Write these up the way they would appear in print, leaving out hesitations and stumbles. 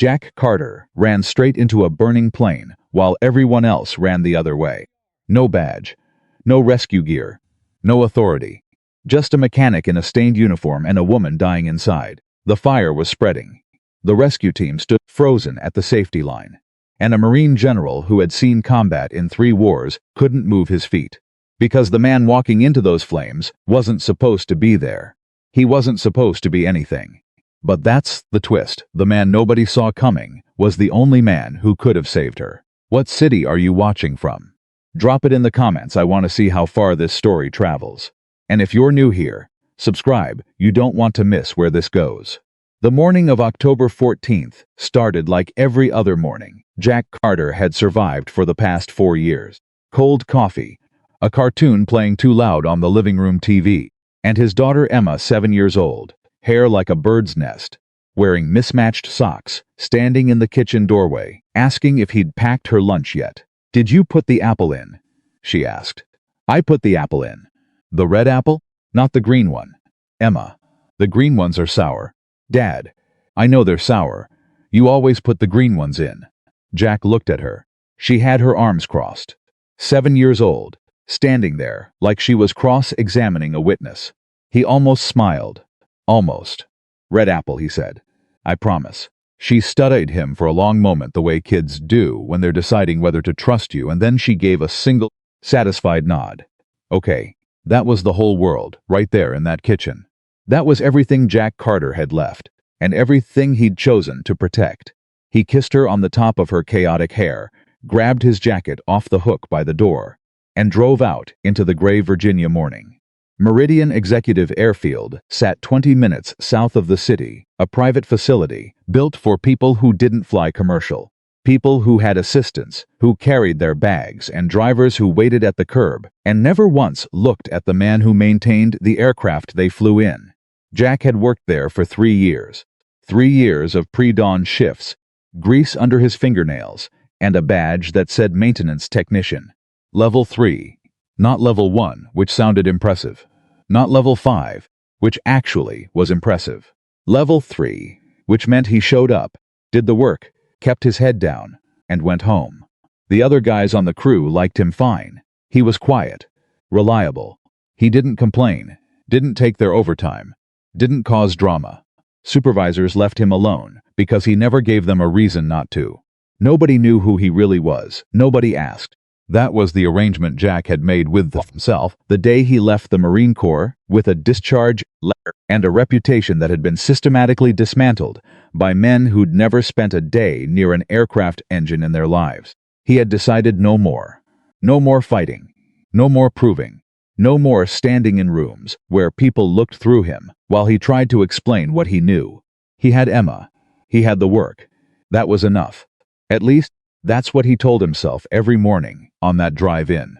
Jack Carter ran straight into a burning plane while everyone else ran the other way. No badge, no rescue gear, no authority. Just a mechanic in a stained uniform and a woman dying inside. The fire was spreading. The rescue team stood frozen at the safety line. And a Marine general who had seen combat in 3 wars couldn't move his feet. Because the man walking into those flames wasn't supposed to be there. He wasn't supposed to be anything. But that's the twist. The man nobody saw coming was the only man who could have saved her. What city are you watching from? Drop it in the comments. I want to see how far this story travels. And if you're new here, subscribe. You don't want to miss where this goes. The morning of October 14th started like every other morning. Jack Carter had survived for the past 4 years. Cold coffee, a cartoon playing too loud on the living room TV, and his daughter Emma, 7 years old, hair like a bird's nest, wearing mismatched socks, standing in the kitchen doorway, asking if he'd packed her lunch yet. "Did you put the apple in?" she asked. "I put the apple in." "The red apple? Not the green one." "Emma, the green ones are sour." "Dad, I know they're sour. You always put the green ones in." Jack looked at her. She had her arms crossed. 7 years old, standing there like she was cross-examining a witness. He almost smiled. "Almost." "Red apple," he said. "I promise." She studied him for a long moment, the way kids do when they're deciding whether to trust you, and then she gave a single, satisfied nod. Okay, that was the whole world, right there in that kitchen. That was everything Jack Carter had left, and everything he'd chosen to protect. He kissed her on the top of her chaotic hair, grabbed his jacket off the hook by the door, and drove out into the gray Virginia morning. Meridian Executive Airfield sat 20 minutes south of the city, a private facility built for people who didn't fly commercial, people who had assistants, who carried their bags, and drivers who waited at the curb and never once looked at the man who maintained the aircraft they flew in. Jack had worked there for 3 years. 3 years of pre-dawn shifts, grease under his fingernails, and a badge that said maintenance technician. Level 3. Not level 1, which sounded impressive. Not level 5, which actually was impressive. Level 3, which meant he showed up, did the work, kept his head down, and went home. The other guys on the crew liked him fine. He was quiet, reliable. He didn't complain, didn't take their overtime, didn't cause drama. Supervisors left him alone because he never gave them a reason not to. Nobody knew who he really was. Nobody asked. That was the arrangement Jack had made with himself the day he left the Marine Corps, with a discharge letter and a reputation that had been systematically dismantled by men who'd never spent a day near an aircraft engine in their lives. He had decided no more. No more fighting. No more proving. No more standing in rooms where people looked through him while he tried to explain what he knew. He had Emma. He had the work. That was enough. At least, that's what he told himself every morning on that drive in.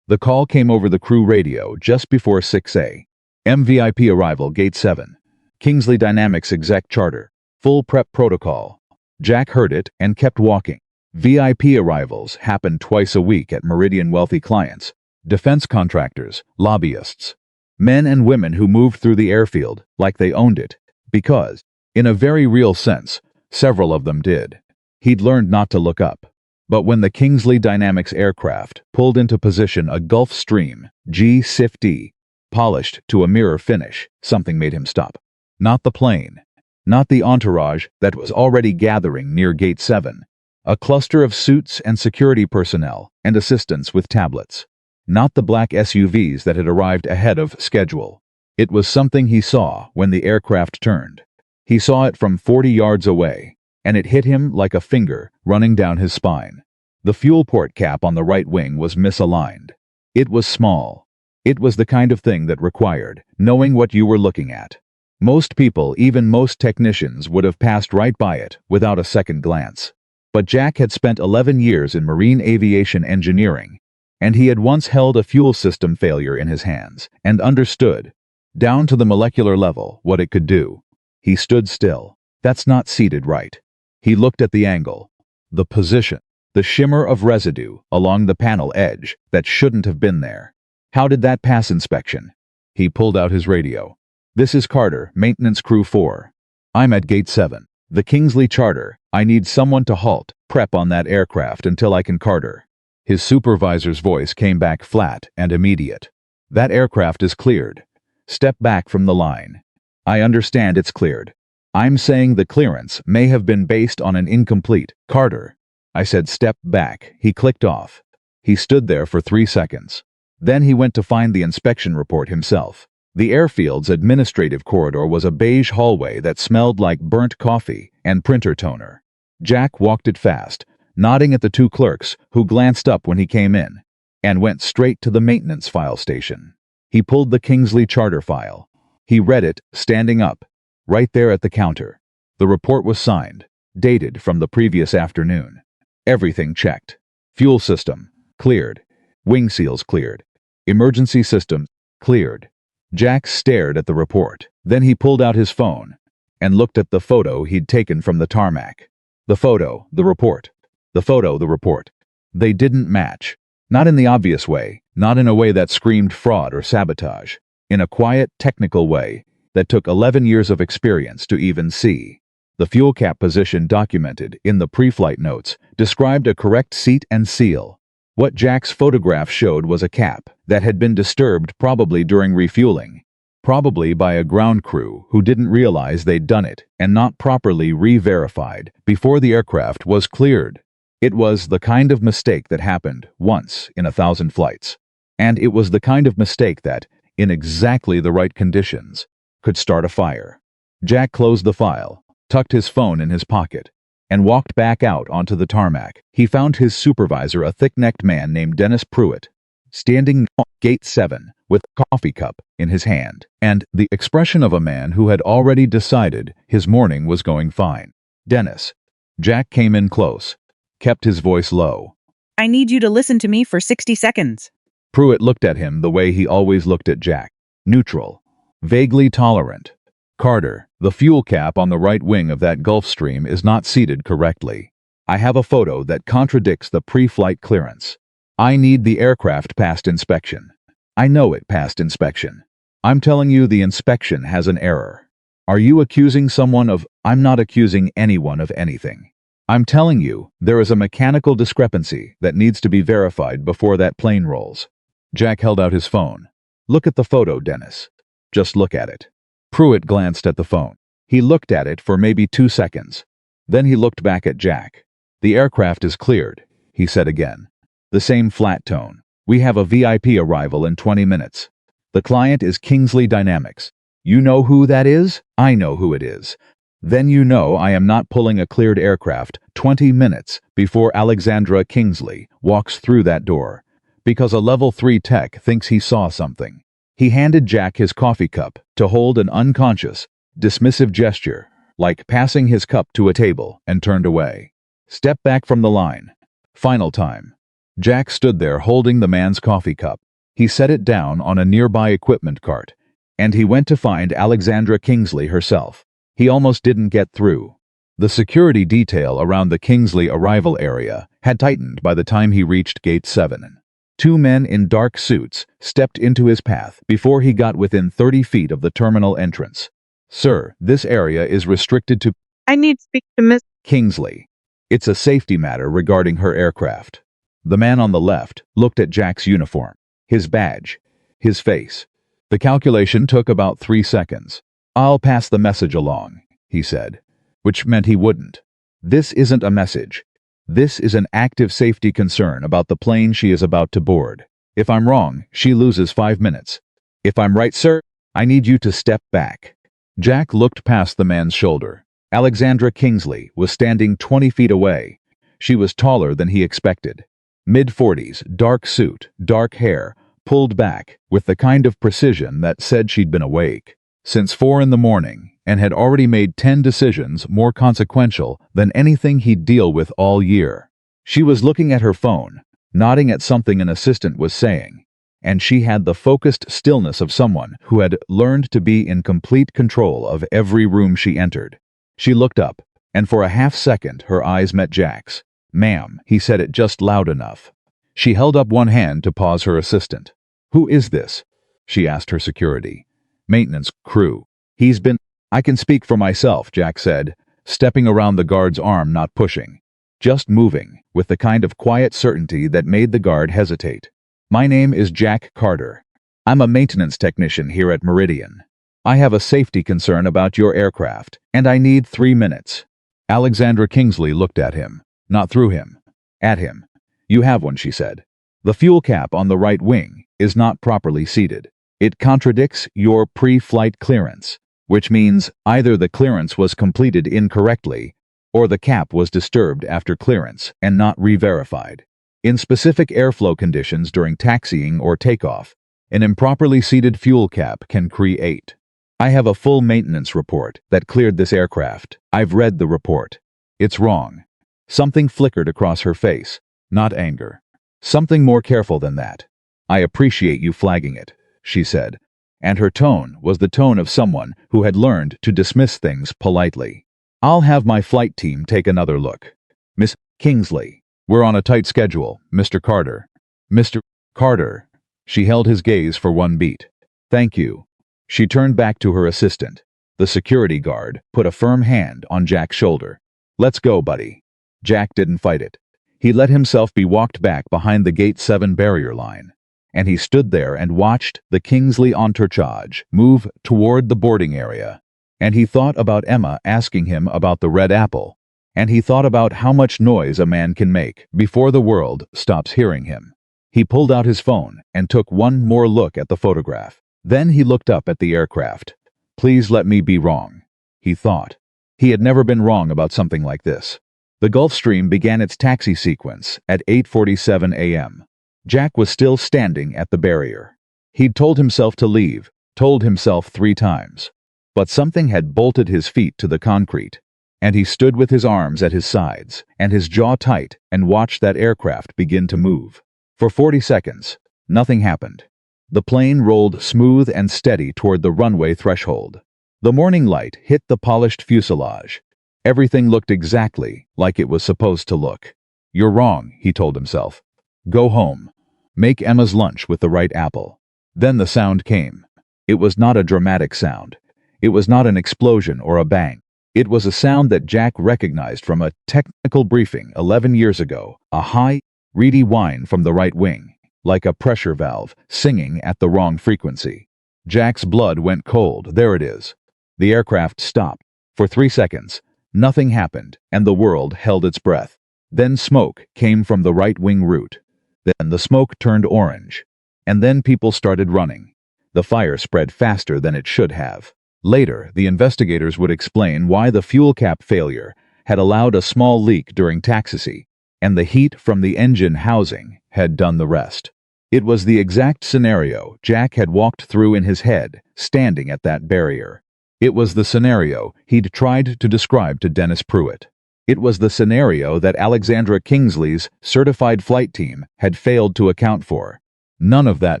The call came over the crew radio just before 6 a.m. VIP arrival, Gate 7. Kingsley Dynamics exec charter. Full prep protocol. Jack heard it and kept walking. VIP arrivals happened twice a week at Meridian. Wealthy clients, defense contractors, lobbyists, men and women who moved through the airfield like they owned it, because, in a very real sense, several of them did. He'd learned not to look up. But when the Kingsley Dynamics aircraft pulled into position, a Gulfstream G-50, polished to a mirror finish, something made him stop. Not the plane. Not the entourage that was already gathering near Gate 7. A cluster of suits and security personnel and assistants with tablets. Not the black SUVs that had arrived ahead of schedule. It was something he saw when the aircraft turned. He saw it from 40 yards away, and it hit him like a finger running down his spine. The fuel port cap on the right wing was misaligned. It was small. It was the kind of thing that required knowing what you were looking at. Most people, even most technicians, would have passed right by it without a second glance. But Jack had spent 11 years in marine aviation engineering, and he had once held a fuel system failure in his hands and understood, down to the molecular level, what it could do. He stood still. That's not seated right. He looked at the angle, the position, the shimmer of residue along the panel edge that shouldn't have been there. How did that pass inspection? He pulled out his radio. "This is Carter, Maintenance Crew 4. I'm at Gate 7. The Kingsley Charter. I need someone to halt, prep on that aircraft until I can Carter. His supervisor's voice came back flat and immediate. That aircraft is cleared. Step back from the line. I understand it's cleared. I'm saying the clearance may have been based on an incomplete Carter. I said step back. He clicked off. He stood there for 3 seconds. Then he went to find the inspection report himself. The airfield's administrative corridor was a beige hallway that smelled like burnt coffee and printer toner. Jack walked it fast, nodding at the two clerks who glanced up when he came in, and went straight to the maintenance file station. He pulled the Kingsley Charter file. He read it, standing up, right there at the counter. The report was signed, dated from the previous afternoon. Everything checked. Fuel system, cleared. Wing seals cleared. Emergency system, cleared. Jack stared at the report. Then he pulled out his phone and looked at the photo he'd taken from the tarmac. The photo, the report. The photo, the report. They didn't match. Not in the obvious way, not in a way that screamed fraud or sabotage. In a quiet, technical way that took 11 years of experience to even see. The fuel cap position documented in the pre-flight notes described a correct seat and seal. What Jack's photograph showed was a cap that had been disturbed probably during refueling, probably by a ground crew who didn't realize they'd done it and not properly re-verified before the aircraft was cleared. It was the kind of mistake that happened once in 1,000 flights. And it was the kind of mistake that, in exactly the right conditions, could start a fire. Jack closed the file, tucked his phone in his pocket, and walked back out onto the tarmac. He found his supervisor, a thick-necked man named Dennis Pruitt, standing at Gate 7 with a coffee cup in his hand, and the expression of a man who had already decided his morning was going fine. Dennis. Jack came in close, kept his voice low. I need you to listen to me for 60 seconds. Pruitt looked at him the way he always looked at Jack. Neutral. Vaguely tolerant. Carter, the fuel cap on the right wing of that Gulfstream is not seated correctly. I have a photo that contradicts the pre-flight clearance. I need the aircraft past inspection. I know it passed inspection. I'm telling you the inspection has an error. Are you accusing someone of... I'm not accusing anyone of anything. I'm telling you there is a mechanical discrepancy that needs to be verified before that plane rolls. Jack held out his phone. Look at the photo, Dennis. Just look at it. Pruitt glanced at the phone. He looked at it for maybe 2 seconds. Then he looked back at Jack. The aircraft is cleared, he said again. The same flat tone. We have a VIP arrival in 20 minutes. The client is Kingsley Dynamics. You know who that is? I know who it is. Then you know I am not pulling a cleared aircraft 20 minutes before Alexandra Kingsley walks through that door, because a level 3 tech thinks he saw something. He handed Jack his coffee cup to hold an unconscious, dismissive gesture, like passing his cup to a table, and turned away. Step back from the line. Final time. Jack stood there holding the man's coffee cup. He set it down on a nearby equipment cart, and he went to find Alexandra Kingsley herself. He almost didn't get through. The security detail around the Kingsley arrival area had tightened by the time he reached Gate 7. 2 men in dark suits stepped into his path before he got within 30 feet of the terminal entrance. Sir, this area is restricted to... I need to speak to Miss Kingsley. It's a safety matter regarding her aircraft. The man on the left looked at Jack's uniform, his badge, his face. The calculation took about 3 seconds. I'll pass the message along, he said, which meant he wouldn't. This isn't a message. This is an active safety concern about the plane she is about to board. If I'm wrong, she loses 5 minutes. If I'm right, sir, I need you to step back. Jack looked past the man's shoulder. Alexandra Kingsley was standing 20 feet away. She was taller than he expected. Mid-40s, dark suit, dark hair, pulled back with the kind of precision that said she'd been awake since 4 in the morning and had already made 10 decisions more consequential than anything he'd deal with all year. She was looking at her phone, nodding at something an assistant was saying, and she had the focused stillness of someone who had learned to be in complete control of every room she entered. She looked up, and for a half-second her eyes met Jack's. Ma'am, he said it just loud enough. She held up one hand to pause her assistant. Who is this? She asked her security. Maintenance crew. He's been... I can speak for myself, Jack said. stepping around the guard's arm, not pushing. Just moving, with the kind of quiet certainty that made the guard hesitate. "My name is Jack Carter. I'm a maintenance technician here at Meridian. I have a safety concern about your aircraft, and I need 3 minutes." Alexandra Kingsley looked at him, not through him, at him. "You have one," she said. "The fuel cap on the right wing is not properly seated. It contradicts your pre-flight clearance, which means either the clearance was completed incorrectly or the cap was disturbed after clearance and not re-verified. In specific airflow conditions during taxiing or takeoff, an improperly seated fuel cap can create." "I have a full maintenance report that cleared this aircraft. I've read the report. It's wrong." Something flickered across her face, not anger. "Something more careful than that. I appreciate you flagging it," she said, and her tone was the tone of someone who had learned to dismiss things politely. "I'll have my flight team take another look. Miss Kingsley, we're on a tight schedule, Mr. Carter." "Mr. Carter." She held his gaze for one beat. "Thank you." She turned back to her assistant. The security guard put a firm hand on Jack's shoulder. "Let's go, buddy." Jack didn't fight it. He let himself be walked back behind the Gate 7 barrier line, and he stood there and watched the Kingsley Entourage move toward the boarding area. And he thought about Emma asking him about the red apple, and he thought about how much noise a man can make before the world stops hearing him. He pulled out his phone and took one more look at the photograph. Then he looked up at the aircraft. "Please let me be wrong," he thought. He had never been wrong about something like this. The Gulfstream began its taxi sequence at 8:47 a.m. Jack was still standing at the barrier. He'd told himself to leave, told himself 3 times. But something had bolted his feet to the concrete, and he stood with his arms at his sides and his jaw tight and watched that aircraft begin to move. For 40 seconds, nothing happened. The plane rolled smooth and steady toward the runway threshold. The morning light hit the polished fuselage. Everything looked exactly like it was supposed to look. "You're wrong," he told himself. "Go home. Make Emma's lunch with the right apple." Then the sound came. It was not a dramatic sound. It was not an explosion or a bang. It was a sound that Jack recognized from a technical briefing 11 years ago, a high, reedy whine from the right wing, like a pressure valve singing at the wrong frequency. Jack's blood went cold. There it is. The aircraft stopped. For 3 seconds, nothing happened, and the world held its breath. Then smoke came from the right wing route. Then the smoke turned orange. And then people started running. The fire spread faster than it should have. Later, the investigators would explain why the fuel cap failure had allowed a small leak during taxi, and the heat from the engine housing had done the rest. It was the exact scenario Jack had walked through in his head, standing at that barrier. It was the scenario he'd tried to describe to Dennis Pruitt. It was the scenario that Alexandra Kingsley's certified flight team had failed to account for. None of that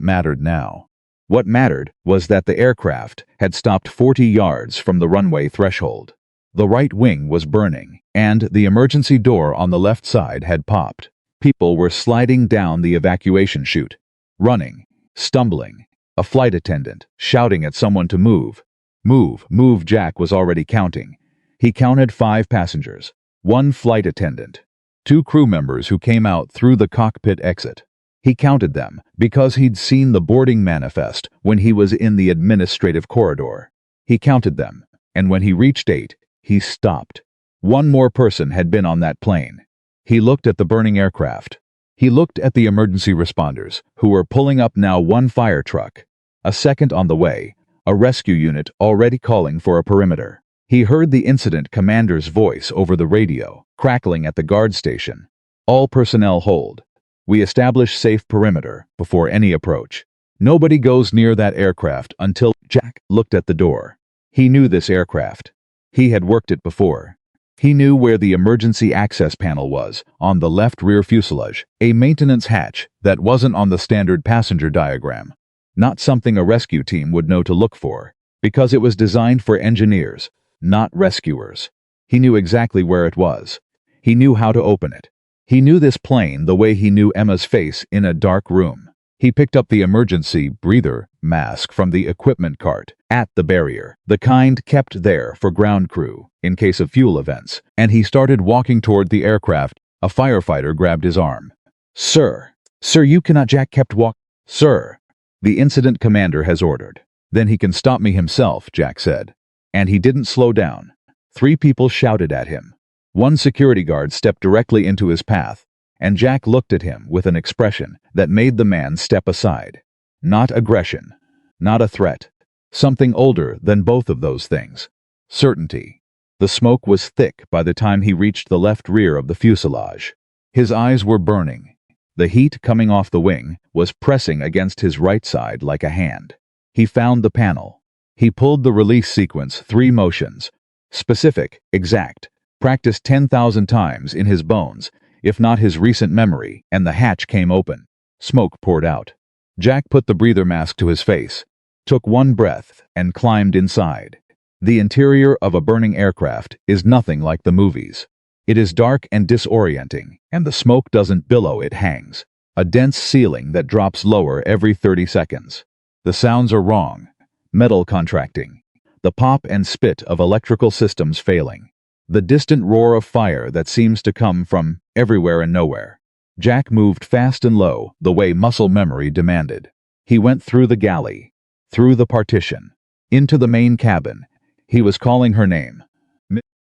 mattered now. What mattered was that the aircraft had stopped 40 yards from the runway threshold. The right wing was burning, and the emergency door on the left side had popped. People were sliding down the evacuation chute, running, stumbling. A flight attendant shouting at someone to move. "Move, move." Jack was already counting. He counted 5 passengers, 1 flight attendant, 2 crew members who came out through the cockpit exit. He counted them because he'd seen the boarding manifest when he was in the administrative corridor. He counted them, and when he reached 8, he stopped. 1 more person had been on that plane. He looked at the burning aircraft. He looked at the emergency responders, who were pulling up now 1 fire truck, a second on the way, a rescue unit already calling for a perimeter. He heard the incident commander's voice over the radio, crackling at the guard station. "All personnel hold. We establish safe perimeter before any approach. Nobody goes near that aircraft until..." Jack looked at the door. He knew this aircraft. He had worked it before. He knew where the emergency access panel was, on the left rear fuselage, a maintenance hatch that wasn't on the standard passenger diagram. Not something a rescue team would know to look for, because it was designed for engineers, not rescuers. He knew exactly where it was. He knew how to open it. He knew this plane the way he knew Emma's face in a dark room. He picked up the emergency breather mask from the equipment cart, At the barrier, the kind kept there for ground crew, in case of fuel events, and he started walking toward the aircraft. A firefighter grabbed his arm. Sir, you cannot. Jack kept walking. Sir, the incident commander has ordered. Then he can stop me himself, Jack said. And he didn't slow down. 3 people shouted at him. 1 security guard stepped directly into his path, and Jack looked at him with an expression that made the man step aside. Not aggression, not a threat. Something older than both of those things. Certainty. The smoke was thick by the time he reached the left rear of the fuselage. His eyes were burning. The heat coming off the wing was pressing against his right side like a hand. He found the panel. He pulled the release sequence 3 motions. Specific, exact, practiced 10,000 times in his bones, if not his recent memory, and the hatch came open. Smoke poured out. Jack put the breather mask to his face, took 1 breath, and climbed inside. The interior of a burning aircraft is nothing like the movies. It is dark and disorienting, and the smoke doesn't billow, it hangs. A dense ceiling that drops lower every 30 seconds. The sounds are wrong. Metal contracting. The pop and spit of electrical systems failing. The distant roar of fire that seems to come from everywhere and nowhere. Jack moved fast and low, the way muscle memory demanded. He went through the galley, through the partition, into the main cabin. He was calling her name.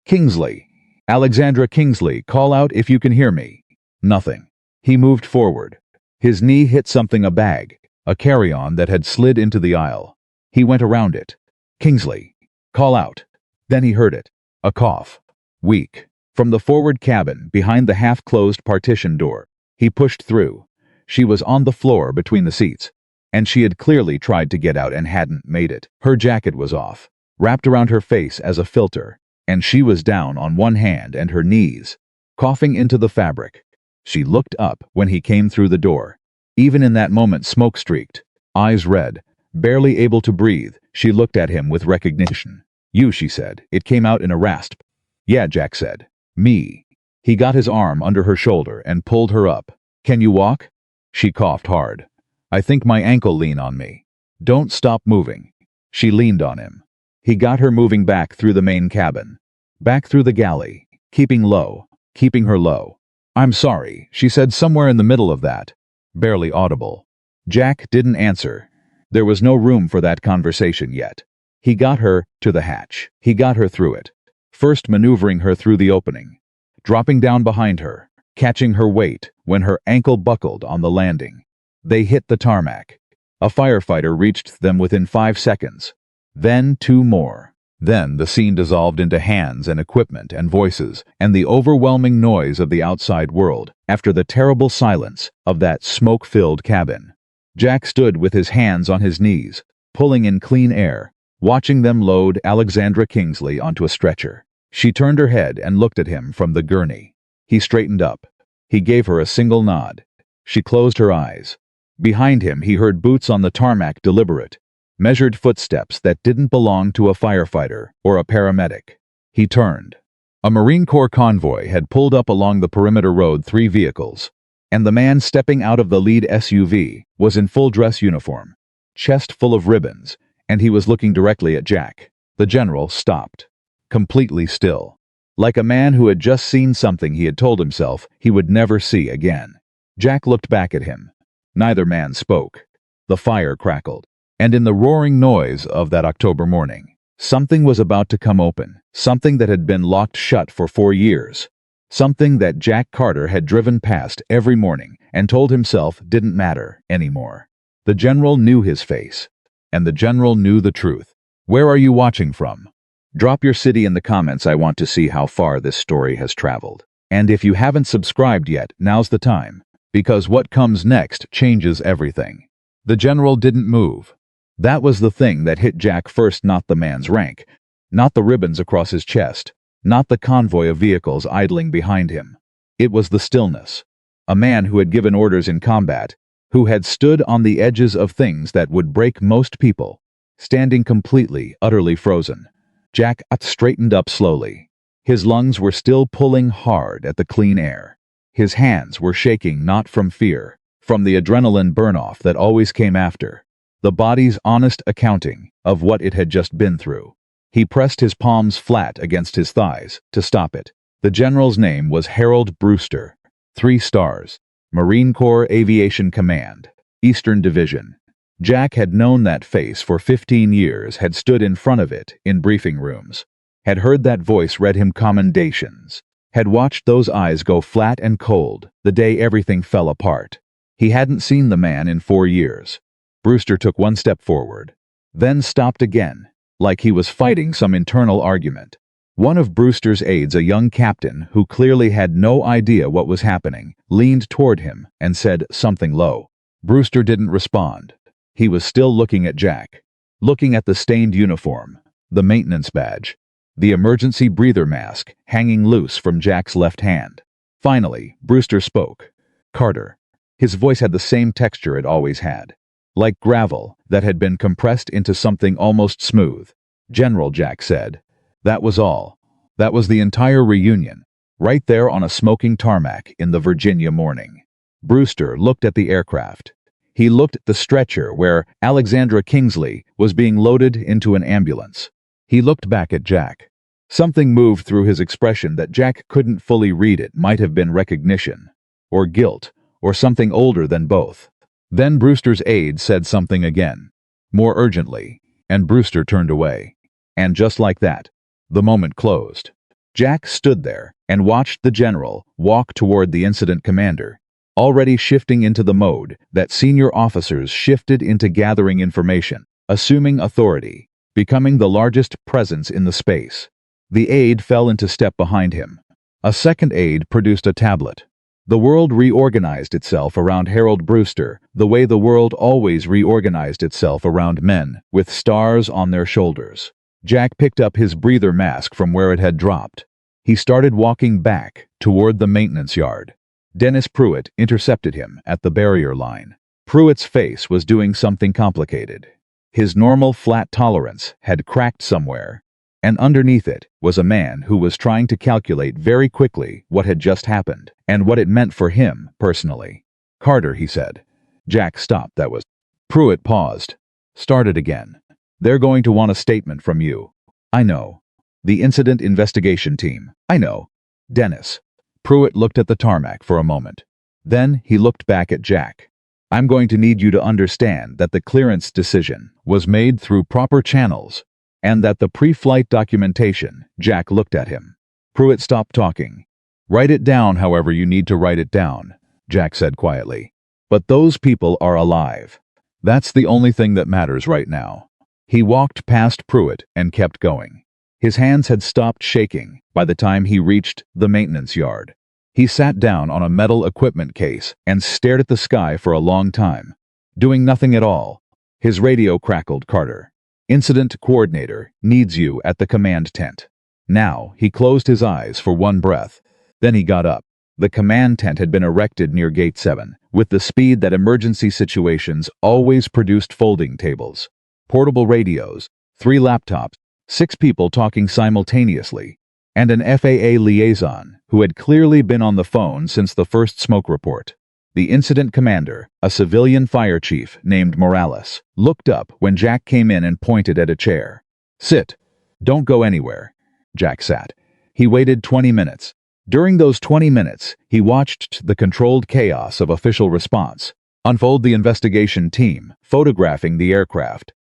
Kingsley. Alexandra Kingsley, call out if you can hear me. Nothing. He moved forward. His knee hit something, a bag, a carry-on that had slid into the aisle. He went around it. Kingsley. Call out. Then he heard it. A cough. Weak. From the forward cabin, behind the half-closed partition door. He pushed through. She was on the floor between the seats, and she had clearly tried to get out and hadn't made it. Her jacket was off, wrapped around her face as a filter, and she was down on one hand and her knees, coughing into the fabric. She looked up when he came through the door. Even in that moment, smoke-streaked, eyes red, barely able to breathe, she looked at him with recognition. You, she said. It came out in a rasp. Yeah, Jack said. Me. He got his arm under her shoulder and pulled her up. Can you walk? She coughed hard. I think my ankle. Lean on me. Don't stop moving. She leaned on him. He got her moving back through the main cabin, back through the galley, keeping her low. I'm sorry, she said somewhere in the middle of that, barely audible. Jack didn't answer. There was no room for that conversation yet. He got her to the hatch. He got her through it, first maneuvering her through the opening, dropping down behind her, catching her weight when her ankle buckled on the landing. They hit the tarmac. A firefighter reached them within 5 seconds. Then 2 more. Then the scene dissolved into hands and equipment and voices and the overwhelming noise of the outside world after the terrible silence of that smoke-filled cabin. Jack stood with his hands on his knees, pulling in clean air, watching them load Alexandra Kingsley onto a stretcher. She turned her head and looked at him from the gurney. He straightened up. He gave her a single nod. She closed her eyes. Behind him he heard boots on the tarmac, deliberate, measured footsteps that didn't belong to a firefighter or a paramedic. He turned. A Marine Corps convoy had pulled up along the perimeter road, 3 vehicles, and the man stepping out of the lead SUV was in full dress uniform, chest full of ribbons, and he was looking directly at Jack. The general stopped, completely still, like a man who had just seen something he had told himself he would never see again. Jack looked back at him. Neither man spoke. The fire crackled. And in the roaring noise of that October morning, something was about to come open, something that had been locked shut for 4 years, something that Jack Carter had driven past every morning and told himself didn't matter anymore. The general knew his face, and the general knew the truth. Where are you watching from? Drop your city in the comments. I want to see how far this story has traveled. And if you haven't subscribed yet, now's the time, because what comes next changes everything. The general didn't move. That was the thing that hit Jack first, not the man's rank, not the ribbons across his chest, not the convoy of vehicles idling behind him. It was the stillness. A man who had given orders in combat, who had stood on the edges of things that would break most people, standing completely, utterly frozen. Jack straightened up slowly. His lungs were still pulling hard at the clean air. His hands were shaking, not from fear, from the adrenaline burn-off that always came after. the body's honest accounting of what it had just been through. He pressed his palms flat against his thighs to stop it. The general's name was Harold Brewster. 3 stars. Marine Corps Aviation Command, Eastern Division. Jack had known that face for 15 years, had stood in front of it in briefing rooms, had heard that voice read him commendations, had watched those eyes go flat and cold the day everything fell apart. He hadn't seen the man in 4 years. Brewster took 1 step forward, then stopped again, like he was fighting some internal argument. One of Brewster's aides, a young captain who clearly had no idea what was happening, leaned toward him and said something low. Brewster didn't respond. He was still looking at Jack, looking at the stained uniform, the maintenance badge, the emergency breather mask hanging loose from Jack's left hand. Finally, Brewster spoke. "Carter." His voice had the same texture it always had, like gravel that had been compressed into something almost smooth. "General," Jack said. That was all. That was the entire reunion, right there on a smoking tarmac in the Virginia morning. Brewster looked at the aircraft. He looked at the stretcher where Alexandra Kingsley was being loaded into an ambulance. He looked back at Jack. Something moved through his expression that Jack couldn't fully read. It might have been recognition, or guilt, or something older than both. Then Brewster's aide said something again, more urgently, and Brewster turned away. And just like that, the moment closed. Jack stood there and watched the general walk toward the incident commander, already shifting into the mode that senior officers shifted into, gathering information, assuming authority, becoming the largest presence in the space. The aide fell into step behind him. A second aide produced a tablet. The world reorganized itself around Harold Brewster the way the world always reorganized itself around men with stars on their shoulders. Jack picked up his breather mask from where it had dropped. He started walking back toward the maintenance yard. Dennis Pruitt intercepted him at the barrier line. Pruitt's face was doing something complicated. His normal flat tolerance had cracked somewhere, and underneath it was a man who was trying to calculate very quickly what had just happened and what it meant for him personally. "Carter," he said. Jack stopped. That was. Pruitt paused. Started again. "They're going to want a statement from you." "I know." "The incident investigation team." "I know." "Dennis." Pruitt looked at the tarmac for a moment. Then he looked back at Jack. "I'm going to need you to understand that the clearance decision was made through proper channels, and that the pre-flight documentation." Jack looked at him. Pruitt stopped talking. "Write it down however you need to write it down," Jack said quietly. "But those people are alive. That's the only thing that matters right now." He walked past Pruitt and kept going. His hands had stopped shaking by the time he reached the maintenance yard. He sat down on a metal equipment case and stared at the sky for a long time, doing nothing at all. His radio crackled. "Carter, Incident Coordinator needs you at the command tent." Now he closed his eyes for one breath. Then he got up. The command tent had been erected near Gate 7, with the speed that emergency situations always produced. Folding tables, portable radios, 3 laptops, 6 people talking simultaneously, and an FAA liaison who had clearly been on the phone since the first smoke report. The incident commander, a civilian fire chief named Morales, looked up when Jack came in and pointed at a chair. "Sit. Don't go anywhere." Jack sat. He waited 20 minutes. During those 20 minutes, he watched the controlled chaos of official response unfold. The investigation team photographing the aircraft,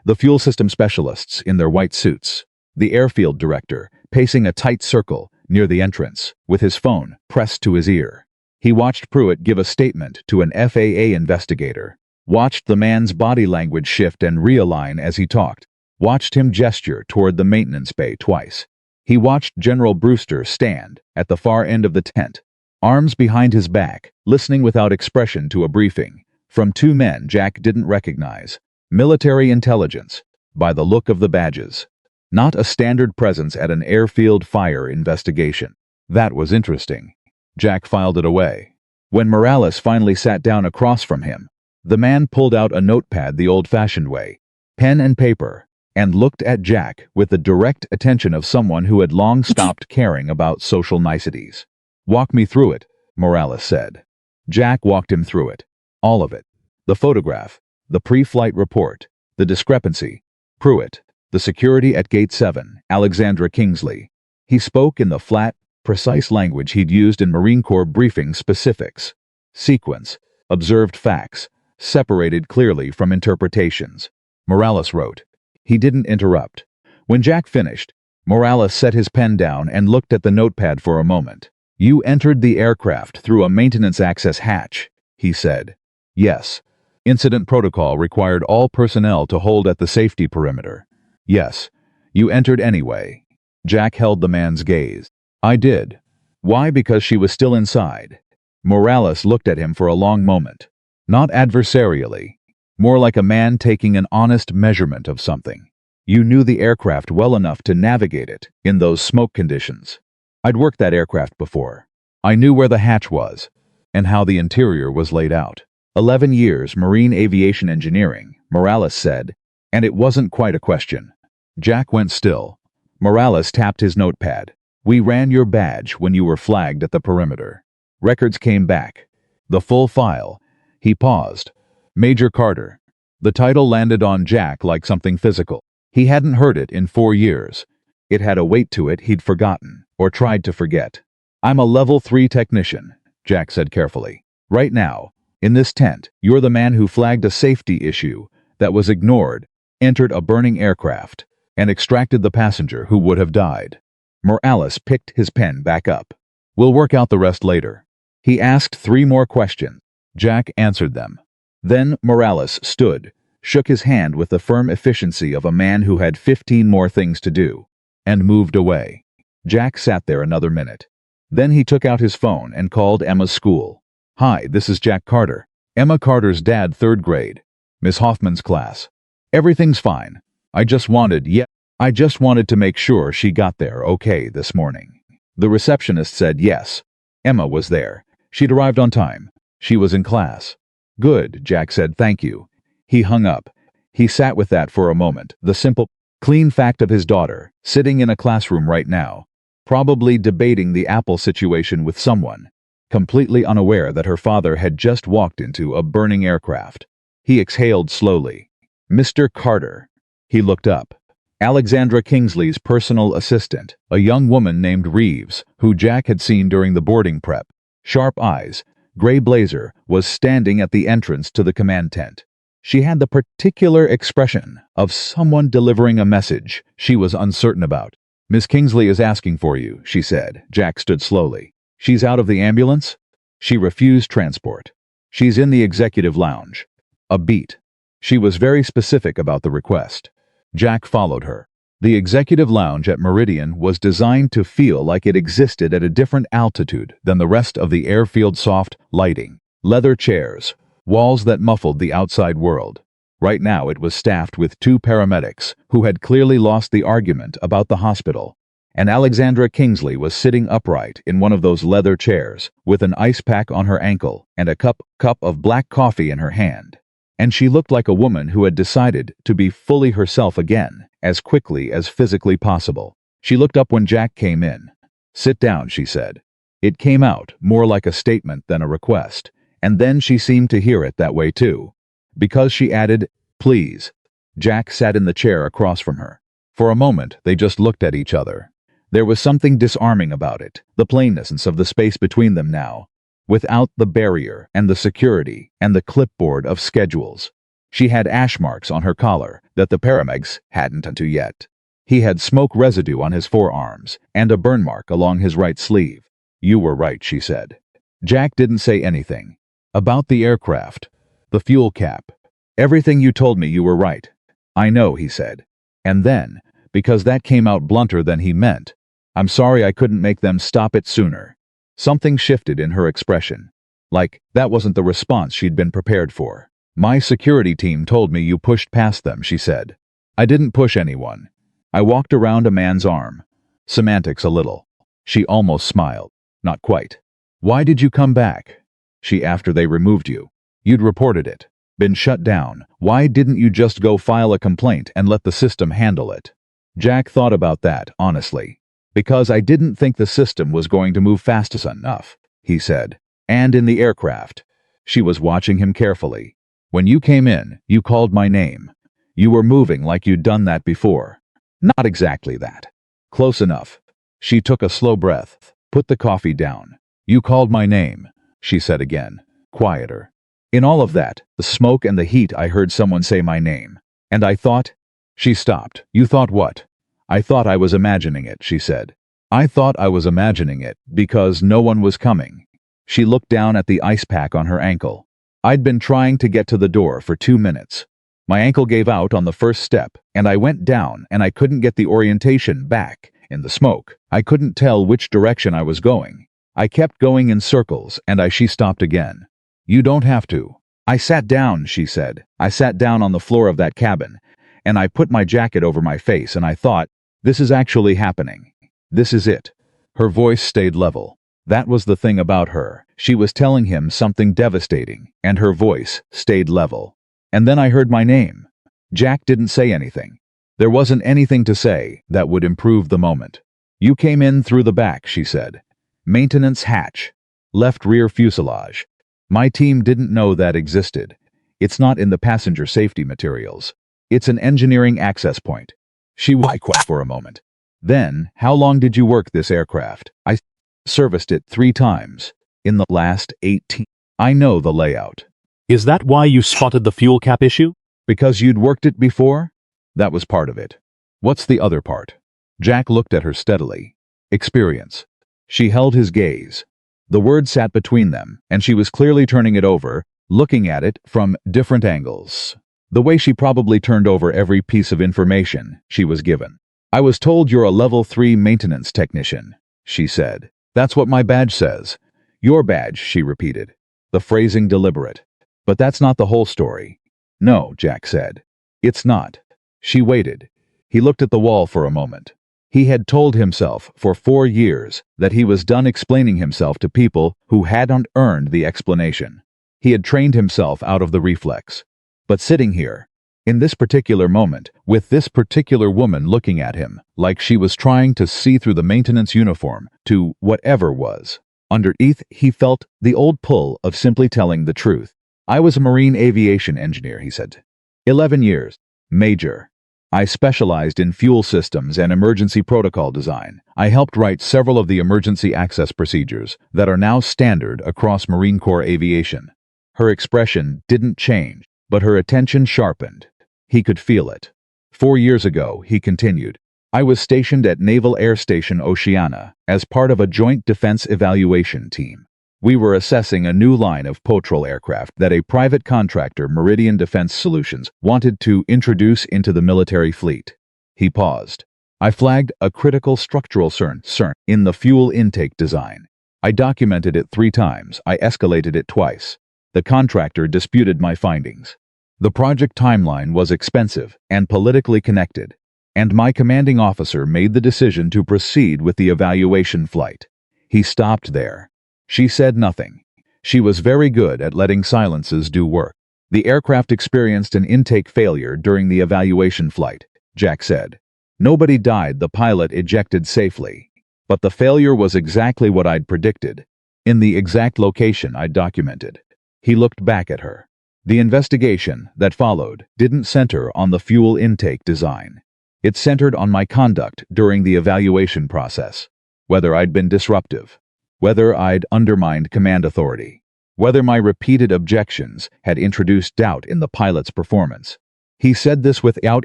the fuel system specialists in their white suits, the airfield director pacing a tight circle near the entrance with his phone pressed to his ear. He watched Pruitt give a statement to an FAA investigator, watched the man's body language shift and realign as he talked, watched him gesture toward the maintenance bay twice. He watched General Brewster stand at the far end of the tent, arms behind his back, listening without expression to a briefing from 2 men Jack didn't recognize. Military intelligence, by the look of the badges. Not a standard presence at an airfield fire investigation. That was interesting. Jack filed it away. When Morales finally sat down across from him, the man pulled out a notepad the old-fashioned way, pen and paper, and looked at Jack with the direct attention of someone who had long stopped caring about social niceties. "Walk me through it," Morales said. Jack walked him through it. All of it. The photograph, The pre-flight report. The discrepancy. Pruitt. The security at Gate 7, Alexandra Kingsley. He spoke in the flat, precise language he'd used in Marine Corps briefing specifics. Sequence. Observed facts. Separated clearly from interpretations. Morales wrote. He didn't interrupt. When Jack finished, Morales set his pen down and looked at the notepad for a moment. You entered the aircraft through a maintenance access hatch, he said. Yes. Incident protocol required all personnel to hold at the safety perimeter. Yes. You entered anyway. Jack held the man's gaze. I did. Why? Because she was still inside. Morales looked at him for a long moment. Not adversarially. More like a man taking an honest measurement of something. You knew the aircraft well enough to navigate it in those smoke conditions. I'd worked that aircraft before. I knew where the hatch was and how the interior was laid out. 11 years marine aviation engineering, Morales said, and it wasn't quite a question. Jack went still. Morales tapped his notepad. We ran your badge when you were flagged at the perimeter. Records came back. The full file. He paused. Major Carter. The title landed on Jack like something physical. He hadn't heard it in 4 years. It had a weight to it he'd forgotten, or tried to forget. I'm a level 3 technician, Jack said carefully. Right now, in this tent, you're the man who flagged a safety issue that was ignored, entered a burning aircraft, and extracted the passenger who would have died. Morales picked his pen back up. We'll work out the rest later. He asked 3 more questions. Jack answered them. Then Morales stood, shook his hand with the firm efficiency of a man who had 15 more things to do, and moved away. Jack sat there another minute. Then he took out his phone and called Emma's school. Hi, this is Jack Carter. Emma Carter's dad, 3rd grade. Miss Hoffman's class. Everything's fine. I just wanted to make sure she got there okay this morning. The receptionist said yes. Emma was there. She'd arrived on time. She was in class. Good, Jack said, thank you. He hung up. He sat with that for a moment, the simple, clean fact of his daughter, sitting in a classroom right now, probably debating the Apple situation with someone, completely unaware that her father had just walked into a burning aircraft. He exhaled slowly. Mr. Carter. He looked up. Alexandra Kingsley's personal assistant, a young woman named Reeves, who Jack had seen during the boarding prep, sharp eyes, gray blazer, was standing at the entrance to the command tent. She had the particular expression of someone delivering a message she was uncertain about. Miss Kingsley is asking for you, she said. Jack stood slowly. She's out of the ambulance? She refused transport. She's in the executive lounge. A beat. She was very specific about the request. Jack followed her. The executive lounge at Meridian was designed to feel like it existed at a different altitude than the rest of the airfield. Soft lighting, leather chairs, walls that muffled the outside world. Right now it was staffed with 2 paramedics who had clearly lost the argument about the hospital, and Alexandra Kingsley was sitting upright in one of those leather chairs with an ice pack on her ankle and a cup of black coffee in her hand. And she looked like a woman who had decided to be fully herself again, as quickly as physically possible. She looked up when Jack came in. Sit down, she said. It came out more like a statement than a request, and then she seemed to hear it that way too. Because she added, please. Jack sat in the chair across from her. For a moment, they just looked at each other. There was something disarming about it, the plainness of the space between them now, without the barrier and the security and the clipboard of schedules. She had ash marks on her collar that the paramedics hadn't unto yet. He had smoke residue on his forearms and a burn mark along his right sleeve. You were right, she said. Jack didn't say anything. About the aircraft, the fuel cap. Everything you told me, you were right. I know, he said. And then, because that came out blunter than he meant, I'm sorry I couldn't make them stop it sooner. Something shifted in her expression. Like, that wasn't the response she'd been prepared for. My security team told me you pushed past them, she said. I didn't push anyone. I walked around a man's arm. Semantics a little. She almost smiled. Not quite. Why did you come back? She, after they removed you. You'd reported it. Been shut down. Why didn't you just go file a complaint and let the system handle it? Jack thought about that, honestly. Because I didn't think the system was going to move fast enough, he said. And in the aircraft. She was watching him carefully. When you came in, you called my name. You were moving like you'd done that before. Not exactly that. Close enough. She took a slow breath, put the coffee down. You called my name, she said again, quieter. In all of that, the smoke and the heat, I heard someone say my name. And I thought... She stopped. You thought what? I thought I was imagining it, she said. I thought I was imagining it because no one was coming. She looked down at the ice pack on her ankle. I'd been trying to get to the door for 2 minutes. My ankle gave out on the first step, and I went down, and I couldn't get the orientation back in the smoke. I couldn't tell which direction I was going. I kept going in circles, and she stopped again. You don't have to. I sat down, she said. I sat down on the floor of that cabin, and I put my jacket over my face, and I thought, this is actually happening. This is it. Her voice stayed level. That was the thing about her. She was telling him something devastating, and her voice stayed level. And then I heard my name. Jack didn't say anything. There wasn't anything to say that would improve the moment. You came in through the back, she said. Maintenance hatch. Left rear fuselage. My team didn't know that existed. It's not in the passenger safety materials. It's an engineering access point. She was quiet for a moment. Then, how long did you work this aircraft? I serviced it 3 times. In the last 18. I know the layout. Is that why you spotted the fuel cap issue? Because you'd worked it before? That was part of it. What's the other part? Jack looked at her steadily. Experience. She held his gaze. The word sat between them, and she was clearly turning it over, looking at it from different angles. The way she probably turned over every piece of information she was given. I was told you're a level 3 maintenance technician, she said. That's what my badge says. Your badge, she repeated. The phrasing deliberate. But that's not the whole story. No, Jack said. It's not. She waited. He looked at the wall for a moment. He had told himself for 4 years that he was done explaining himself to people who hadn't earned the explanation. He had trained himself out of the reflex. But sitting here, in this particular moment, with this particular woman looking at him, like she was trying to see through the maintenance uniform to whatever was, underneath he felt the old pull of simply telling the truth. I was a marine aviation engineer, he said. 11 years. Major. I specialized in fuel systems and emergency protocol design. I helped write several of the emergency access procedures that are now standard across Marine Corps aviation. Her expression didn't change, but her attention sharpened. He could feel it. 4 years ago, he continued, I was stationed at Naval Air Station Oceana as part of a joint defense evaluation team. We were assessing a new line of patrol aircraft that a private contractor, Meridian Defense Solutions, wanted to introduce into the military fleet. He paused. I flagged a critical structural concern in the fuel intake design. I documented it 3 times. I escalated it twice. The contractor disputed my findings. The project timeline was expensive and politically connected, and my commanding officer made the decision to proceed with the evaluation flight. He stopped there. She said nothing. She was very good at letting silences do work. The aircraft experienced an intake failure during the evaluation flight, Jack said. Nobody died, the pilot ejected safely. But the failure was exactly what I'd predicted, in the exact location I'd documented. He looked back at her. The investigation that followed didn't center on the fuel intake design. It centered on my conduct during the evaluation process, whether I'd been disruptive, whether I'd undermined command authority, whether my repeated objections had introduced doubt in the pilot's performance. He said this without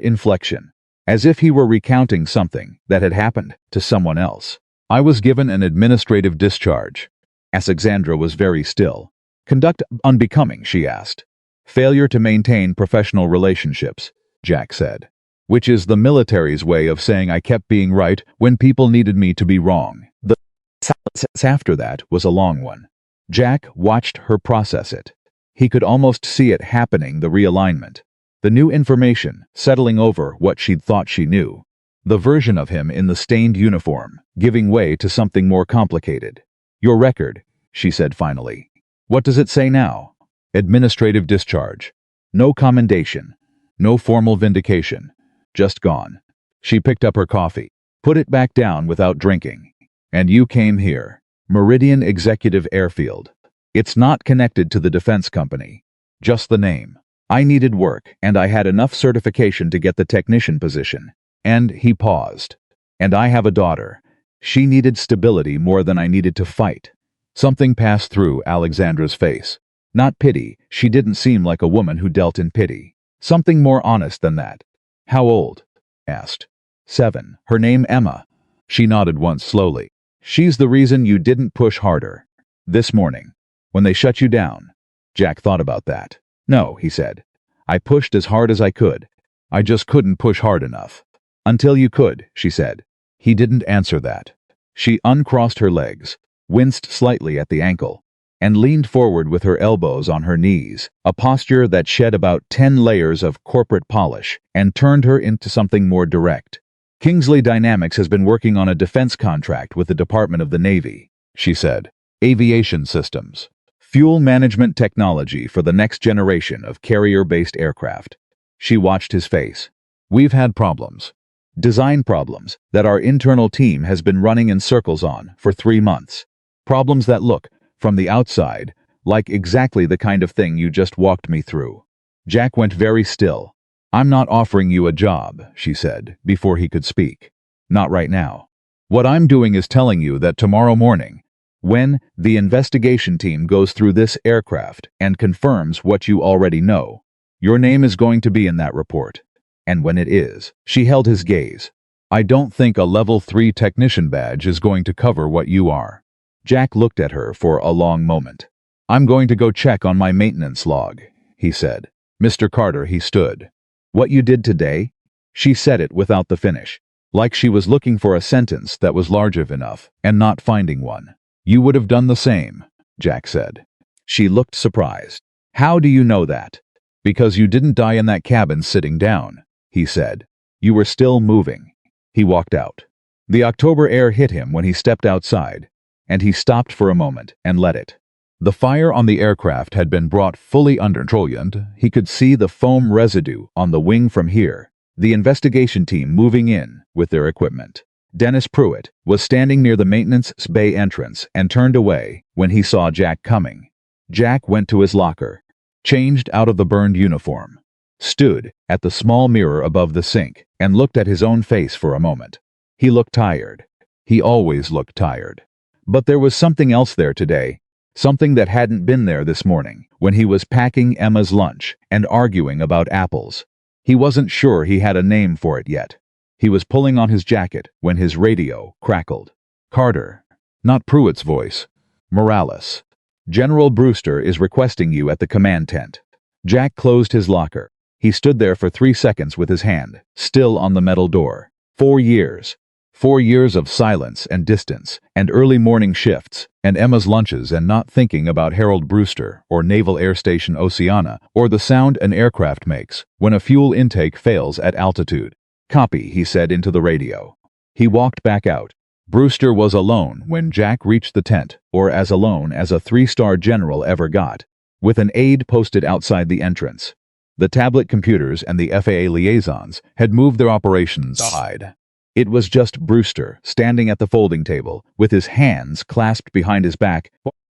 inflection, as if he were recounting something that had happened to someone else. I was given an administrative discharge. Alexandra was very still. Conduct unbecoming, she asked. Failure to maintain professional relationships, Jack said. Which is the military's way of saying I kept being right when people needed me to be wrong. The silence after that was a long one. Jack watched her process it. He could almost see it happening, the realignment. The new information settling over what she'd thought she knew. The version of him in the stained uniform, giving way to something more complicated. Your record, she said finally. What does it say now? Administrative discharge. No commendation. No formal vindication. Just gone. She picked up her coffee, put it back down without drinking. And you came here. Meridian Executive Airfield. It's not connected to the defense company. Just the name. I needed work, and I had enough certification to get the technician position. And he paused. And I have a daughter. She needed stability more than I needed to fight. Something passed through Alexandra's face. Not pity, she didn't seem like a woman who dealt in pity. Something more honest than that. How old? Asked. 7. Her name Emma. She nodded once slowly. She's the reason you didn't push harder. This morning, when they shut you down. Jack thought about that. No, he said. I pushed as hard as I could. I just couldn't push hard enough. Until you could, she said. He didn't answer that. She uncrossed her legs, winced slightly at the ankle, and leaned forward with her elbows on her knees, a posture that shed about 10 layers of corporate polish and turned her into something more direct. Kingsley Dynamics has been working on a defense contract with the Department of the Navy, she said. Aviation systems. Fuel management technology for the next generation of carrier-based aircraft. She watched his face. We've had problems. Design problems that our internal team has been running in circles on for 3 months. Problems that look, from the outside, like exactly the kind of thing you just walked me through. Jack went very still. I'm not offering you a job, she said, before he could speak. Not right now. What I'm doing is telling you that tomorrow morning, when the investigation team goes through this aircraft and confirms what you already know, your name is going to be in that report. And when it is, she held his gaze. I don't think a level 3 technician badge is going to cover what you are. Jack looked at her for a long moment. I'm going to go check on my maintenance log, he said. Mr. Carter, he stood. What you did today? She said it without the finish, like she was looking for a sentence that was large enough and not finding one. You would have done the same, Jack said. She looked surprised. How do you know that? Because you didn't die in that cabin sitting down, he said. You were still moving. He walked out. The October air hit him when he stepped outside, and he stopped for a moment and let it. The fire on the aircraft had been brought fully under control, and he could see the foam residue on the wing from here, the investigation team moving in with their equipment. Dennis Pruitt was standing near the maintenance bay entrance and turned away when he saw Jack coming. Jack went to his locker, changed out of the burned uniform, stood at the small mirror above the sink, and looked at his own face for a moment. He looked tired. He always looked tired. But there was something else there today. Something that hadn't been there this morning, when he was packing Emma's lunch and arguing about apples. He wasn't sure he had a name for it yet. He was pulling on his jacket when his radio crackled. Carter. Not Pruitt's voice. Morales. General Brewster is requesting you at the command tent. Jack closed his locker. He stood there for 3 seconds with his hand still on the metal door. 4 years. 4 years of silence and distance, and early morning shifts, and Emma's lunches, and not thinking about Harold Brewster, or Naval Air Station Oceana, or the sound an aircraft makes when a fuel intake fails at altitude. Copy, he said into the radio. He walked back out. Brewster was alone when Jack reached the tent, or as alone as a 3-star general ever got, with an aide posted outside the entrance. The tablet computers and the FAA liaisons had moved their operations aside. It was just Brewster, standing at the folding table, with his hands clasped behind his back,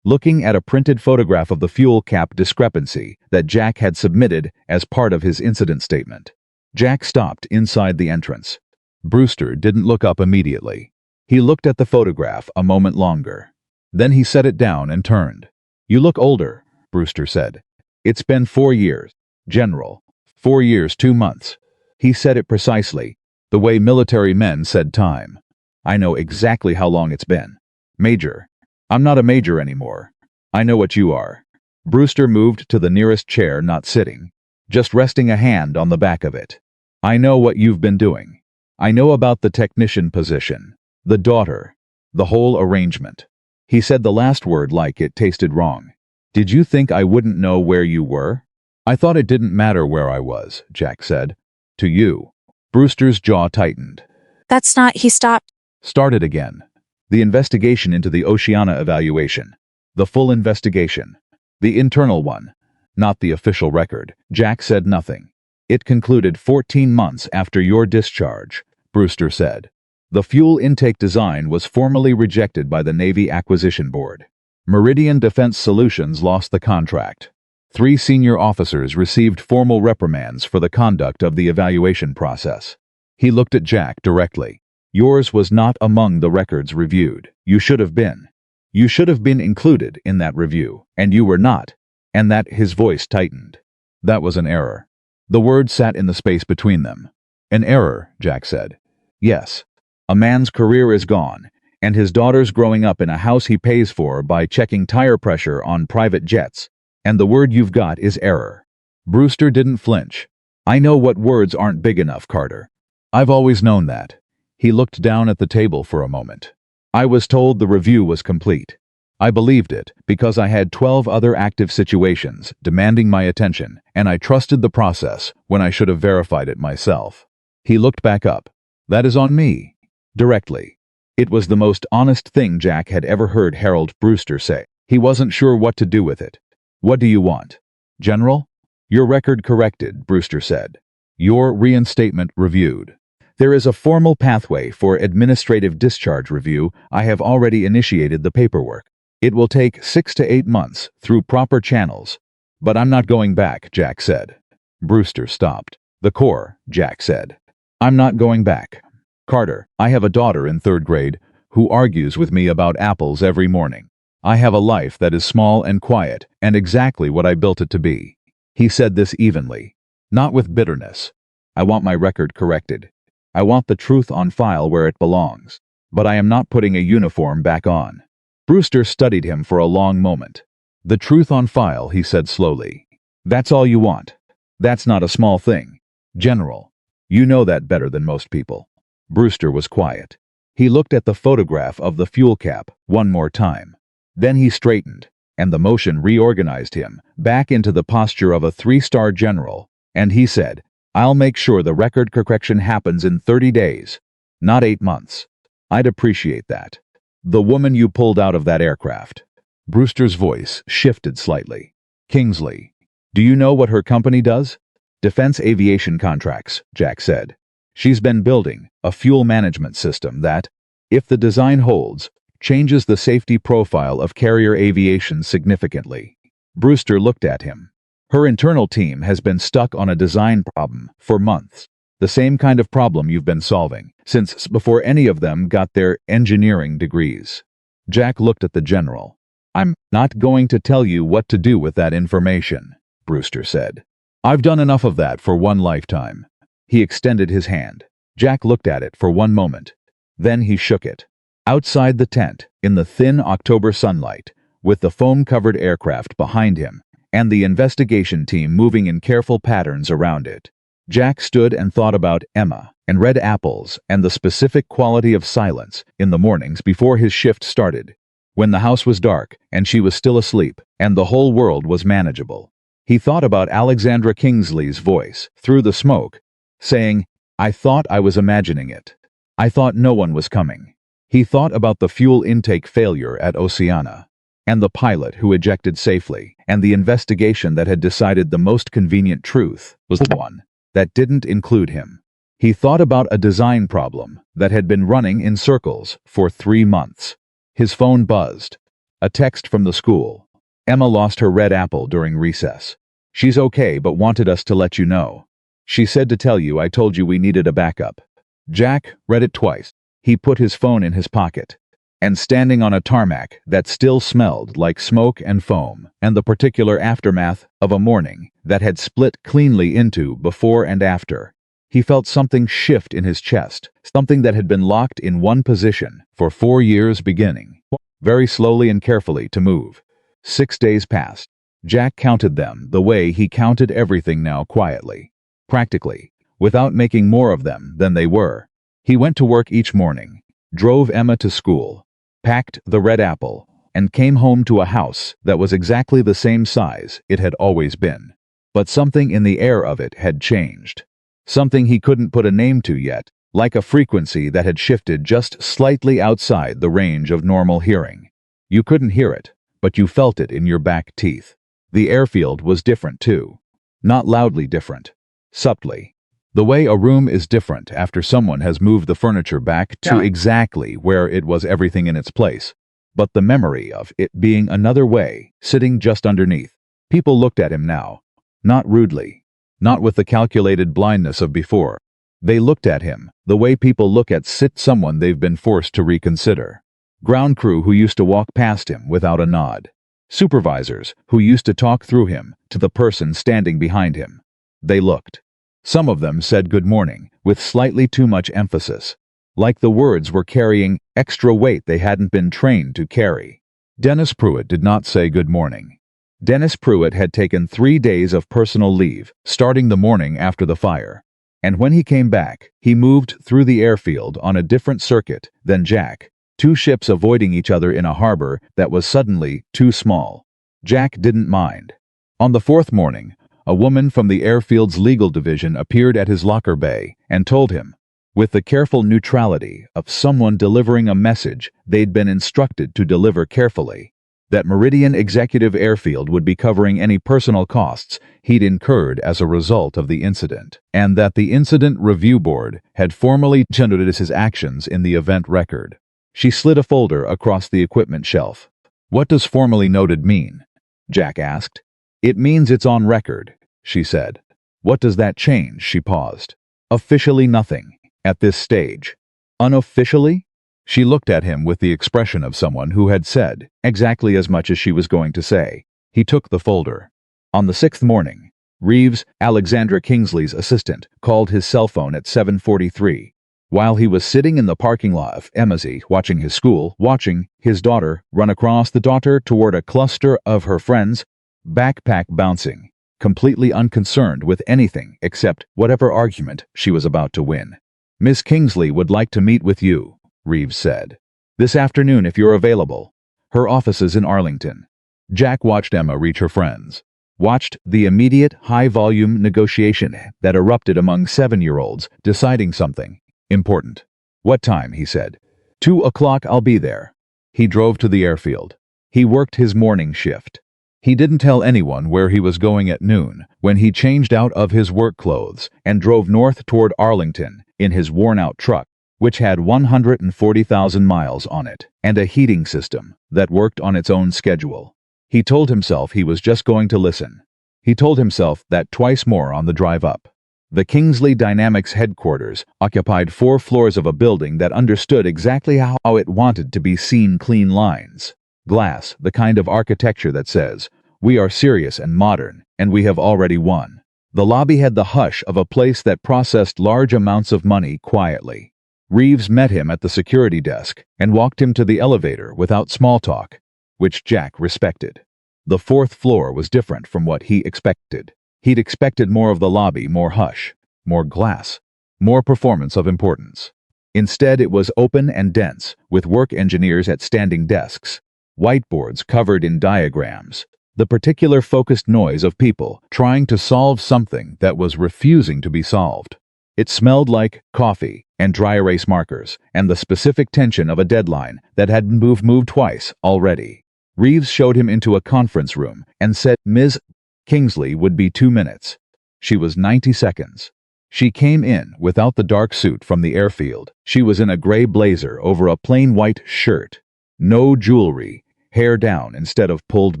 looking at a printed photograph of the fuel cap discrepancy that Jack had submitted as part of his incident statement. Jack stopped inside the entrance. Brewster didn't look up immediately. He looked at the photograph a moment longer. Then he set it down and turned. You look older, Brewster said. It's been 4 years, General. 4 years, 2 months. He said it precisely, the way military men said time. I know exactly how long it's been. Major. I'm not a major anymore. I know what you are. Brewster moved to the nearest chair, not sitting, just resting a hand on the back of it. I know what you've been doing. I know about the technician position, the daughter, the whole arrangement. He said the last word like it tasted wrong. Did you think I wouldn't know where you were? I thought it didn't matter where I was, Jack said. To you. Brewster's jaw tightened. That's not, he stopped. Started again. The investigation into the Oceana evaluation. The full investigation. The internal one. Not the official record. Jack said nothing. It concluded 14 months after your discharge, Brewster said. The fuel intake design was formally rejected by the Navy Acquisition Board. Meridian Defense Solutions lost the contract. 3 senior officers received formal reprimands for the conduct of the evaluation process. He looked at Jack directly. Yours was not among the records reviewed. You should have been. You should have been included in that review, and you were not. And that his voice tightened. That was an error. The word sat in the space between them. An error, Jack said. Yes. A man's career is gone, and his daughter's growing up in a house he pays for by checking tire pressure on private jets, and the word you've got is error. Brewster didn't flinch. I know what words aren't big enough, Carter. I've always known that. He looked down at the table for a moment. I was told the review was complete. I believed it because I had 12 other active situations demanding my attention, and I trusted the process when I should have verified it myself. He looked back up. That is on me. Directly. It was the most honest thing Jack had ever heard Harold Brewster say. He wasn't sure what to do with it. What do you want? General? Your record corrected, Brewster said. Your reinstatement reviewed. There is a formal pathway for administrative discharge review. I have already initiated the paperwork. It will take 6 to 8 months through proper channels. But I'm not going back, Jack said. Brewster stopped. The Corps, Jack said. I'm not going back. Carter, I have a daughter in 3rd grade who argues with me about apples every morning. I have a life that is small and quiet and exactly what I built it to be. He said this evenly, not with bitterness. I want my record corrected. I want the truth on file where it belongs. But I am not putting a uniform back on. Brewster studied him for a long moment. The truth on file, he said slowly. That's all you want. That's not a small thing. General, you know that better than most people. Brewster was quiet. He looked at the photograph of the fuel cap one more time. Then he straightened, and the motion reorganized him back into the posture of a 3-star general, and he said, I'll make sure the record correction happens in 30 days, not 8 months. I'd appreciate that. The woman you pulled out of that aircraft. Brewster's voice shifted slightly. Kingsley. Do you know what her company does? Defense aviation contracts, Jack said. She's been building a fuel management system that, if the design holds, changes the safety profile of carrier aviation significantly. Brewster looked at him. Her internal team has been stuck on a design problem for months. The same kind of problem you've been solving, since before any of them got their engineering degrees. Jack looked at the general. I'm not going to tell you what to do with that information, Brewster said. I've done enough of that for one lifetime. He extended his hand. Jack looked at it for one moment. Then he shook it. Outside the tent, in the thin October sunlight, with the foam-covered aircraft behind him, and the investigation team moving in careful patterns around it, Jack stood and thought about Emma and red apples and the specific quality of silence in the mornings before his shift started, when the house was dark and she was still asleep and the whole world was manageable. He thought about Alexandra Kingsley's voice through the smoke, saying, I thought I was imagining it. I thought no one was coming. He thought about the fuel intake failure at Oceana, and the pilot who ejected safely, and the investigation that had decided the most convenient truth was the one that didn't include him. He thought about a design problem that had been running in circles for 3 months. His phone buzzed. A text from the school. Emma lost her red apple during recess. She's okay, but wanted us to let you know. She said to tell you I told you we needed a backup. Jack read it twice. He put his phone in his pocket. And standing on a tarmac that still smelled like smoke and foam, and the particular aftermath of a morning that had split cleanly into before and after, he felt something shift in his chest, something that had been locked in one position for 4 years beginning, very slowly and carefully to move. 6 days passed. Jack counted them the way he counted everything now, quietly, practically, without making more of them than they were. He went to work each morning, drove Emma to school, packed the red apple, and came home to a house that was exactly the same size it had always been. But something in the air of it had changed. Something he couldn't put a name to yet, like a frequency that had shifted just slightly outside the range of normal hearing. You couldn't hear it, but you felt it in your back teeth. The airfield was different too. Not loudly different. Subtly. The way a room is different after someone has moved the furniture back to exactly where it was, everything in its place, but the memory of it being another way, sitting just underneath. People looked at him now. Not rudely. Not with the calculated blindness of before. They looked at him, the way people look at someone they've been forced to reconsider. Ground crew who used to walk past him without a nod. Supervisors who used to talk through him to the person standing behind him. They looked. Some of them said good morning, with slightly too much emphasis. Like the words were carrying extra weight they hadn't been trained to carry. Dennis Pruitt did not say good morning. Dennis Pruitt had taken 3 days of personal leave, starting the morning after the fire. And when he came back, he moved through the airfield on a different circuit than Jack, 2 ships avoiding each other in a harbor that was suddenly too small. Jack didn't mind. On the 4th morning, a woman from the airfield's legal division appeared at his locker bay and told him, with the careful neutrality of someone delivering a message they'd been instructed to deliver carefully, that Meridian Executive Airfield would be covering any personal costs he'd incurred as a result of the incident, and that the Incident Review Board had formally generated his actions in the event record. She slid a folder across the equipment shelf. "What does formally noted mean?" Jack asked. "It means it's on record," she said. "What does that change?" She paused. "Officially nothing. At this stage." "Unofficially?" She looked at him with the expression of someone who had said exactly as much as she was going to say. He took the folder. On the 6th morning, Reeves, Alexandra Kingsley's assistant, called his cell phone at 7:43. While he was sitting in the parking lot of Embassy watching his daughter run across the daughter toward a cluster of her friends, backpack bouncing, completely unconcerned with anything except whatever argument she was about to win. "Miss Kingsley would like to meet with you," Reeves said. "This afternoon if you're available. Her office is in Arlington." Jack watched Emma reach her friends. Watched the immediate, high-volume negotiation that erupted among 7-year-olds deciding something important. "What time?" he said. 2 o'clock, I'll be there." He drove to the airfield. He worked his morning shift. He didn't tell anyone where he was going at noon when he changed out of his work clothes and drove north toward Arlington in his worn-out truck, which had 140,000 miles on it and a heating system that worked on its own schedule. He told himself he was just going to listen. He told himself that twice more on the drive up. The Kingsley Dynamics headquarters occupied 4 floors of a building that understood exactly how it wanted to be seen: clean lines. Glass, the kind of architecture that says, "We are serious and modern, and we have already won." The lobby had the hush of a place that processed large amounts of money quietly. Reeves met him at the security desk and walked him to the elevator without small talk, which Jack respected. The 4th floor was different from what he expected. He'd expected more of the lobby, more hush, more glass, more performance of importance. Instead, it was open and dense, with work engineers at standing desks, whiteboards covered in diagrams, the particular focused noise of people trying to solve something that was refusing to be solved. It smelled like coffee and dry erase markers and the specific tension of a deadline that had moved twice already. Reeves showed him into a conference room and said Ms. Kingsley would be 2 minutes. She was 90 seconds. She came in without the dark suit from the airfield. She was in a gray blazer over a plain white shirt. No jewelry, hair down instead of pulled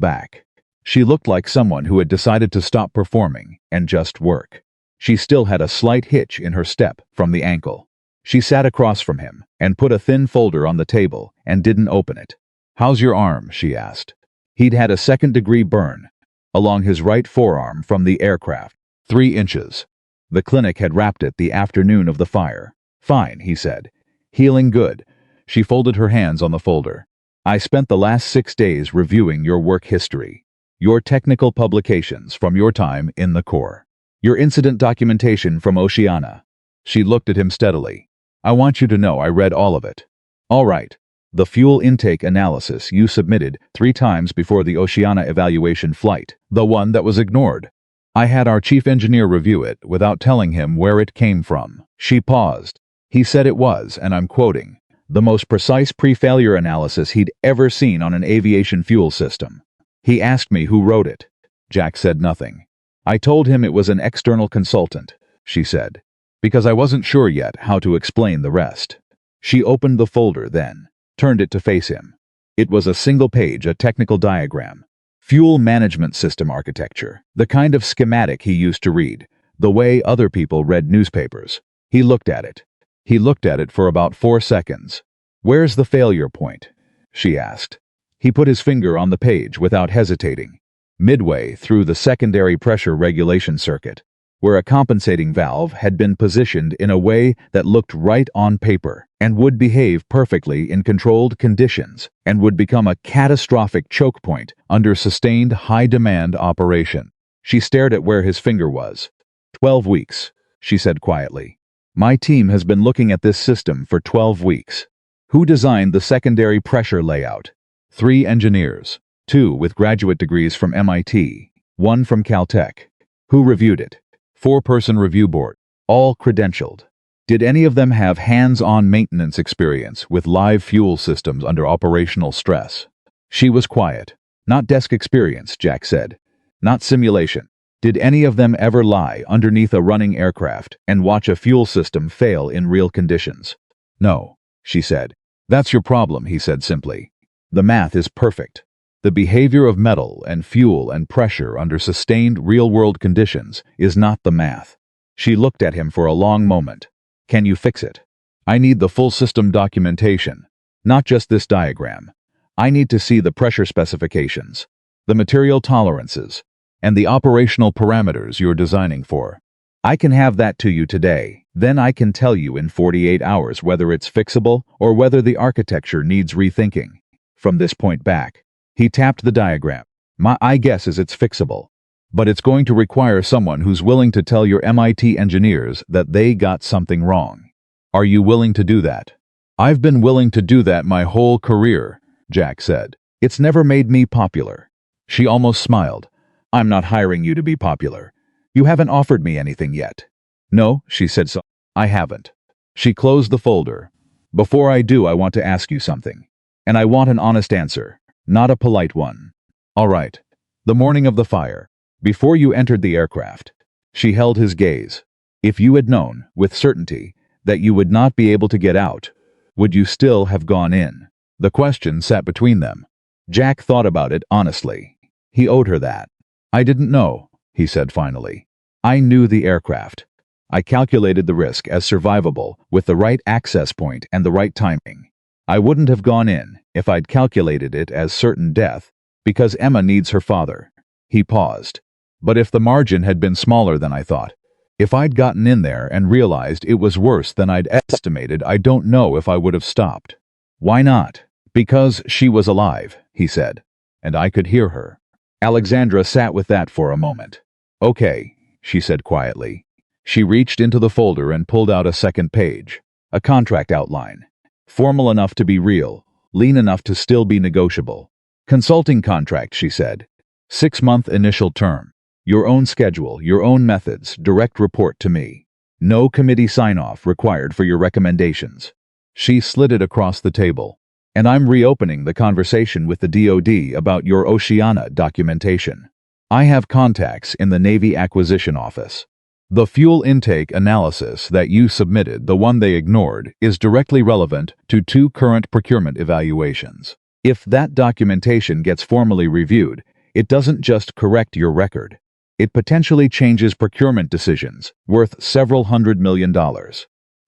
back. She looked like someone who had decided to stop performing and just work. She still had a slight hitch in her step from the ankle. She sat across from him and put a thin folder on the table and didn't open it. "How's your arm?" she asked. He'd had a 2nd-degree burn along his right forearm from the aircraft, 3 inches. The clinic had wrapped it the afternoon of the fire. "Fine," he said. "Healing good." She folded her hands on the folder. "I spent the last 6 days reviewing your work history, your technical publications from your time in the Corps, your incident documentation from Oceana." She looked at him steadily. "I want you to know I read all of it." "All right. The fuel intake analysis you submitted 3 times before the Oceana evaluation flight, the one that was ignored. I had our chief engineer review it without telling him where it came from." She paused. "He said it was, and I'm quoting, the most precise pre-failure analysis he'd ever seen on an aviation fuel system. He asked me who wrote it." Jack said nothing. "I told him it was an external consultant," she said, "because I wasn't sure yet how to explain the rest." She opened the folder then, turned it to face him. It was a single page, a technical diagram. Fuel management system architecture, the kind of schematic he used to read, the way other people read newspapers. He looked at it. He looked at it for about 4 seconds. "Where's the failure point?" she asked. He put his finger on the page without hesitating. Midway through the secondary pressure regulation circuit, where a compensating valve had been positioned in a way that looked right on paper and would behave perfectly in controlled conditions and would become a catastrophic choke point under sustained high-demand operation. She stared at where his finger was. 12 weeks, she said quietly. My team has been looking at this system for 12 weeks. Who designed the secondary pressure layout? 3 engineers, 2 with graduate degrees from MIT, 1 from Caltech. Who reviewed it? 4-person review board, all credentialed. Did any of them have hands-on maintenance experience with live fuel systems under operational stress? She was quiet. Not desk experience, Jack said. Not simulation. Did any of them ever lie underneath a running aircraft and watch a fuel system fail in real conditions? No, she said. That's your problem, he said simply. The math is perfect. The behavior of metal and fuel and pressure under sustained real-world conditions is not the math. She looked at him for a long moment. Can you fix it? I need the full system documentation, not just this diagram. I need to see the pressure specifications, the material tolerances, and the operational parameters you're designing for. I can have that to you today. Then I can tell you in 48 hours whether it's fixable or whether the architecture needs rethinking. From this point back, he tapped the diagram. My guess is it's fixable, but it's going to require someone who's willing to tell your MIT engineers that they got something wrong. Are you willing to do that? I've been willing to do that my whole career, Jack said. It's never made me popular. She almost smiled. I'm not hiring you to be popular. You haven't offered me anything yet. No, she said so. I haven't. She closed the folder. Before I do, I want to ask you something. And I want an honest answer. Not a polite one. All right. The morning of the fire, before you entered the aircraft, she held his gaze. If you had known, with certainty, that you would not be able to get out, would you still have gone in? The question sat between them. Jack thought about it honestly. He owed her that. I didn't know, he said finally. I knew the aircraft. I calculated the risk as survivable with the right access point and the right timing. I wouldn't have gone in if I'd calculated it as certain death, because Emma needs her father. He paused. But if the margin had been smaller than I thought, if I'd gotten in there and realized it was worse than I'd estimated, I don't know if I would have stopped. Why not? Because she was alive, he said, and I could hear her. Alexandra sat with that for a moment. Okay, she said quietly. She reached into the folder and pulled out a second page, a contract outline. Formal enough to be real, lean enough to still be negotiable. Consulting contract, she said. 6-month initial term. Your own schedule, your own methods, direct report to me. No committee sign-off required for your recommendations. She slid it across the table. And I'm reopening the conversation with the DoD about your Oceana documentation. I have contacts in the Navy Acquisition Office. The fuel intake analysis that you submitted, the one they ignored, is directly relevant to 2 current procurement evaluations. If that documentation gets formally reviewed, it doesn't just correct your record. It potentially changes procurement decisions worth several $100 million.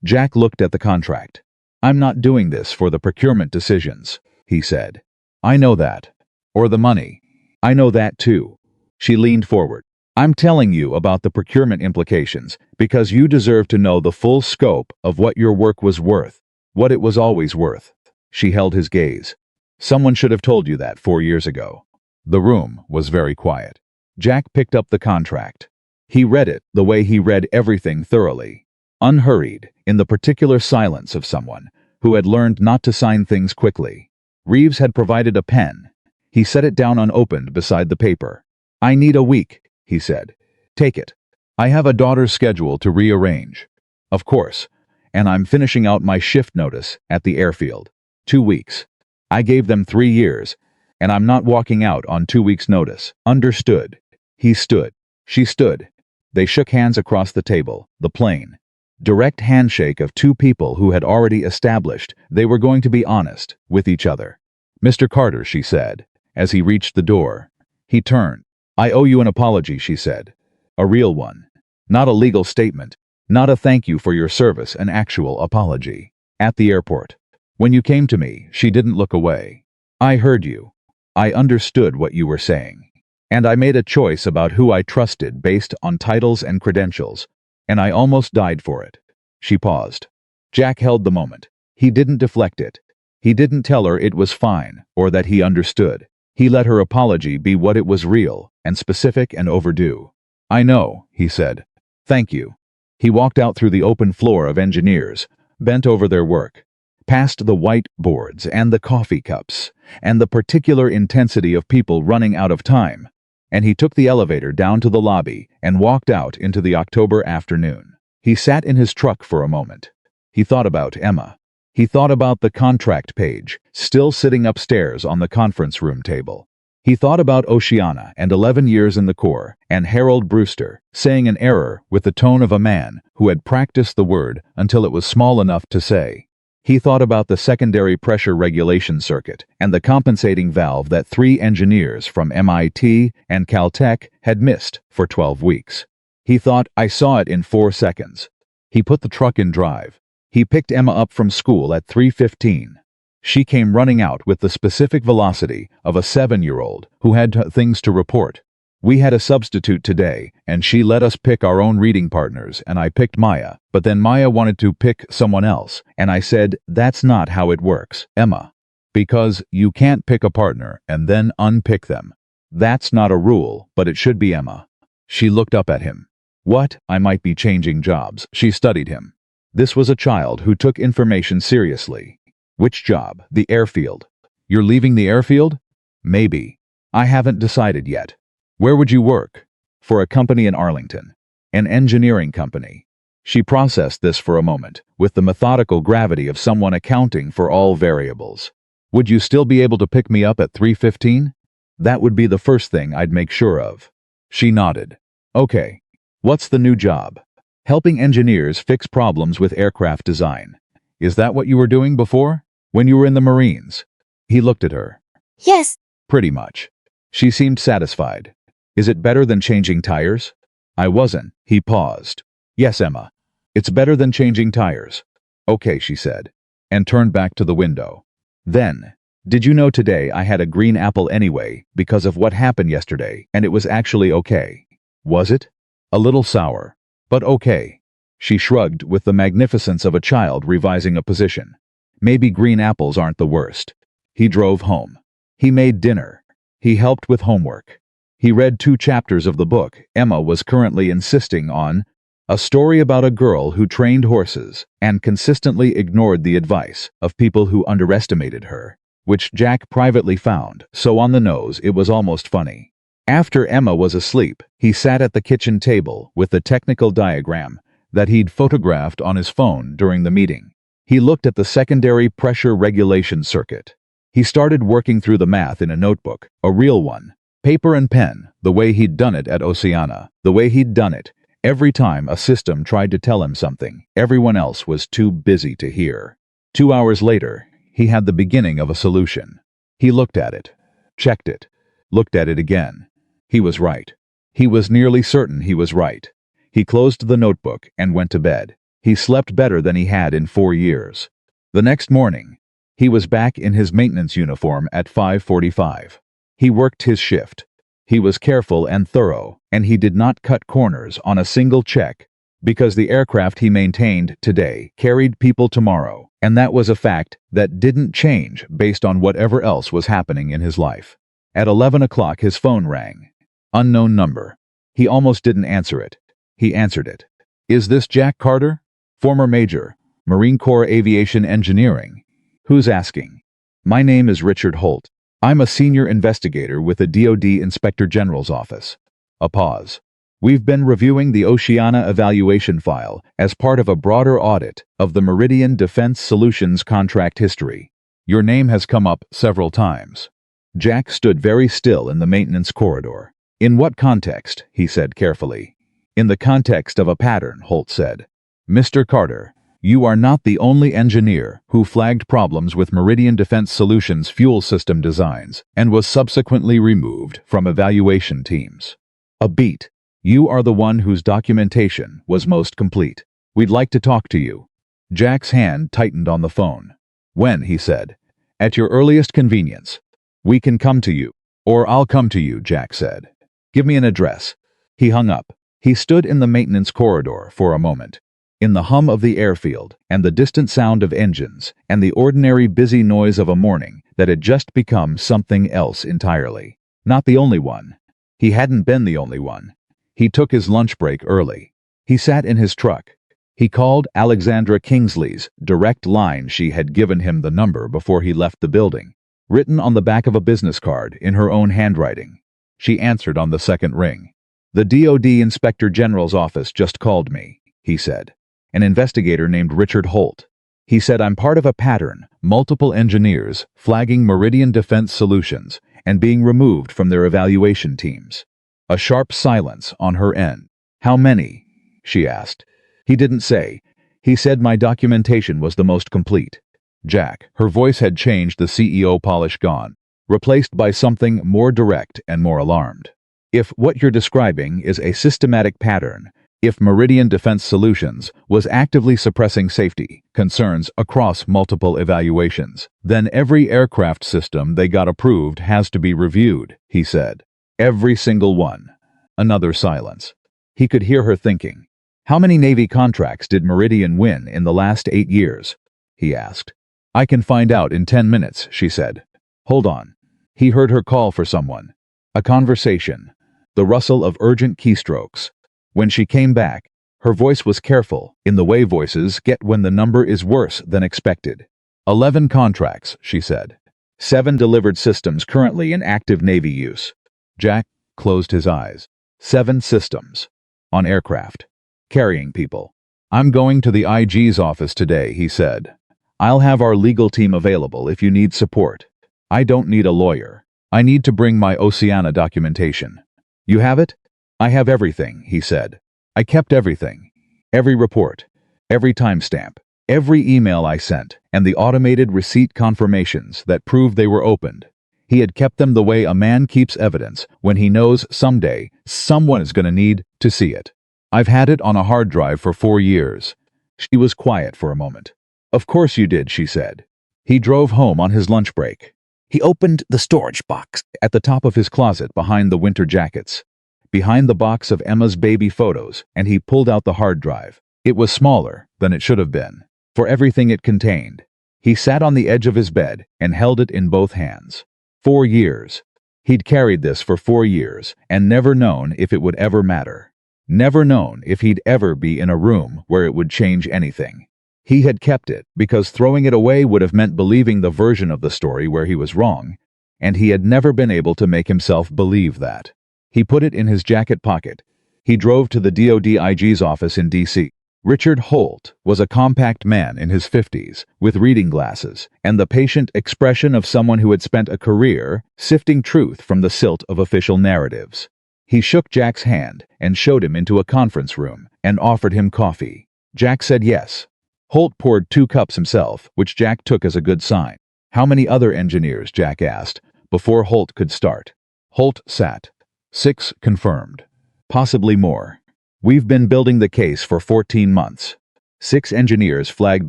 Jack looked at the contract. I'm not doing this for the procurement decisions, he said. I know that. Or the money. I know that too. She leaned forward. I'm telling you about the procurement implications because you deserve to know the full scope of what your work was worth, what it was always worth. She held his gaze. Someone should have told you that 4 years ago. The room was very quiet. Jack picked up the contract. He read it the way he read everything thoroughly, unhurried, in the particular silence of someone who had learned not to sign things quickly. Reeves had provided a pen. He set it down unopened beside the paper. I need a week, he said. Take it. I have a daughter's schedule to rearrange. Of course. And I'm finishing out my shift notice at the airfield. 2 weeks. I gave them 3 years, and I'm not walking out on 2 weeks' notice. Understood. He stood. She stood. They shook hands across the table, the plane. Direct handshake of 2 people who had already established they were going to be honest with each other. Mr. Carter, she said, as he reached the door. He turned. "I owe you an apology," she said. "A real one. Not a legal statement. Not a thank you for your service, an actual apology. At the airport. When you came to me, she didn't look away. I heard you. I understood what you were saying. And I made a choice about who I trusted based on titles and credentials, and I almost died for it." She paused. Jack held the moment. He didn't deflect it. He didn't tell her it was fine, or that he understood. He let her apology be what it was, real, and specific and overdue. "I know," he said. "Thank you." He walked out through the open floor of engineers, bent over their work, past the white boards and the coffee cups, and the particular intensity of people running out of time, and he took the elevator down to the lobby and walked out into the October afternoon. He sat in his truck for a moment. He thought about Emma. He thought about the contract page, still sitting upstairs on the conference room table. He thought about Oceana and 11 years in the Corps, and Harold Brewster, saying an error with the tone of a man who had practiced the word until it was small enough to say. He thought about the secondary pressure regulation circuit and the compensating valve that 3 engineers from MIT and Caltech had missed for 12 weeks. He thought, "I saw it in 4 seconds." He put the truck in drive. He picked Emma up from school at 3:15. She came running out with the specific velocity of a 7-year-old who had things to report. "We had a substitute today, and she let us pick our own reading partners, and I picked Maya, but then Maya wanted to pick someone else, and I said, that's not how it works, Emma. Because you can't pick a partner and then unpick them. That's not a rule, but it should be, Emma." She looked up at him. "What? I might be changing jobs." She studied him. This was a child who took information seriously. "Which job? The airfield." "You're leaving the airfield?" "Maybe. I haven't decided yet." "Where would you work?" "For a company in Arlington. An engineering company." She processed this for a moment, with the methodical gravity of someone accounting for all variables. "Would you still be able to pick me up at 3:15? That would be the first thing I'd make sure of." She nodded. "Okay. What's the new job?" "Helping engineers fix problems with aircraft design." "Is that what you were doing before? When you were in the Marines?" He looked at her. Yes. "Pretty much." She seemed satisfied. "Is it better than changing tires?" "I wasn't." He paused. "Yes, Emma. It's better than changing tires." "Okay," she said, and turned back to the window. Then, "Did you know today I had a green apple anyway because of what happened yesterday, and it was actually okay?" "Was it?" "A little sour. But okay." She shrugged with the magnificence of a child revising a position. "Maybe green apples aren't the worst." He drove home. He made dinner. He helped with homework. He read 2 chapters of the book Emma was currently insisting on, a story about a girl who trained horses and consistently ignored the advice of people who underestimated her, which Jack privately found so on the nose it was almost funny. After Emma was asleep, he sat at the kitchen table with the technical diagram that he'd photographed on his phone during the meeting. He looked at the secondary pressure regulation circuit. He started working through the math in a notebook, a real one, paper and pen, the way he'd done it at Oceana, the way he'd done it. Every time a system tried to tell him something, everyone else was too busy to hear. 2 hours later, he had the beginning of a solution. He looked at it, checked it, looked at it again. He was right. He was nearly certain he was right. He closed the notebook and went to bed. He slept better than he had in 4 years. The next morning, he was back in his maintenance uniform at 5:45. He worked his shift. He was careful and thorough, and he did not cut corners on a single check, because the aircraft he maintained today carried people tomorrow, and that was a fact that didn't change based on whatever else was happening in his life. At 11 o'clock his phone rang. Unknown number. He almost didn't answer it. He answered it. "Is this Jack Carter? Former Major, Marine Corps Aviation Engineering. Who's asking?" "My name is Richard Holt. I'm a senior investigator with the DoD Inspector General's office." A pause. "We've been reviewing the Oceana evaluation file as part of a broader audit of the Meridian Defense Solutions contract history. Your name has come up several times." Jack stood very still in the maintenance corridor. "In what context?" he said carefully. "In the context of a pattern," Holt said. "Mr. Carter, You are not the only engineer who flagged problems with Meridian Defense Solutions fuel system designs and was subsequently removed from evaluation teams. A beat. You are the one whose documentation was most complete. We'd like to talk to you. Jack's hand tightened on the phone. When, he said. At your earliest convenience. We can come to you. Or I'll come to you, Jack said. Give me an address. He hung up. He stood in the maintenance corridor for a moment. In the hum of the airfield, and the distant sound of engines, and the ordinary busy noise of a morning that had just become something else entirely. Not the only one. He hadn't been the only one. He took his lunch break early. He sat in his truck. He called Alexandra Kingsley's direct line. She had given him the number before he left the building, written on the back of a business card in her own handwriting. She answered on the second ring. The DoD Inspector General's office just called me, he said. An investigator named Richard Holt. He said I'm part of a pattern, multiple engineers flagging Meridian Defense Solutions and being removed from their evaluation teams. A sharp silence on her end. How many? She asked. He didn't say. He said my documentation was the most complete. Jack, her voice had changed, the CEO polish gone, replaced by something more direct and more alarmed. If what you're describing is a systematic pattern, if Meridian Defense Solutions was actively suppressing safety concerns across multiple evaluations, then every aircraft system they got approved has to be reviewed, he said. Every single one. Another silence. He could hear her thinking. How many Navy contracts did Meridian win in the last 8 years? He asked. I can find out in 10 minutes, she said. Hold on. He heard her call for someone. A conversation. The rustle of urgent keystrokes. When she came back, her voice was careful, in the way voices get when the number is worse than expected. 11 contracts, she said. 7 delivered systems currently in active Navy use. Jack closed his eyes. 7 systems. On aircraft. Carrying people. I'm going to the IG's office today, he said. I'll have our legal team available if you need support. I don't need a lawyer. I need to bring my Oceana documentation. You have it? I have everything, he said. I kept everything. Every report. Every timestamp. Every email I sent, and the automated receipt confirmations that prove they were opened. He had kept them the way a man keeps evidence when he knows someday someone is going to need to see it. I've had it on a hard drive for 4 years. She was quiet for a moment. Of course you did, she said. He drove home on his lunch break. He opened the storage box at the top of his closet behind the winter jackets. Behind the box of Emma's baby photos, and he pulled out the hard drive. It was smaller than it should have been, for everything it contained. He sat on the edge of his bed and held it in both hands. 4 years. He'd carried this for 4 years and never known if it would ever matter. Never known if he'd ever be in a room where it would change anything. He had kept it because throwing it away would have meant believing the version of the story where he was wrong, and he had never been able to make himself believe that. He put it in his jacket pocket. He drove to the DoD IG's office in D.C. Richard Holt was a compact man in his 50s, with reading glasses, and the patient expression of someone who had spent a career sifting truth from the silt of official narratives. He shook Jack's hand and showed him into a conference room and offered him coffee. Jack said yes. Holt poured 2 cups himself, which Jack took as a good sign. How many other engineers, Jack asked, before Holt could start. Holt sat. 6 confirmed. Possibly more. We've been building the case for 14 months. 6 engineers flagged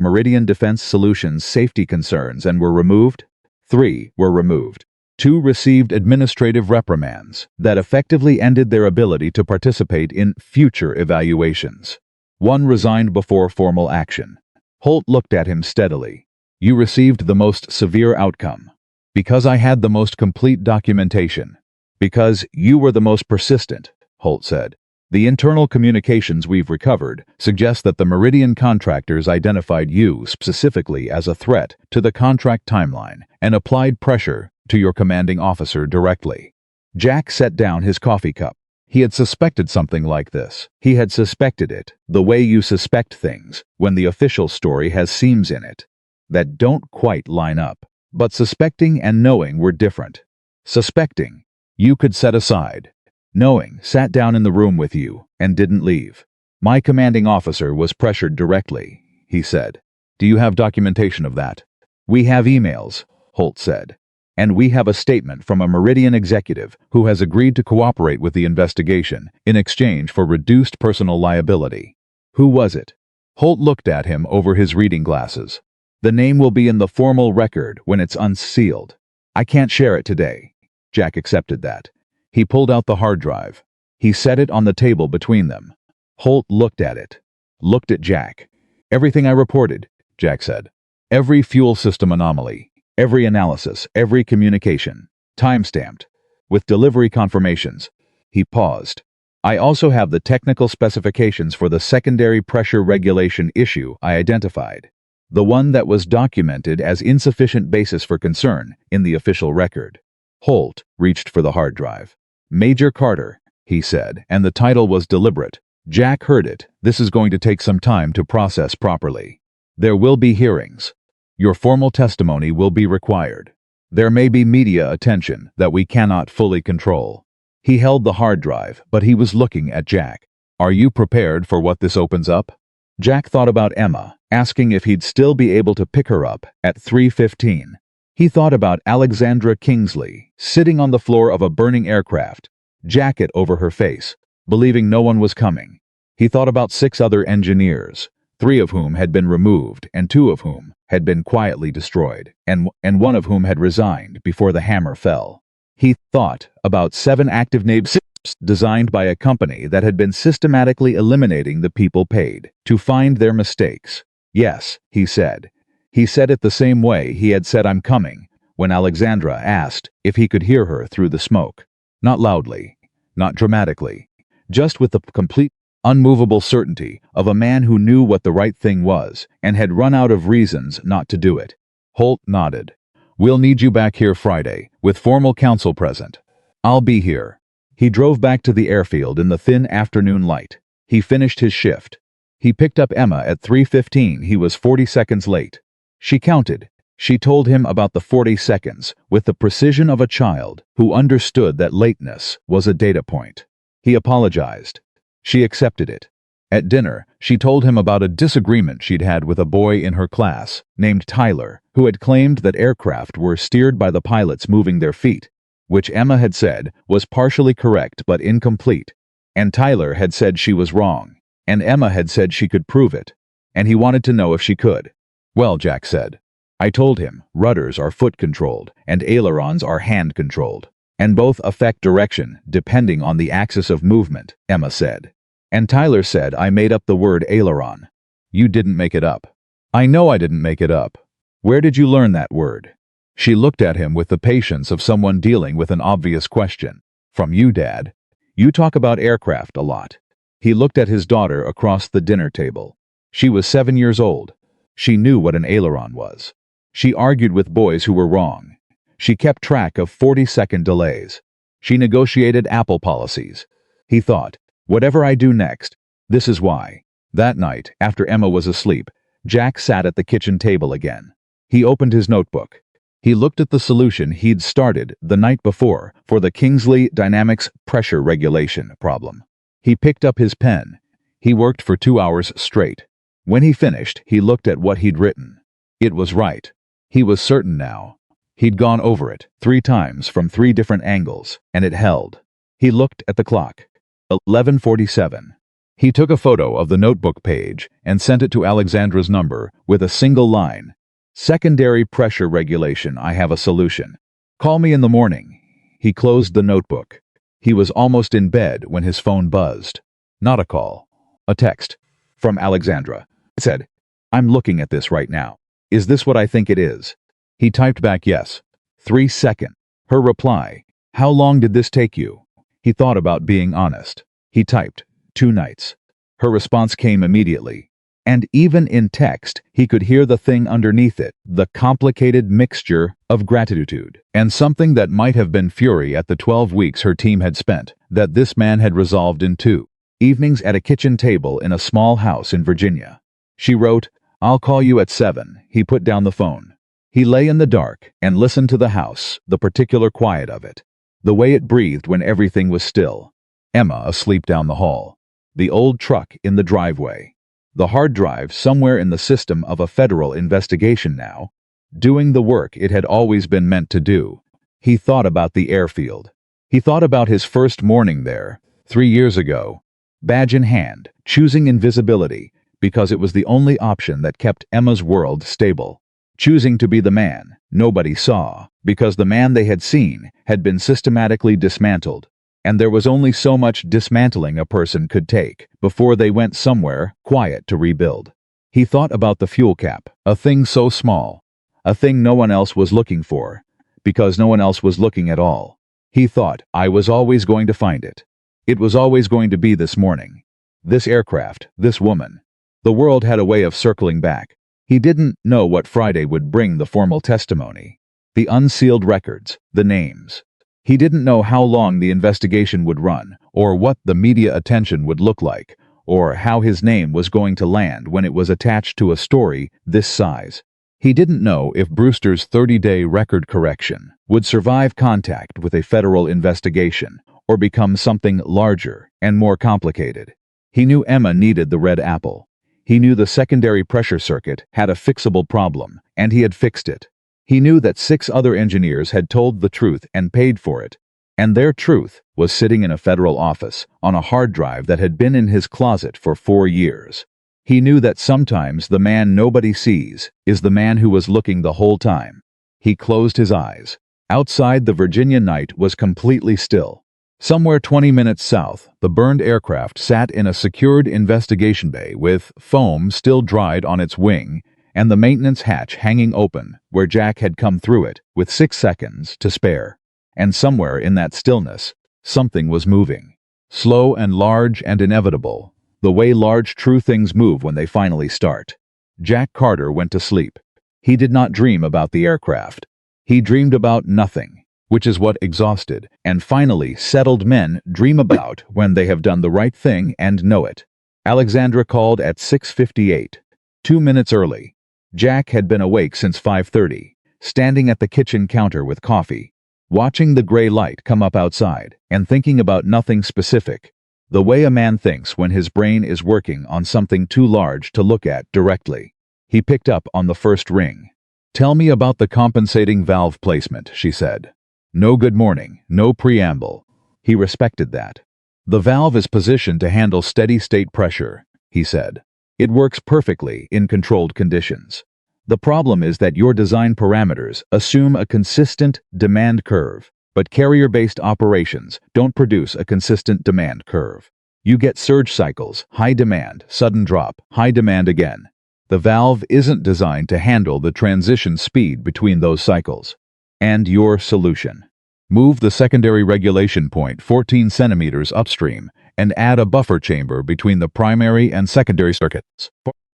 Meridian Defense Solutions safety concerns and were removed. 3 were removed. 2 received administrative reprimands that effectively ended their ability to participate in future evaluations. 1 resigned before formal action. Holt looked at him steadily. You received the most severe outcome. Because I had the most complete documentation. Because you were the most persistent, Holt said. The internal communications we've recovered suggest that the Meridian contractors identified you specifically as a threat to the contract timeline and applied pressure to your commanding officer directly. Jack set down his coffee cup. He had suspected something like this. He had suspected it, the way you suspect things when the official story has seams in it that don't quite line up. But suspecting and knowing were different. Suspecting, you could set aside. Knowing sat down in the room with you and didn't leave. My commanding officer was pressured directly. he said. Do you have documentation of that? We have emails, Holt said. And we have a statement from a Meridian executive who has agreed to cooperate with the investigation in exchange for reduced personal liability. Who was it? Holt looked at him over his reading glasses. The name will be in the formal record when it's unsealed. I can't share it today. Jack accepted that. He pulled out the hard drive. He set it on the table between them. Holt looked at it. Looked at Jack. Everything I reported, Jack said. Every fuel system anomaly. Every analysis, every communication, time-stamped, with delivery confirmations. He paused. I also have the technical specifications for the secondary pressure regulation issue I identified, the one that was documented as insufficient basis for concern in the official record. Holt reached for the hard drive. Major Carter, he said, and the title was deliberate. Jack heard it. This is going to take some time to process properly. There will be hearings. Your formal testimony will be required. There may be media attention that we cannot fully control. He held the hard drive, but he was looking at Jack. Are you prepared for what this opens up? Jack thought about Emma, asking if he'd still be able to pick her up at 3:15. He thought about Alexandra Kingsley, sitting on the floor of a burning aircraft, jacket over her face, believing no one was coming. He thought about 6 other engineers, 3 of whom had been removed and 2 of whom had been quietly destroyed, and 1 of whom had resigned before the hammer fell. He thought about 7 active names designed by a company that had been systematically eliminating the people paid to find their mistakes. Yes, he said. He said it the same way he had said I'm coming when Alexandra asked if he could hear her through the smoke. Not loudly, not dramatically, just with the complete unmovable certainty of a man who knew what the right thing was and had run out of reasons not to do it. Holt nodded. We'll need you back here Friday, with formal counsel present. I'll be here. He drove back to the airfield in the thin afternoon light. He finished his shift. He picked up Emma at 3:15. He was 40 seconds late. She counted. She told him about the 40 seconds with the precision of a child who understood that lateness was a data point. He apologized. She accepted it. At dinner, she told him about a disagreement she'd had with a boy in her class named Tyler, who had claimed that aircraft were steered by the pilots moving their feet, which Emma had said was partially correct but incomplete, and Tyler had said she was wrong, and Emma had said she could prove it, and he wanted to know if she could. Well, Jack said. I told him rudders are foot-controlled and ailerons are hand-controlled, and both affect direction depending on the axis of movement, Emma said. And Tyler said I made up the word aileron. You didn't make it up. I know I didn't make it up. Where did you learn that word? She looked at him with the patience of someone dealing with an obvious question. From you, Dad. You talk about aircraft a lot. He looked at his daughter across the dinner table. She was 7 years old. She knew what an aileron was. She argued with boys who were wrong. She kept track of 40-second delays. She negotiated Apple policies. He thought, whatever I do next, this is why. That night, after Emma was asleep, Jack sat at the kitchen table again. He opened his notebook. He looked at the solution he'd started the night before for the Kingsley Dynamics pressure regulation problem. He picked up his pen. He worked for 2 hours straight. When he finished, he looked at what he'd written. It was right. He was certain now. He'd gone over it 3 times from 3 different angles, and it held. He looked at the clock. 11:47. He took a photo of the notebook page and sent it to Alexandra's number with a single line. Secondary pressure regulation, I have a solution. Call me in the morning. He closed the notebook. He was almost in bed when his phone buzzed. Not a call. A text. From Alexandra. It said, I'm looking at this right now. Is this what I think it is? He typed back yes. 3 seconds. Her reply. How long did this take you? He thought about being honest. He typed, 2 nights. Her response came immediately. And even in text, he could hear the thing underneath it, the complicated mixture of gratitude and something that might have been fury at the 12 weeks her team had spent, that this man had resolved in 2 evenings at a kitchen table in a small house in Virginia. She wrote, I'll call you at 7. He put down the phone. He lay in the dark and listened to the house, the particular quiet of it, the way it breathed when everything was still. Emma asleep down the hall. The old truck in the driveway. The hard drive somewhere in the system of a federal investigation now, doing the work it had always been meant to do. He thought about the airfield. He thought about his first morning there, 3 years ago, badge in hand, choosing invisibility, because it was the only option that kept Emma's world stable. Choosing to be the man nobody saw, because the man they had seen had been systematically dismantled, and there was only so much dismantling a person could take before they went somewhere quiet to rebuild. He thought about the fuel cap, a thing so small, a thing no one else was looking for, because no one else was looking at all. He thought, I was always going to find it. It was always going to be this morning. This aircraft, this woman. The world had a way of circling back. He didn't know what Friday would bring: the formal testimony, the unsealed records, the names. He didn't know how long the investigation would run, or what the media attention would look like, or how his name was going to land when it was attached to a story this size. He didn't know if Brewster's 30-day record correction would survive contact with a federal investigation, or become something larger and more complicated. He knew Emma needed the red apple. He knew the secondary pressure circuit had a fixable problem, and he had fixed it. He knew that 6 other engineers had told the truth and paid for it, and their truth was sitting in a federal office on a hard drive that had been in his closet for 4 years. He knew that sometimes the man nobody sees is the man who was looking the whole time. He closed his eyes. Outside, the Virginia night was completely still. Somewhere 20 minutes south, the burned aircraft sat in a secured investigation bay with foam still dried on its wing and the maintenance hatch hanging open where Jack had come through it with 6 seconds to spare. And somewhere in that stillness, something was moving. Slow and large and inevitable, the way large true things move when they finally start. Jack Carter went to sleep. He did not dream about the aircraft. He dreamed about nothing, which is what exhausted and finally settled men dream about when they have done the right thing and know it. Alexandra called at 6:58, 2 minutes early. Jack had been awake since 5:30, standing at the kitchen counter with coffee, watching the gray light come up outside and thinking about nothing specific, the way a man thinks when his brain is working on something too large to look at directly. He picked up on the first ring. "Tell me about the compensating valve placement," she said. No good morning, no preamble. He respected that. "The valve is positioned to handle steady-state pressure," he said. "It works perfectly in controlled conditions. The problem is that your design parameters assume a consistent demand curve, but carrier-based operations don't produce a consistent demand curve. You get surge cycles, high demand, sudden drop, high demand again. The valve isn't designed to handle the transition speed between those cycles. And your solution: move the secondary regulation point 14 centimeters upstream and add a buffer chamber between the primary and secondary circuits.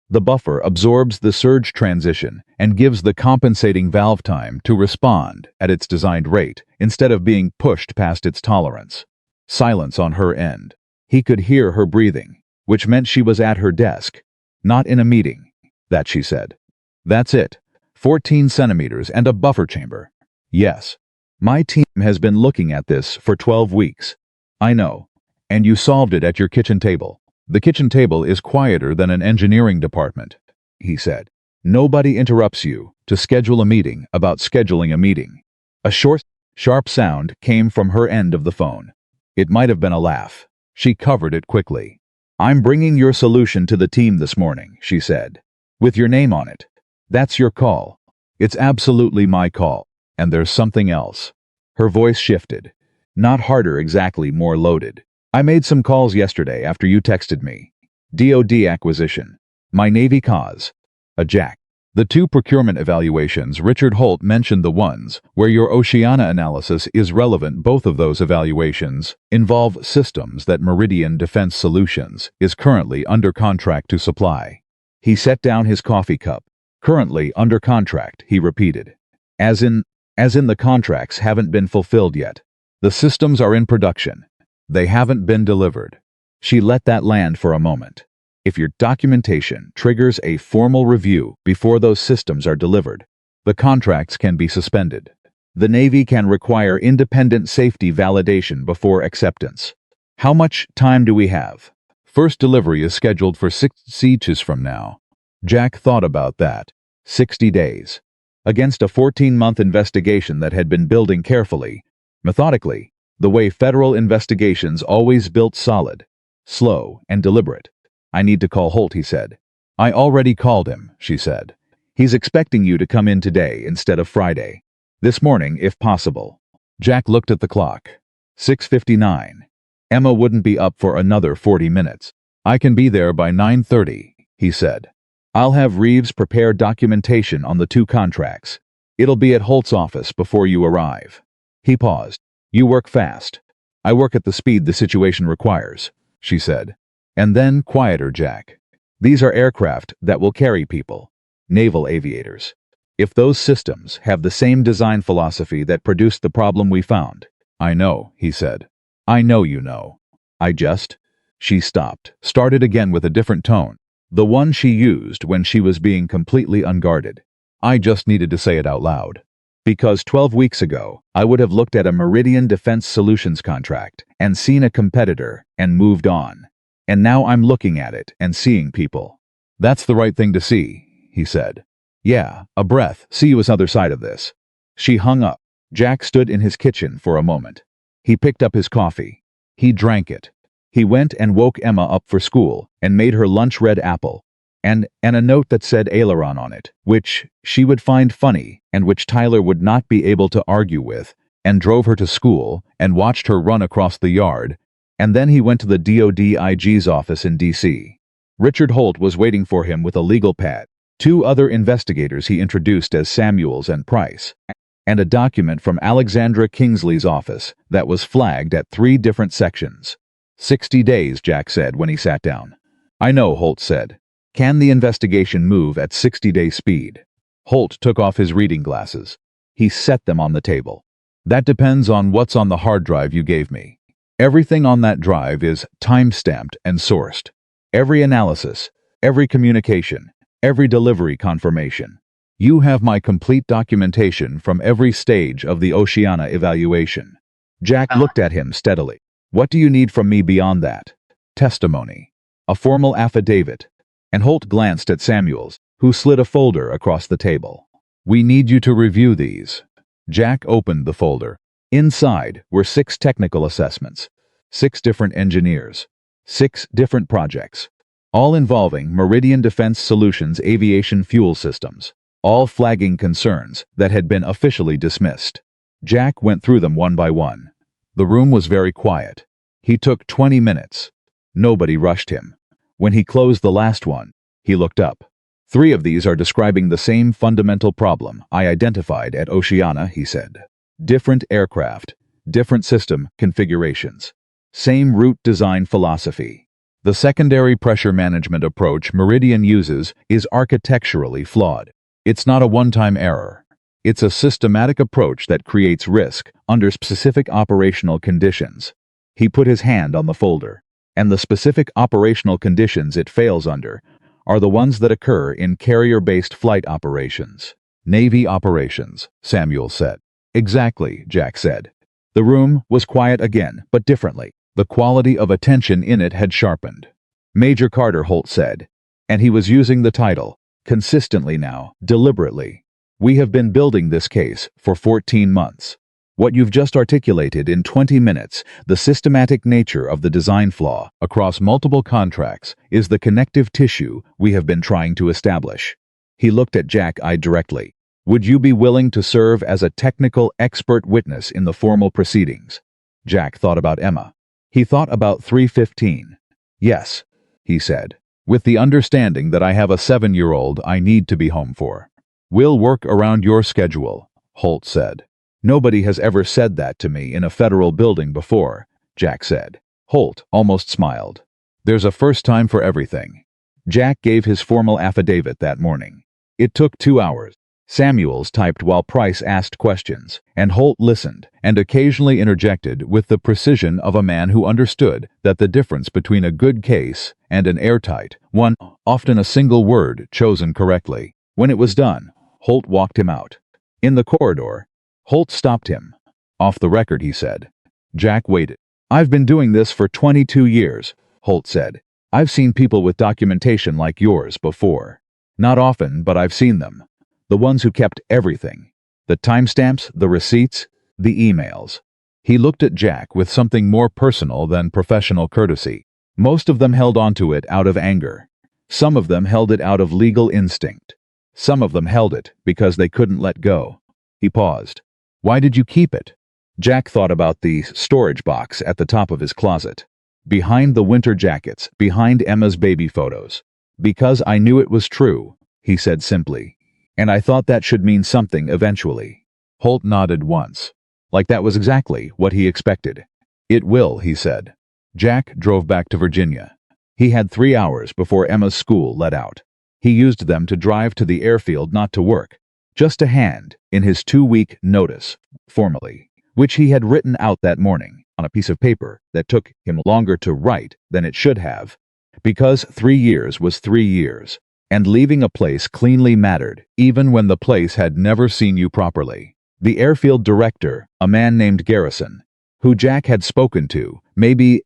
The buffer absorbs the surge transition and gives the compensating valve time to respond at its designed rate instead of being pushed past its tolerance." Silence on her end. He could hear her breathing, which meant she was at her desk, not in a meeting. That, she said. "That's it. 14 centimeters and a buffer chamber." "Yes. My team has been looking at this for 12 weeks. I know. And you solved it at your kitchen table. The kitchen table is quieter than an engineering department," he said. "Nobody interrupts you to schedule a meeting about scheduling a meeting." A short, sharp sound came from her end of the phone. It might have been a laugh. She covered it quickly. "I'm bringing your solution to the team this morning," she said. "With your name on it. That's your call. It's absolutely my call. And there's something else." Her voice shifted. Not harder exactly, more loaded. "I made some calls yesterday after you texted me. DoD acquisition. My Navy cause. A Jack. The 2 procurement evaluations Richard Holt mentioned, the ones where your Oceana analysis is relevant. Both of those evaluations involve systems that Meridian Defense Solutions is currently under contract to supply." He set down his coffee cup. "Currently under contract," he repeated. As in the contracts haven't been fulfilled yet. The systems are in production. They haven't been delivered." She let that land for a moment. If your documentation triggers a formal review before those systems are delivered, the contracts can be suspended. The Navy can require independent safety validation before acceptance. "How much time do we have?" first delivery is scheduled for 6 sieges from now. Jack thought about that. 60 days. Against a 14-month investigation that had been building carefully, methodically, the way federal investigations always built solid, slow, and deliberate. I need to call Holt, he said. I already called him, she said. He's expecting you to come in today instead of Friday. This morning, if possible. Jack looked at the clock. 6:59. Emma wouldn't be up for another 40 minutes. I can be there by 9:30, he said. I'll have Reeves prepare documentation on the 2 contracts. It'll be at Holt's office before you arrive. He paused. You work fast. I work at the speed the situation requires, she said. And then, quieter, Jack. These are aircraft that will carry people. Naval aviators. If those systems have the same design philosophy that produced the problem we found. I know, he said. I know you know. She stopped, started again with a different tone. The one she used when she was being completely unguarded. I just needed to say it out loud. Because 12 weeks ago, I would have looked at a Meridian Defense Solutions contract and seen a competitor and moved on. And now I'm looking at it and seeing people. That's the right thing to see, he said. Yeah, a breath, see you other side of this. She hung up. Jack stood in his kitchen for a moment. He picked up his coffee. He drank it. He went and woke Emma up for school and made her lunch red apple. And a note that said aileron on it, which she would find funny and which Tyler would not be able to argue with, and drove her to school and watched her run across the yard, and then he went to the DOD IG's office in D.C. Richard Holt was waiting for him with a legal pad, 2 other investigators he introduced as Samuels and Price, and a document from Alexandra Kingsley's office that was flagged at 3 different sections. 60 days, Jack said when he sat down. I know, Holt said. Can the investigation move at 60-day speed? Holt took off his reading glasses. He set them on the table. That depends on what's on the hard drive you gave me. Everything on that drive is time-stamped and sourced. Every analysis, every communication, every delivery confirmation. You have my complete documentation from every stage of the Oceana evaluation. Jack looked at him steadily. What do you need from me beyond that? Testimony. A formal affidavit. And Holt glanced at Samuels, who slid a folder across the table. We need you to review these. Jack opened the folder. Inside were 6 technical assessments, 6 different engineers, 6 different projects, all involving Meridian Defense Solutions aviation fuel systems, all flagging concerns that had been officially dismissed. Jack went through them one by one. The room was very quiet. He took 20 minutes. Nobody rushed him. When he closed the last one, he looked up. 3 of these are describing the same fundamental problem I identified at Oceana, he said. Different aircraft, different system configurations, same route design philosophy. The secondary pressure management approach Meridian uses is architecturally flawed. It's not a one-time error. It's a systematic approach that creates risk under specific operational conditions. He put his hand on the folder. And the specific operational conditions it fails under are the ones that occur in carrier-based flight operations. Navy operations, Samuel said. Exactly, Jack said. The room was quiet again, but differently. The quality of attention in it had sharpened. Major Carter, Holt said, and he was using the title, consistently now, deliberately. We have been building this case for 14 months. What you've just articulated in 20 minutes, the systematic nature of the design flaw across multiple contracts, is the connective tissue we have been trying to establish. He looked at Jack eyed directly. Would you be willing to serve as a technical expert witness in the formal proceedings? Jack thought about Emma. He thought about 3:15. Yes, he said, with the understanding that I have a 7-year-old I need to be home for. We'll work around your schedule, Holt said. Nobody has ever said that to me in a federal building before, Jack said. Holt almost smiled. There's a first time for everything. Jack gave his formal affidavit that morning. It took 2 hours. Samuels typed while Price asked questions, and Holt listened and occasionally interjected with the precision of a man who understood that the difference between a good case and an airtight one, often a single word chosen correctly. When it was done, Holt walked him out. In the corridor, Holt stopped him. Off the record, he said. Jack waited. I've been doing this for 22 years, Holt said. I've seen people with documentation like yours before. Not often, but I've seen them. The ones who kept everything. The timestamps, the receipts, the emails. He looked at Jack with something more personal than professional courtesy. Most of them held onto it out of anger. Some of them held it out of legal instinct. Some of them held it because they couldn't let go. He paused. Why did you keep it? Jack thought about the storage box at the top of his closet. Behind the winter jackets, behind Emma's baby photos. Because I knew it was true, he said simply. And I thought that should mean something eventually. Holt nodded once. Like that was exactly what he expected. It will, he said. Jack drove back to Virginia. He had 3 hours before Emma's school let out. He used them to drive to the airfield, not to work, just to hand in his 2-week notice, formally, which he had written out that morning on a piece of paper that took him longer to write than it should have, because 3 years was 3 years, and leaving a place cleanly mattered, even when the place had never seen you properly. The airfield director, a man named Garrison, who Jack had spoken to, maybe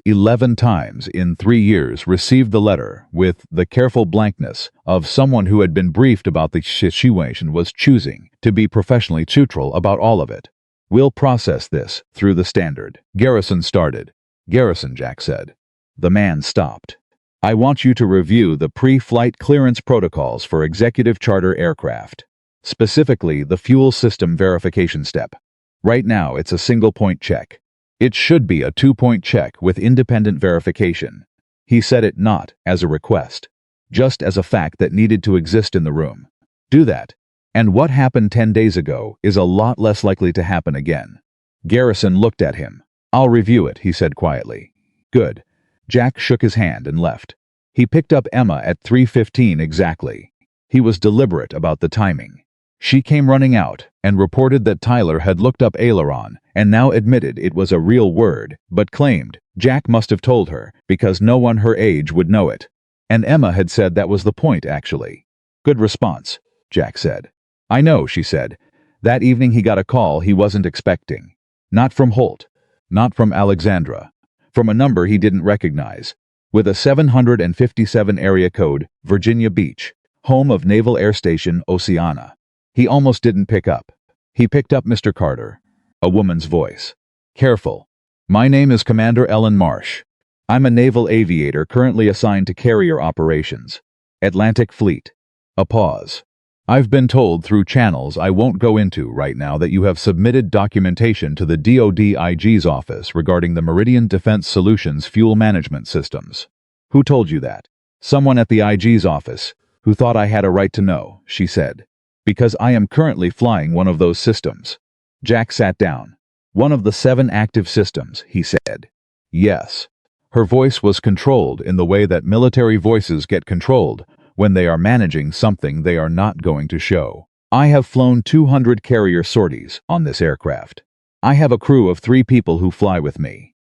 11 times in 3 years, received the letter with the careful blankness of someone who had been briefed about the situation was choosing to be professionally neutral about all of it. We'll process this through the standard. Garrison started. Garrison, Jack said. The man stopped. I want you to review the pre-flight clearance protocols for executive charter aircraft, specifically the fuel system verification step. Right now, it's a single-point check. It should be a 2-point check with independent verification. He said it not as a request, just as a fact that needed to exist in the room. Do that, and what happened 10 days ago is a lot less likely to happen again. Garrison looked at him. I'll review it, he said quietly. Good. Jack shook his hand and left. He picked up Emma at 3:15 exactly. He was deliberate about the timing. She came running out and reported that Tyler had looked up aileron and now admitted it was a real word, but claimed Jack must have told her because no one her age would know it. And Emma had said that was the point, actually. Good response, Jack said. I know, she said. That evening he got a call he wasn't expecting. Not from Holt. Not from Alexandra. From a number he didn't recognize. With a 757 area code, Virginia Beach, home of Naval Air Station Oceana. He almost didn't pick up. He picked up Mr. Carter. A woman's voice. Careful. My name is Commander Ellen Marsh. I'm a naval aviator currently assigned to carrier operations. Atlantic Fleet. A pause. I've been told through channels I won't go into right now that you have submitted documentation to the DoD IG's office regarding the Meridian Defense Solutions fuel management systems. Who told you that? Someone at the IG's office, who thought I had a right to know, she said. Because I am currently flying one of those systems. Jack sat down. One of the 7 active systems, he said. Yes. Her voice was controlled in the way that military voices get controlled when they are managing something they are not going to show. I have flown 200 carrier sorties on this aircraft. I have a crew of 3 people who fly with me.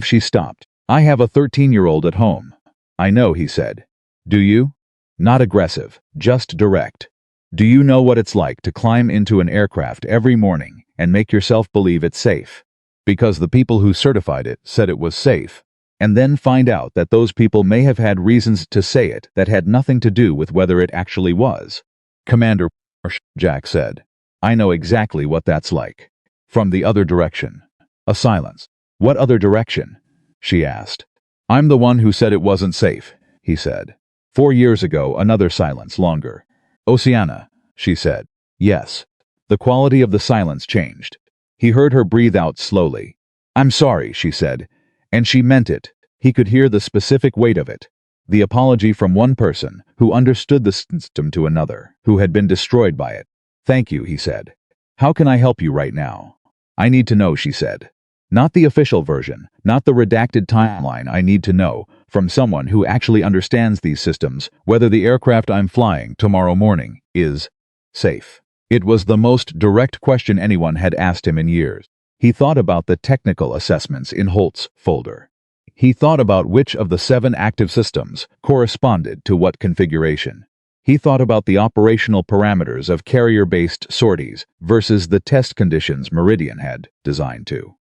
She stopped. I have a 13-year-old at home. I know, he said. Do you? Not aggressive, just direct. Do you know what it's like to climb into an aircraft every morning and make yourself believe it's safe? Because the people who certified it said it was safe, and then find out that those people may have had reasons to say it that had nothing to do with whether it actually was. Commander Marsh, Jack said. I know exactly what that's like. From the other direction. A silence. What other direction? She asked. I'm the one who said it wasn't safe, he said. 4 years ago, another silence, longer. Oceana, she said. Yes. The quality of the silence changed. He heard her breathe out slowly. I'm sorry, she said. And she meant it. He could hear the specific weight of it. The apology from one person who understood the system to another, who had been destroyed by it. Thank you, he said. How can I help you right now? I need to know, she said. Not the official version, not the redacted timeline. I need to know, from someone who actually understands these systems, whether the aircraft I'm flying tomorrow morning is safe. It was the most direct question anyone had asked him in years. He thought about the technical assessments in Holt's folder. He thought about which of the 7 active systems corresponded to what configuration. He thought about the operational parameters of carrier-based sorties versus the test conditions Meridian had designed to.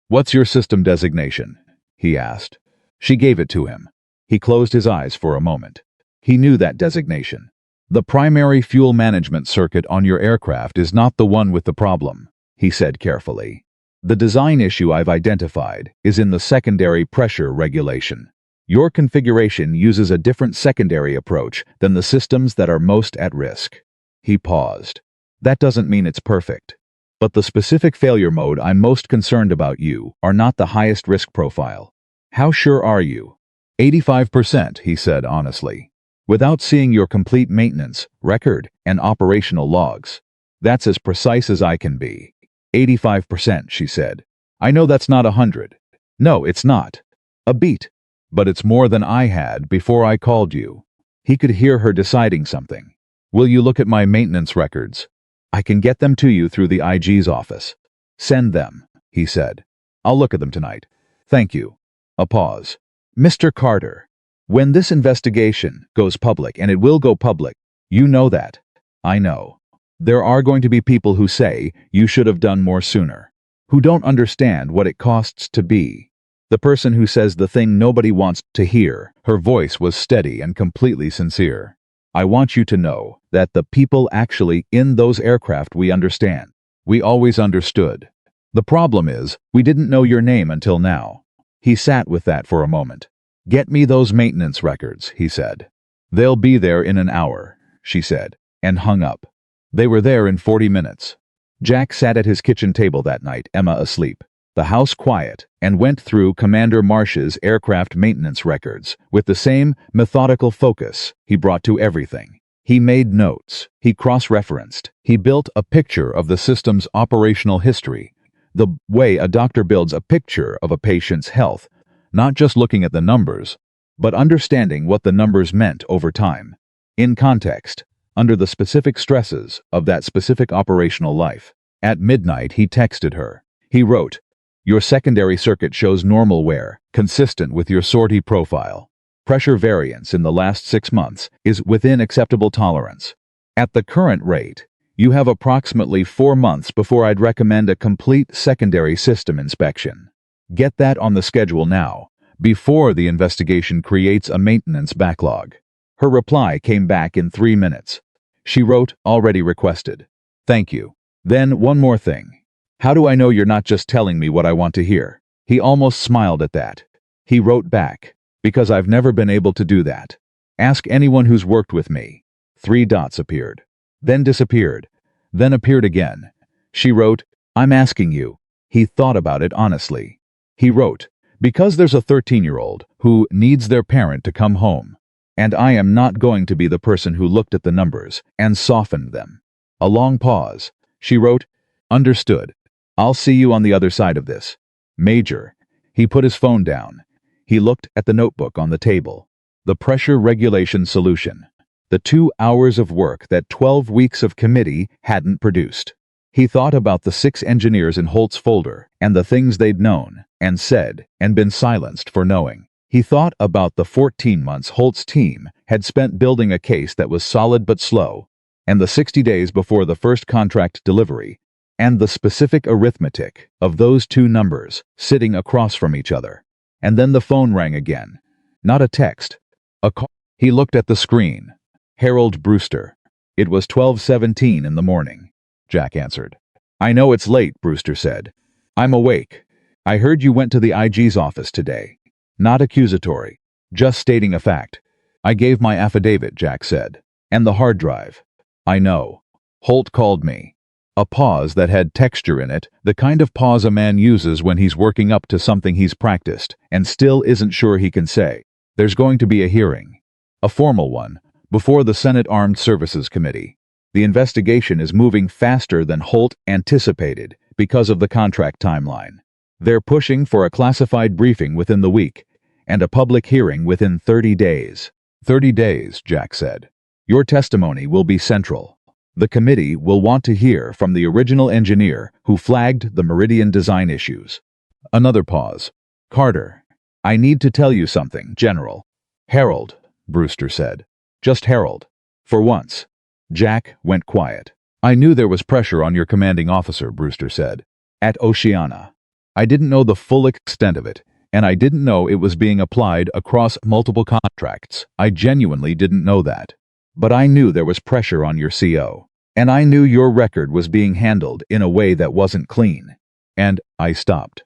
What's your system designation? He asked. She gave it to him. He closed his eyes for a moment. He knew that designation. The primary fuel management circuit on your aircraft is not the one with the problem, he said carefully. The design issue I've identified is in the secondary pressure regulation. Your configuration uses a different secondary approach than the systems that are most at risk. He paused. That doesn't mean it's perfect. But the specific failure mode I'm most concerned about you are not the highest risk profile. How sure are you? 85%, he said honestly. Without seeing your complete maintenance, record, and operational logs. That's as precise as I can be. 85%, she said. I know that's not 100. No, it's not. A beat. But it's more than I had before I called you. He could hear her deciding something. Will you look at my maintenance records? I can get them to you through the IG's office. Send them, he said. I'll look at them tonight. Thank you. A pause. Mr. Carter, when this investigation goes public, and it will go public, you know that. I know. There are going to be people who say you should have done more sooner, who don't understand what it costs to be. The person who says the thing nobody wants to hear, her voice was steady and completely sincere. I want you to know that the people actually in those aircraft we understand. We always understood. The problem is, we didn't know your name until now. He sat with that for a moment. Get me those maintenance records, he said. They'll be there in an hour, she said, and hung up. They were there in 40 minutes. Jack sat at his kitchen table that night, Emma asleep, the house quiet, and went through Commander Marsh's aircraft maintenance records with the same methodical focus he brought to everything. He made notes, he cross-referenced, he built a picture of the system's operational history, the way a doctor builds a picture of a patient's health, not just looking at the numbers, but understanding what the numbers meant over time, in context, under the specific stresses of that specific operational life. At midnight, he texted her. He wrote, "Your secondary circuit shows normal wear, consistent with your sortie profile. Pressure variance in the last 6 months is within acceptable tolerance. At the current rate, you have approximately 4 months before I'd recommend a complete secondary system inspection. Get that on the schedule now, before the investigation creates a maintenance backlog." Her reply came back in 3 minutes. She wrote, "Already requested. Thank you. Then one more thing. How do I know you're not just telling me what I want to hear?" He almost smiled at that. He wrote back, "Because I've never been able to do that. Ask anyone who's worked with me." 3 dots appeared, then disappeared, then appeared again. She wrote, "I'm asking you." He thought about it honestly. He wrote, "Because there's a 13-year-old who needs their parent to come home. And I am not going to be the person who looked at the numbers and softened them." A long pause. She wrote, "Understood. I'll see you on the other side of this. Major." He put his phone down. He looked at the notebook on the table. The pressure regulation solution. The 2 hours of work that 12 weeks of committee hadn't produced. He thought about the 6 engineers in Holt's folder and the things they'd known and said and been silenced for knowing. He thought about the 14 months Holt's team had spent building a case that was solid but slow, and the 60 days before the first contract delivery, and the specific arithmetic of those 2 numbers sitting across from each other. And then the phone rang again. Not a text. A call. He looked at the screen. Harold Brewster. It was 12:17 in the morning. Jack answered. "I know it's late," Brewster said. "I'm awake. I heard you went to the IG's office today. Not accusatory, just stating a fact." "I gave my affidavit," Jack said. "And the hard drive." "I know. Holt called me." A pause that had texture in it, the kind of pause a man uses when he's working up to something he's practiced and still isn't sure he can say. "There's going to be a hearing. A formal one, before the Senate Armed Services Committee. The investigation is moving faster than Holt anticipated because of the contract timeline. They're pushing for a classified briefing within the week, and a public hearing within 30 days. 30 days, Jack said. Your testimony will be central. The committee will want to hear from the original engineer who flagged the Meridian design issues. Another pause. "Carter, I need to tell you something, General." "Harold," Brewster said. "Just Harold. For once." Jack went quiet. "I knew there was pressure on your commanding officer," Brewster said. "At Oceana. I didn't know the full extent of it. And I didn't know it was being applied across multiple contracts. I genuinely didn't know that. But I knew there was pressure on your CO. And I knew your record was being handled in a way that wasn't clean. And I stopped.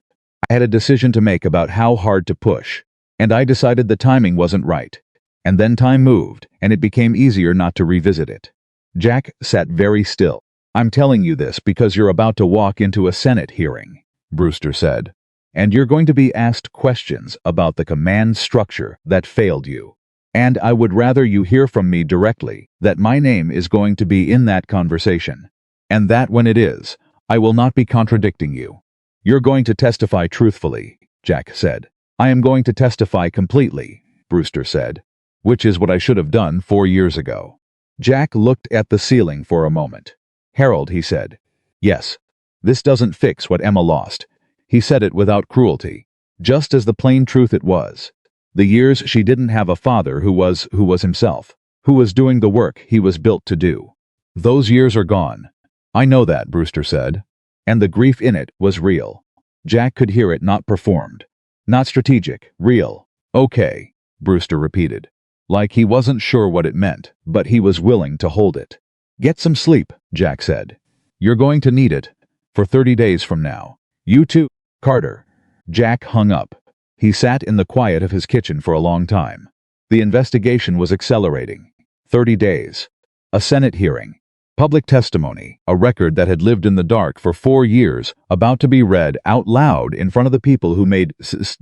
I had a decision to make about how hard to push. And I decided the timing wasn't right. And then time moved, and it became easier not to revisit it. Jack sat very still. I'm telling you this because you're about to walk into a Senate hearing, Brewster said. And you're going to be asked questions about the command structure that failed you. And I would rather you hear from me directly that my name is going to be in that conversation. And that when it is, I will not be contradicting you. You're going to testify truthfully, Jack said. I am going to testify completely, Brewster said. Which is what I should have done 4 years ago. Jack looked at the ceiling for a moment. Harold, he said. Yes. This doesn't fix what Emma lost. He said it without cruelty. Just as the plain truth it was. The years she didn't have a father who was himself, who was doing the work he was built to do. Those years are gone. I know that, Brewster said. And the grief in it was real. Jack could hear it, not performed. Not strategic, real. Okay, Brewster repeated. Like he wasn't sure what it meant, but he was willing to hold it. Get some sleep, Jack said. You're going to need it. For 30 days from now. You too, Carter. Jack hung up. He sat in the quiet of his kitchen for a long time. The investigation was accelerating. 30 days. A Senate hearing. Public testimony, a record that had lived in the dark for 4 years, about to be read out loud in front of the people who made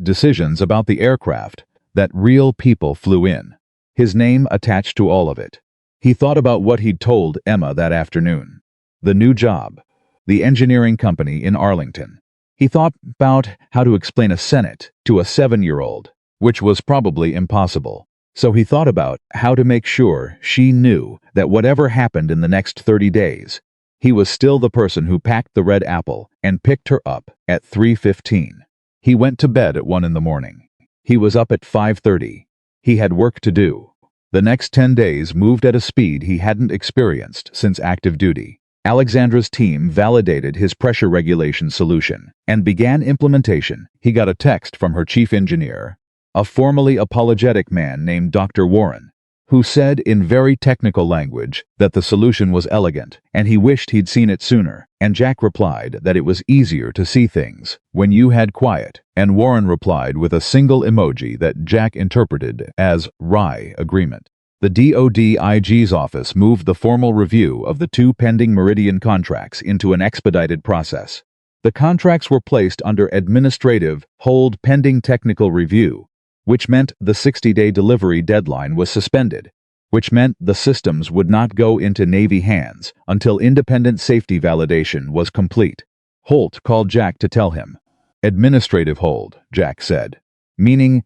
decisions about the aircraft, that real people flew in. His name attached to all of it. He thought about what he'd told Emma that afternoon. The new job. The engineering company in Arlington. He thought about how to explain a Senate to a 7-year-old, which was probably impossible. So he thought about how to make sure she knew that whatever happened in the next 30 days, he was still the person who packed the red apple and picked her up at 3:15. He went to bed at 1 in the morning. He was up at 5:30. He had work to do. The next 10 days moved at a speed he hadn't experienced since active duty. Alexandra's team validated his pressure regulation solution and began implementation. He got a text from her chief engineer, a formally apologetic man named Dr. Warren, who said in very technical language that the solution was elegant and he wished he'd seen it sooner, and Jack replied that it was easier to see things when you had quiet, and Warren replied with a single emoji that Jack interpreted as wry agreement. The DoD IG's office moved the formal review of the 2 pending Meridian contracts into an expedited process. The contracts were placed under administrative hold pending technical review, which meant the 60-day delivery deadline was suspended, which meant the systems would not go into Navy hands until independent safety validation was complete. Holt called Jack to tell him. Administrative hold, Jack said. Meaning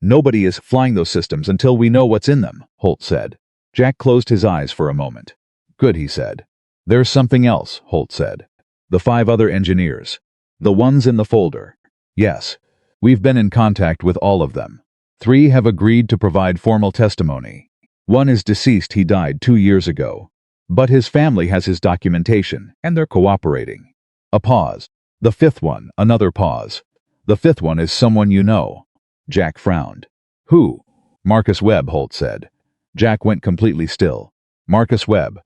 nobody is flying those systems until we know what's in them, Holt said. Jack closed his eyes for a moment. Good, he said. There's something else, Holt said. The 5 other engineers. The ones in the folder. Yes. We've been in contact with all of them. 3 have agreed to provide formal testimony. 1 is deceased, he died 2 years ago. But his family has his documentation, and they're cooperating. A pause. The 5th one, another pause. The 5th one is someone you know. Jack frowned. Who? Marcus Webb, Holt said. Jack went completely still. Marcus Webb,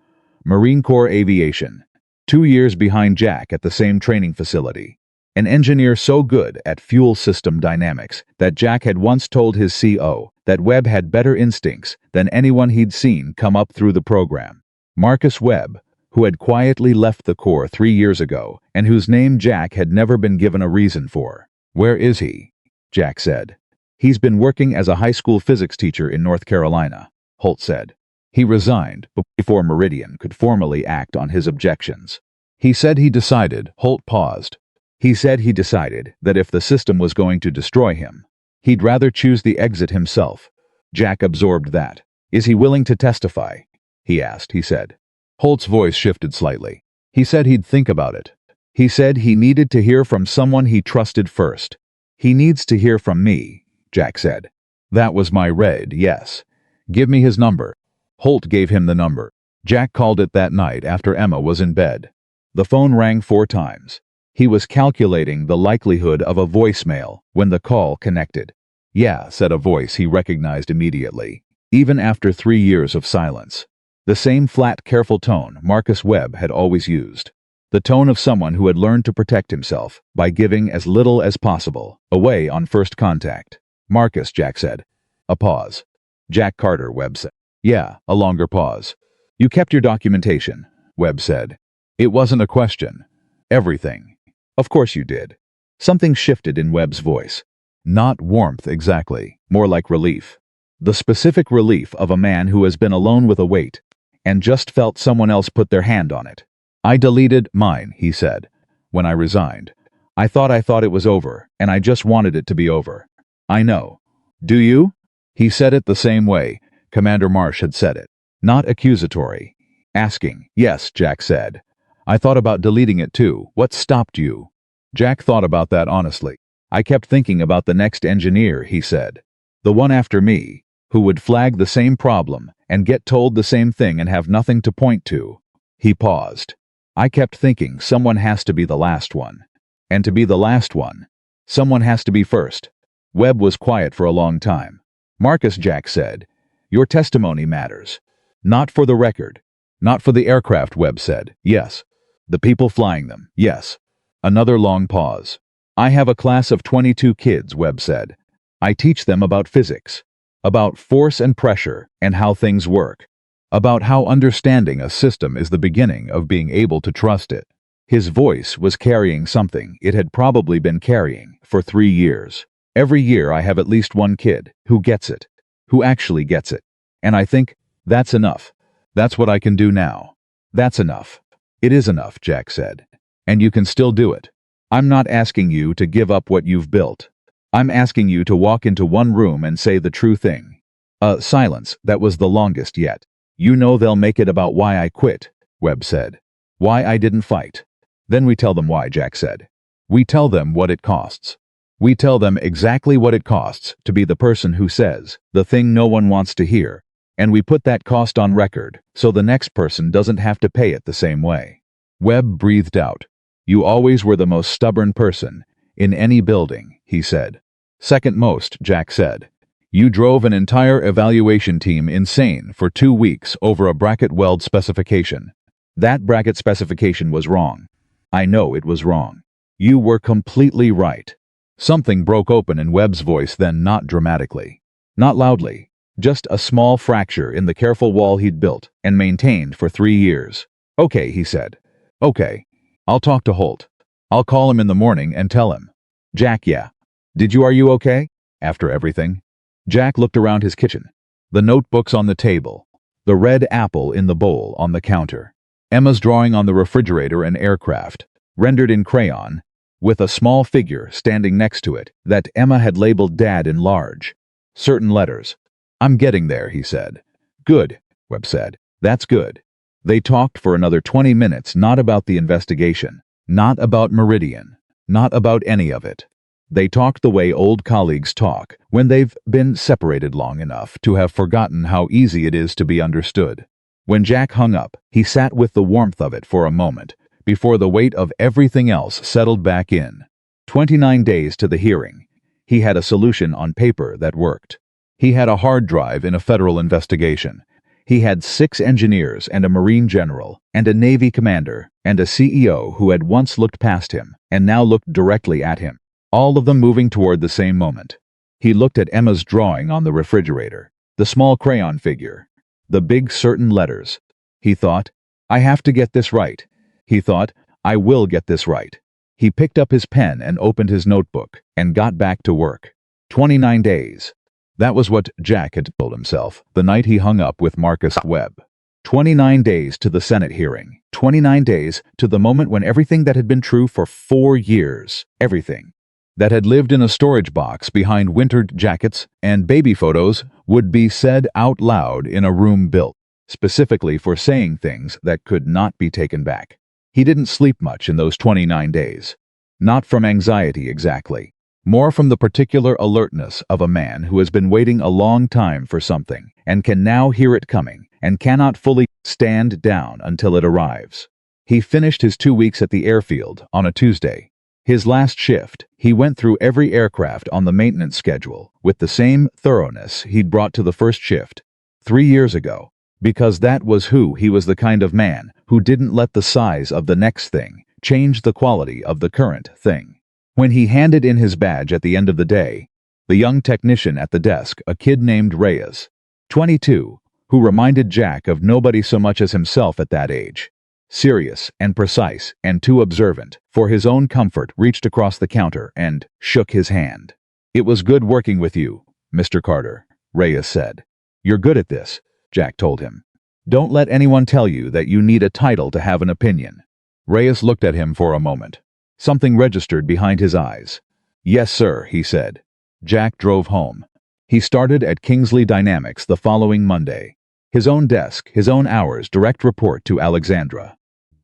Marine Corps Aviation. 2 years behind Jack at the same training facility. An engineer so good at fuel system dynamics that Jack had once told his CO that Webb had better instincts than anyone he'd seen come up through the program. Marcus Webb, who had quietly left the Corps 3 years ago and whose name Jack had never been given a reason for. Where is he? Jack said. He's been working as a high school physics teacher in North Carolina, Holt said. He resigned before Meridian could formally act on his objections. He said he decided, Holt paused. He said he decided that if the system was going to destroy him, he'd rather choose the exit himself. Jack absorbed that. Is he willing to testify? He asked, he said. Holt's voice shifted slightly. He said he'd think about it. He said he needed to hear from someone he trusted first. He needs to hear from me, Jack said. That was my raid, yes. Give me his number. Holt gave him the number. Jack called it that night after Emma was in bed. The phone rang 4 times. He was calculating the likelihood of a voicemail when the call connected. "Yeah," said a voice he recognized immediately, even after 3 years of silence. The same flat, careful tone Marcus Webb had always used. The tone of someone who had learned to protect himself by giving as little as possible away on first contact. "Marcus," Jack said. A pause. "Jack Carter," Webb said. "Yeah," a longer pause. "You kept your documentation," Webb said. It wasn't a question. "Everything." "Of course you did." Something shifted in Webb's voice. Not warmth exactly, more like relief. The specific relief of a man who has been alone with a weight and just felt someone else put their hand on it. "I deleted mine," he said, "when I resigned. I thought it was over, and I just wanted it to be over." "I know." "Do you?" He said it the same way Commander Marsh had said it. Not accusatory. Asking. "Yes," Jack said. "I thought about deleting it too. What stopped you?" Jack thought about that honestly. "I kept thinking about the next engineer," he said. "The one after me, who would flag the same problem and get told the same thing and have nothing to point to." He paused. "I kept thinking someone has to be the last one. And to be the last one, someone has to be first." Webb was quiet for a long time. "Marcus," Jack said, "your testimony matters. Not for the record. Not for the aircraft," Webb said. "Yes. The people flying them. Yes." Another long pause. "I have a class of 22 kids," Webb said. "I teach them about physics, about force and pressure and how things work, about how understanding a system is the beginning of being able to trust it." His voice was carrying something it had probably been carrying for 3 years. "Every year I have at least one kid who gets it, who actually gets it. And I think, that's enough. That's what I can do now. That's enough." "It is enough," Jack said. "And you can still do it. I'm not asking you to give up what you've built. I'm asking you to walk into one room and say the true thing." A silence that was the longest yet. "You know they'll make it about why I quit," Webb said. "Why I didn't fight." "Then we tell them why," Jack said. "We tell them what it costs. We tell them exactly what it costs to be the person who says the thing no one wants to hear, and we put that cost on record so the next person doesn't have to pay it the same way." Webb breathed out. "You always were the most stubborn person in any building," he said. "Second most," Jack said. "You drove an entire evaluation team insane for 2 weeks over a bracket weld specification. That bracket specification was wrong. I know it was wrong. You were completely right." Something broke open in Webb's voice then, not dramatically. Not loudly. Just a small fracture in the careful wall he'd built and maintained for 3 years. "Okay," he said. "Okay. I'll talk to Holt. I'll call him in the morning and tell him." "Jack, yeah. Are you okay? After everything?" Jack looked around his kitchen. The notebooks on the table. The red apple in the bowl on the counter. Emma's drawing on the refrigerator and aircraft, rendered in crayon, with a small figure standing next to it that Emma had labeled Dad in large. Certain letters. "I'm getting there," he said. "Good," Webb said. "That's good." They talked for another 20 minutes, not about the investigation, not about Meridian, not about any of it. They talked the way old colleagues talk when they've been separated long enough to have forgotten how easy it is to be understood. When Jack hung up, he sat with the warmth of it for a moment, before the weight of everything else settled back in. 29 days to the hearing. He had a solution on paper that worked. He had a hard drive in a federal investigation. He had 6 engineers and a Marine general and a Navy commander and a CEO who had once looked past him and now looked directly at him, all of them moving toward the same moment. He looked at Emma's drawing on the refrigerator, the small crayon figure, the big certain letters. He thought, "I have to get this right." He thought, "I will get this right." He picked up his pen and opened his notebook and got back to work. 29 days. That was what Jack had told himself the night he hung up with Marcus Webb. 29 days to the Senate hearing. 29 days to the moment when everything that had been true for 4 years, everything that had lived in a storage box behind wintered jackets and baby photos, would be said out loud in a room built specifically for saying things that could not be taken back. He didn't sleep much in those 29 days. Not from anxiety exactly. More from the particular alertness of a man who has been waiting a long time for something and can now hear it coming and cannot fully stand down until it arrives. He finished his 2 weeks at the airfield on a Tuesday. His last shift, he went through every aircraft on the maintenance schedule with the same thoroughness he'd brought to the first shift 3 years ago, because that was who he was, the kind of man who didn't let the size of the next thing change the quality of the current thing. When he handed in his badge at the end of the day, the young technician at the desk, a kid named Reyes, 22, who reminded Jack of nobody so much as himself at that age, serious and precise and too observant for his own comfort, reached across the counter and shook his hand. "It was good working with you, Mr. Carter," Reyes said. "You're good at this," Jack told him. "Don't let anyone tell you that you need a title to have an opinion." Reyes looked at him for a moment. Something registered behind his eyes. "Yes, sir," he said. Jack drove home. He started at Kingsley Dynamics the following Monday. His own desk, his own hours, direct report to Alexandra.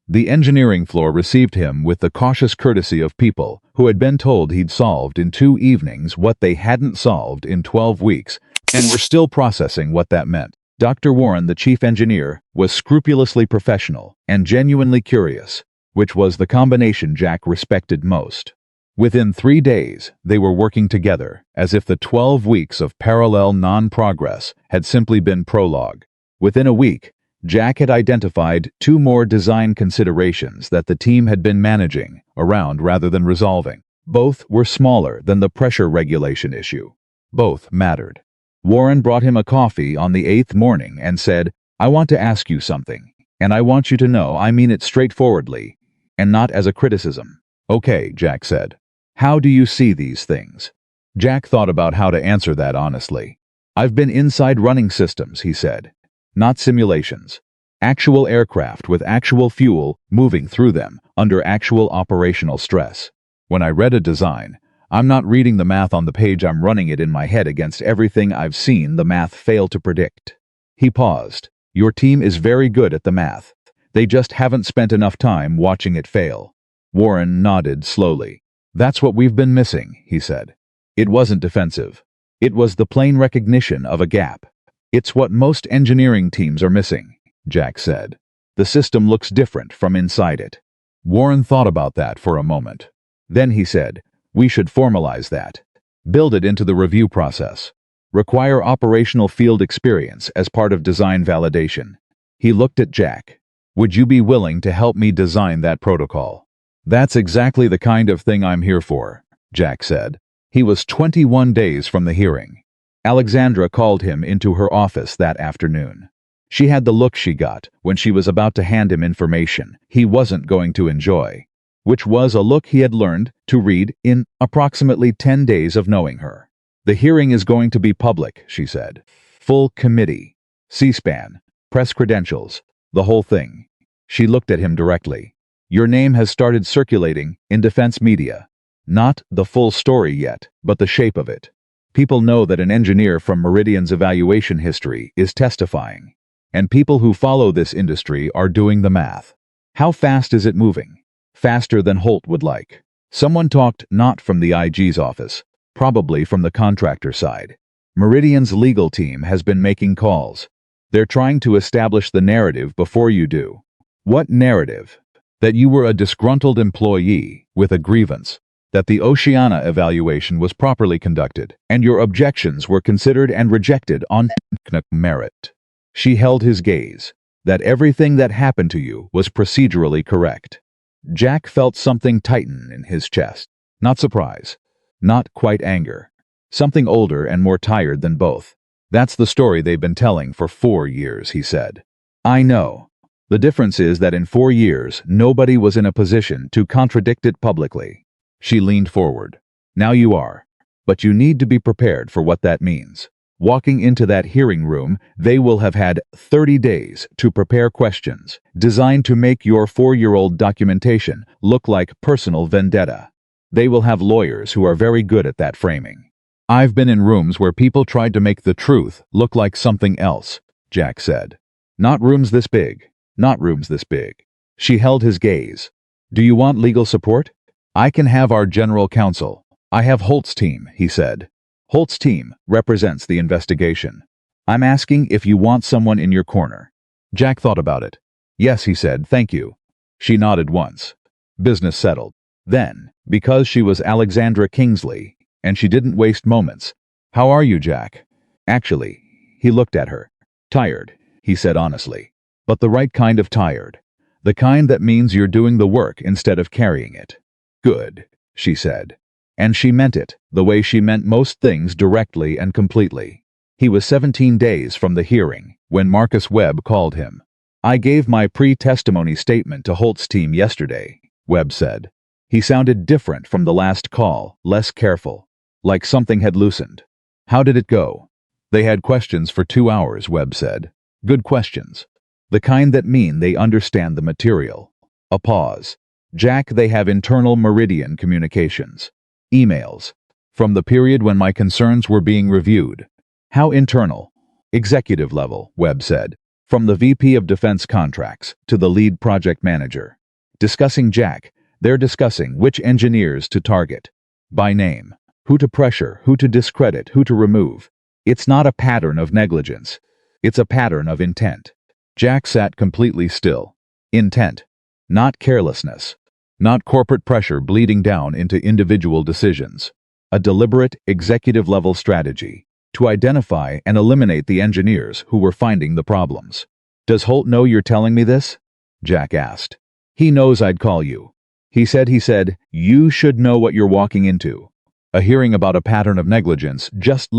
The engineering floor received him with the cautious courtesy of people who had been told he'd solved in 2 evenings what they hadn't solved in 12 weeks, and were still processing what that meant. Dr. Warren, the chief engineer, was scrupulously professional and genuinely curious, which was the combination Jack respected most. Within 3 days, they were working together, as if the 12 weeks of parallel non-progress had simply been prologue. Within a week, Jack had identified 2 more design considerations that the team had been managing around rather than resolving. Both were smaller than the pressure regulation issue. Both mattered. Warren brought him a coffee on the 8th morning and said, "I want to ask you something, and I want you to know I mean it straightforwardly, and not as a criticism." "Okay," Jack said. "How do you see these things?" Jack thought about how to answer that honestly. "I've been inside running systems," he said. "Not simulations. Actual aircraft with actual fuel moving through them under actual operational stress. When I read a design, I'm not reading the math on the page, I'm running it in my head against everything I've seen the math fail to predict." He paused. "Your team is very good at the math. They just haven't spent enough time watching it fail." Warren nodded slowly. "That's what we've been missing," he said. It wasn't defensive. It was the plain recognition of a gap. "It's what most engineering teams are missing," Jack said. "The system looks different from inside it." Warren thought about that for a moment. Then he said, "We should formalize that. Build it into the review process. Require operational field experience as part of design validation." He looked at Jack. "Would you be willing to help me design that protocol?" "That's exactly the kind of thing I'm here for," Jack said. He was 21 days from the hearing. Alexandra called him into her office that afternoon. She had the look she got when she was about to hand him information he wasn't going to enjoy, which was a look he had learned to read in approximately 10 days of knowing her. "The hearing is going to be public," she said. "Full committee, C-SPAN, press credentials, the whole thing." She looked at him directly. "Your name has started circulating in defense media. Not the full story yet, but the shape of it. People know that an engineer from Meridian's evaluation history is testifying, and people who follow this industry are doing the math. How fast is it moving? Faster than Holt would like." Someone talked not from the IG's office, probably from the contractor side. "Meridian's legal team has been making calls. They're trying to establish the narrative before you do." "What narrative?" "That you were a disgruntled employee with a grievance, that the Oceana evaluation was properly conducted, and your objections were considered and rejected on merit." She held his gaze. "That everything that happened to you was procedurally correct." Jack felt something tighten in his chest. Not surprise. Not quite anger. Something older and more tired than both. "That's the story they've been telling for 4 years," he said. "I know. The difference is that in 4 years, nobody was in a position to contradict it publicly." She leaned forward. "Now you are. But you need to be prepared for what that means. Walking into that hearing room, they will have had 30 days to prepare questions designed to make your 4-year-old documentation look like personal vendetta. They will have lawyers who are very good at that framing." "I've been in rooms where people tried to make the truth look like something else," Jack said. "Not rooms this big. Not rooms this big." She held his gaze. "Do you want legal support? I can have our general counsel. I have Holt's team," he said. "Holt's team represents the investigation. I'm asking if you want someone in your corner." Jack thought about it. "Yes," he said, "thank you." She nodded once. Business settled. Then, because she was Alexandra Kingsley, and she didn't waste moments. How are you, Jack? Actually, he looked at her. Tired, he said honestly. But the right kind of tired. The kind that means you're doing the work instead of carrying it. Good, she said. And she meant it, the way she meant most things directly and completely. He was 17 days from the hearing when Marcus Webb called him. I gave my pre-testimony statement to Holt's team yesterday, Webb said. He sounded different from the last call, less careful, like something had loosened. How did it go? They had questions for 2 hours, Webb said. Good questions. The kind that mean they understand the material. A pause. Jack, they have internal Meridian communications. Emails. From the period when my concerns were being reviewed. How internal? Executive level, Webb said. From the VP of Defense Contracts to the lead project manager. Discussing Jack, they're discussing which engineers to target. By name. Who to pressure, who to discredit, who to remove. It's not a pattern of negligence. It's a pattern of intent. Jack sat completely still. Intent. Not carelessness. Not corporate pressure bleeding down into individual decisions. A deliberate, executive-level strategy to identify and eliminate the engineers who were finding the problems. Does Holt know you're telling me this? Jack asked. He knows I'd call you. He said, you should know what you're walking into. A hearing about a pattern of negligence just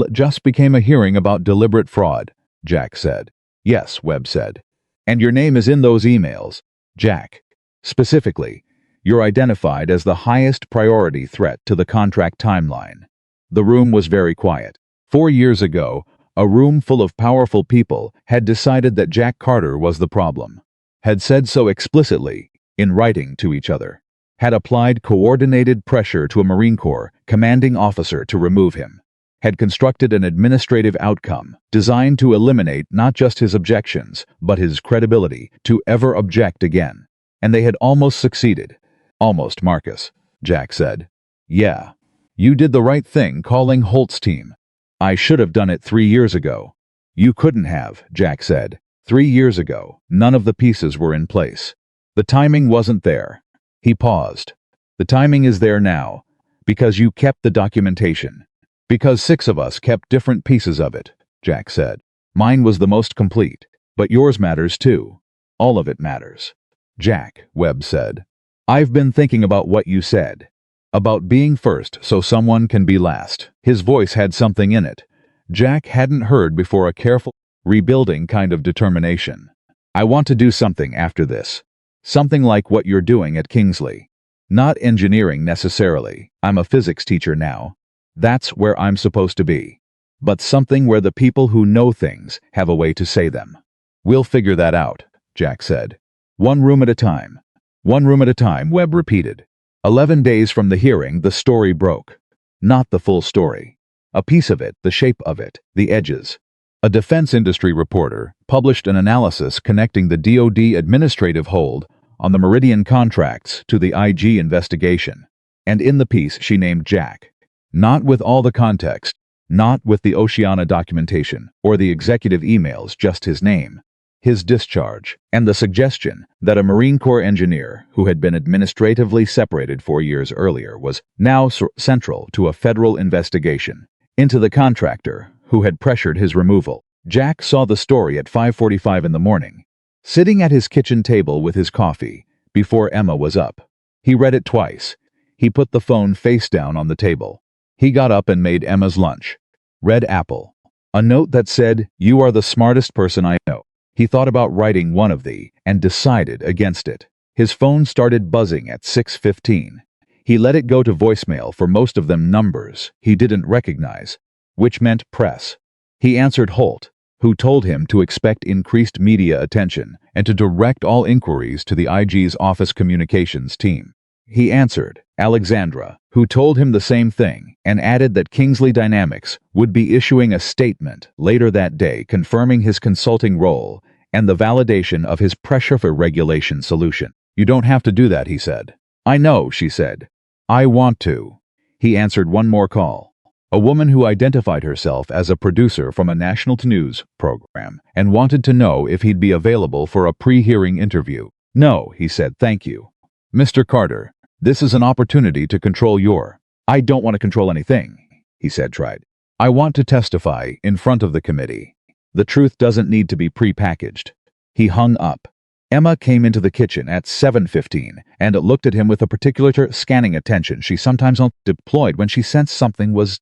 became a hearing about deliberate fraud, Jack said. Yes, Webb said. And your name is in those emails, Jack. Specifically, you're identified as the highest priority threat to the contract timeline. The room was very quiet. 4 years ago, a room full of powerful people had decided that Jack Carter was the problem. Had said so explicitly, in writing to each other. Had applied coordinated pressure to a Marine Corps commanding officer to remove him. Had constructed an administrative outcome designed to eliminate not just his objections, but his credibility to ever object again. And they had almost succeeded. Almost, Marcus, Jack said. Yeah. You did the right thing calling Holt's team. I should have done it 3 years ago. You couldn't have, Jack said. 3 years ago, none of the pieces were in place. The timing wasn't there. He paused. The timing is there now, because you kept the documentation. Because 6 of us kept different pieces of it, Jack said. Mine was the most complete, but yours matters too. All of it matters. Jack, Webb said. I've been thinking about what you said. About being first so someone can be last. His voice had something in it. Jack hadn't heard before, a careful, rebuilding kind of determination. I want to do something after this. Something like what you're doing at Kingsley. Not engineering necessarily. I'm a physics teacher now. That's where I'm supposed to be. But something where the people who know things have a way to say them. We'll figure that out, Jack said. 1 room at a time. 1 room at a time, Webb repeated. 11 days from the hearing, the story broke. Not the full story. A piece of it, the shape of it, the edges. A defense industry reporter published an analysis connecting the DoD administrative hold on the Meridian contracts to the IG investigation. And in the piece she named Jack. Not with all the context, not with the Oceana documentation or the executive emails, just his name. His discharge, and the suggestion that a Marine Corps engineer who had been administratively separated 4 years earlier was now central to a federal investigation into the contractor who had pressured his removal. Jack saw the story at 5:45 in the morning, sitting at his kitchen table with his coffee, before Emma was up. He read it twice. He put the phone face down on the table. He got up and made Emma's lunch. Red apple. A note that said, "You are the smartest person I know." He thought about writing one of the, and decided against it. His phone started buzzing at 6:15. He let it go to voicemail, for most of them numbers he didn't recognize, which meant press. He answered Holt, who told him to expect increased media attention and to direct all inquiries to the IG's office communications team. He answered Alexandra, who told him the same thing and added that Kingsley Dynamics would be issuing a statement later that day confirming his consulting role and the validation of his pressure for regulation solution. "You don't have to do that," he said. "I know," she said. "I want to." He answered one more call. A woman who identified herself as a producer from a national news program and wanted to know if he'd be available for a pre-hearing interview. No, he said, thank you. Mr. Carter, this is an opportunity to control your... I don't want to control anything, he said, tried. I want to testify in front of the committee. The truth doesn't need to be pre-packaged. He hung up. Emma came into the kitchen at 7:15 and looked at him with a particular scanning attention she sometimes deployed when she sensed something was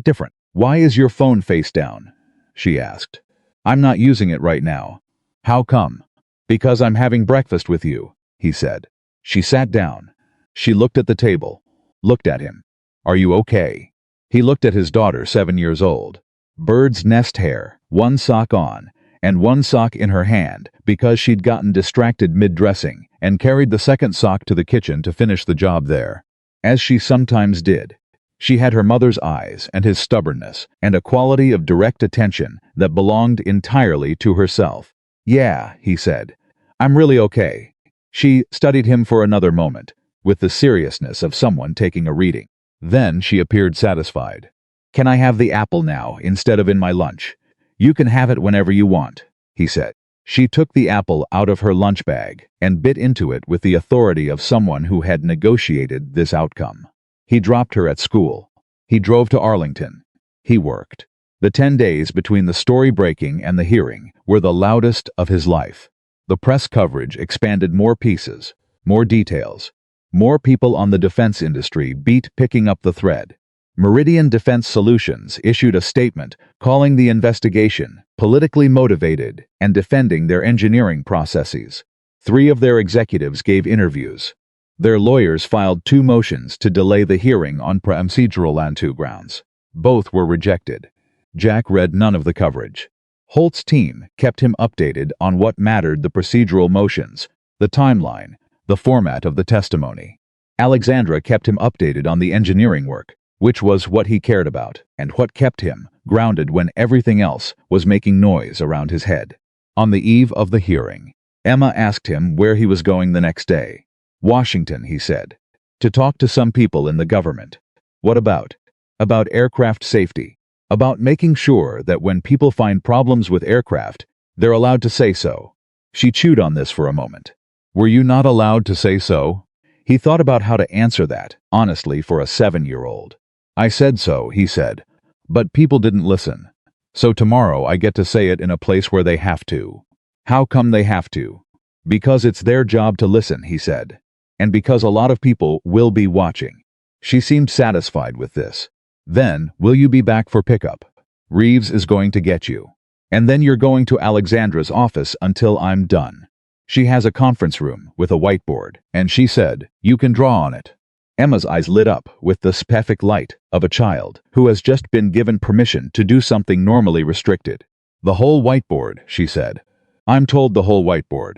different. Why is your phone face down? She asked. I'm not using it right now. How come? Because I'm having breakfast with you, he said. She sat down. She looked at the table, looked at him. Are you okay? He looked at his daughter, 7 years old. Bird's nest hair, one sock on, and one sock in her hand because she'd gotten distracted mid-dressing and carried the second sock to the kitchen to finish the job there. As she sometimes did. She had her mother's eyes and his stubbornness and a quality of direct attention that belonged entirely to herself. Yeah, he said. I'm really okay. She studied him for another moment, with the seriousness of someone taking a reading. Then she appeared satisfied. Can I have the apple now instead of in my lunch? You can have it whenever you want, he said. She took the apple out of her lunch bag and bit into it with the authority of someone who had negotiated this outcome. He dropped her at school. He drove to Arlington. He worked. The 10 days between the story breaking and the hearing were the loudest of his life. The press coverage expanded more pieces, more details. More people on the defense industry beat picking up the thread. Meridian Defense Solutions issued a statement calling the investigation politically motivated and defending their engineering processes. 3 of their executives gave interviews. Their lawyers filed 2 motions to delay the hearing on procedural grounds. Both were rejected. Jack read none of the coverage. Holt's team kept him updated on what mattered: the procedural motions, the timeline, the format of the testimony. Alexandra kept him updated on the engineering work, which was what he cared about and what kept him grounded when everything else was making noise around his head. On the eve of the hearing, Emma asked him where he was going the next day. Washington, he said. To talk to some people in the government. What about? About aircraft safety. About making sure that when people find problems with aircraft, they're allowed to say so. She chewed on this for a moment. Were you not allowed to say so? He thought about how to answer that, honestly, for a 7-year-old. I said so, he said. But people didn't listen. So tomorrow I get to say it in a place where they have to. How come they have to? Because it's their job to listen, he said. And because a lot of people will be watching. She seemed satisfied with this. Then, will you be back for pickup? Reeves is going to get you. And then you're going to Alexandra's office until I'm done. She has a conference room with a whiteboard, and she said, you can draw on it. Emma's eyes lit up with the specific light of a child who has just been given permission to do something normally restricted. The whole whiteboard, she said. I'm told the whole whiteboard.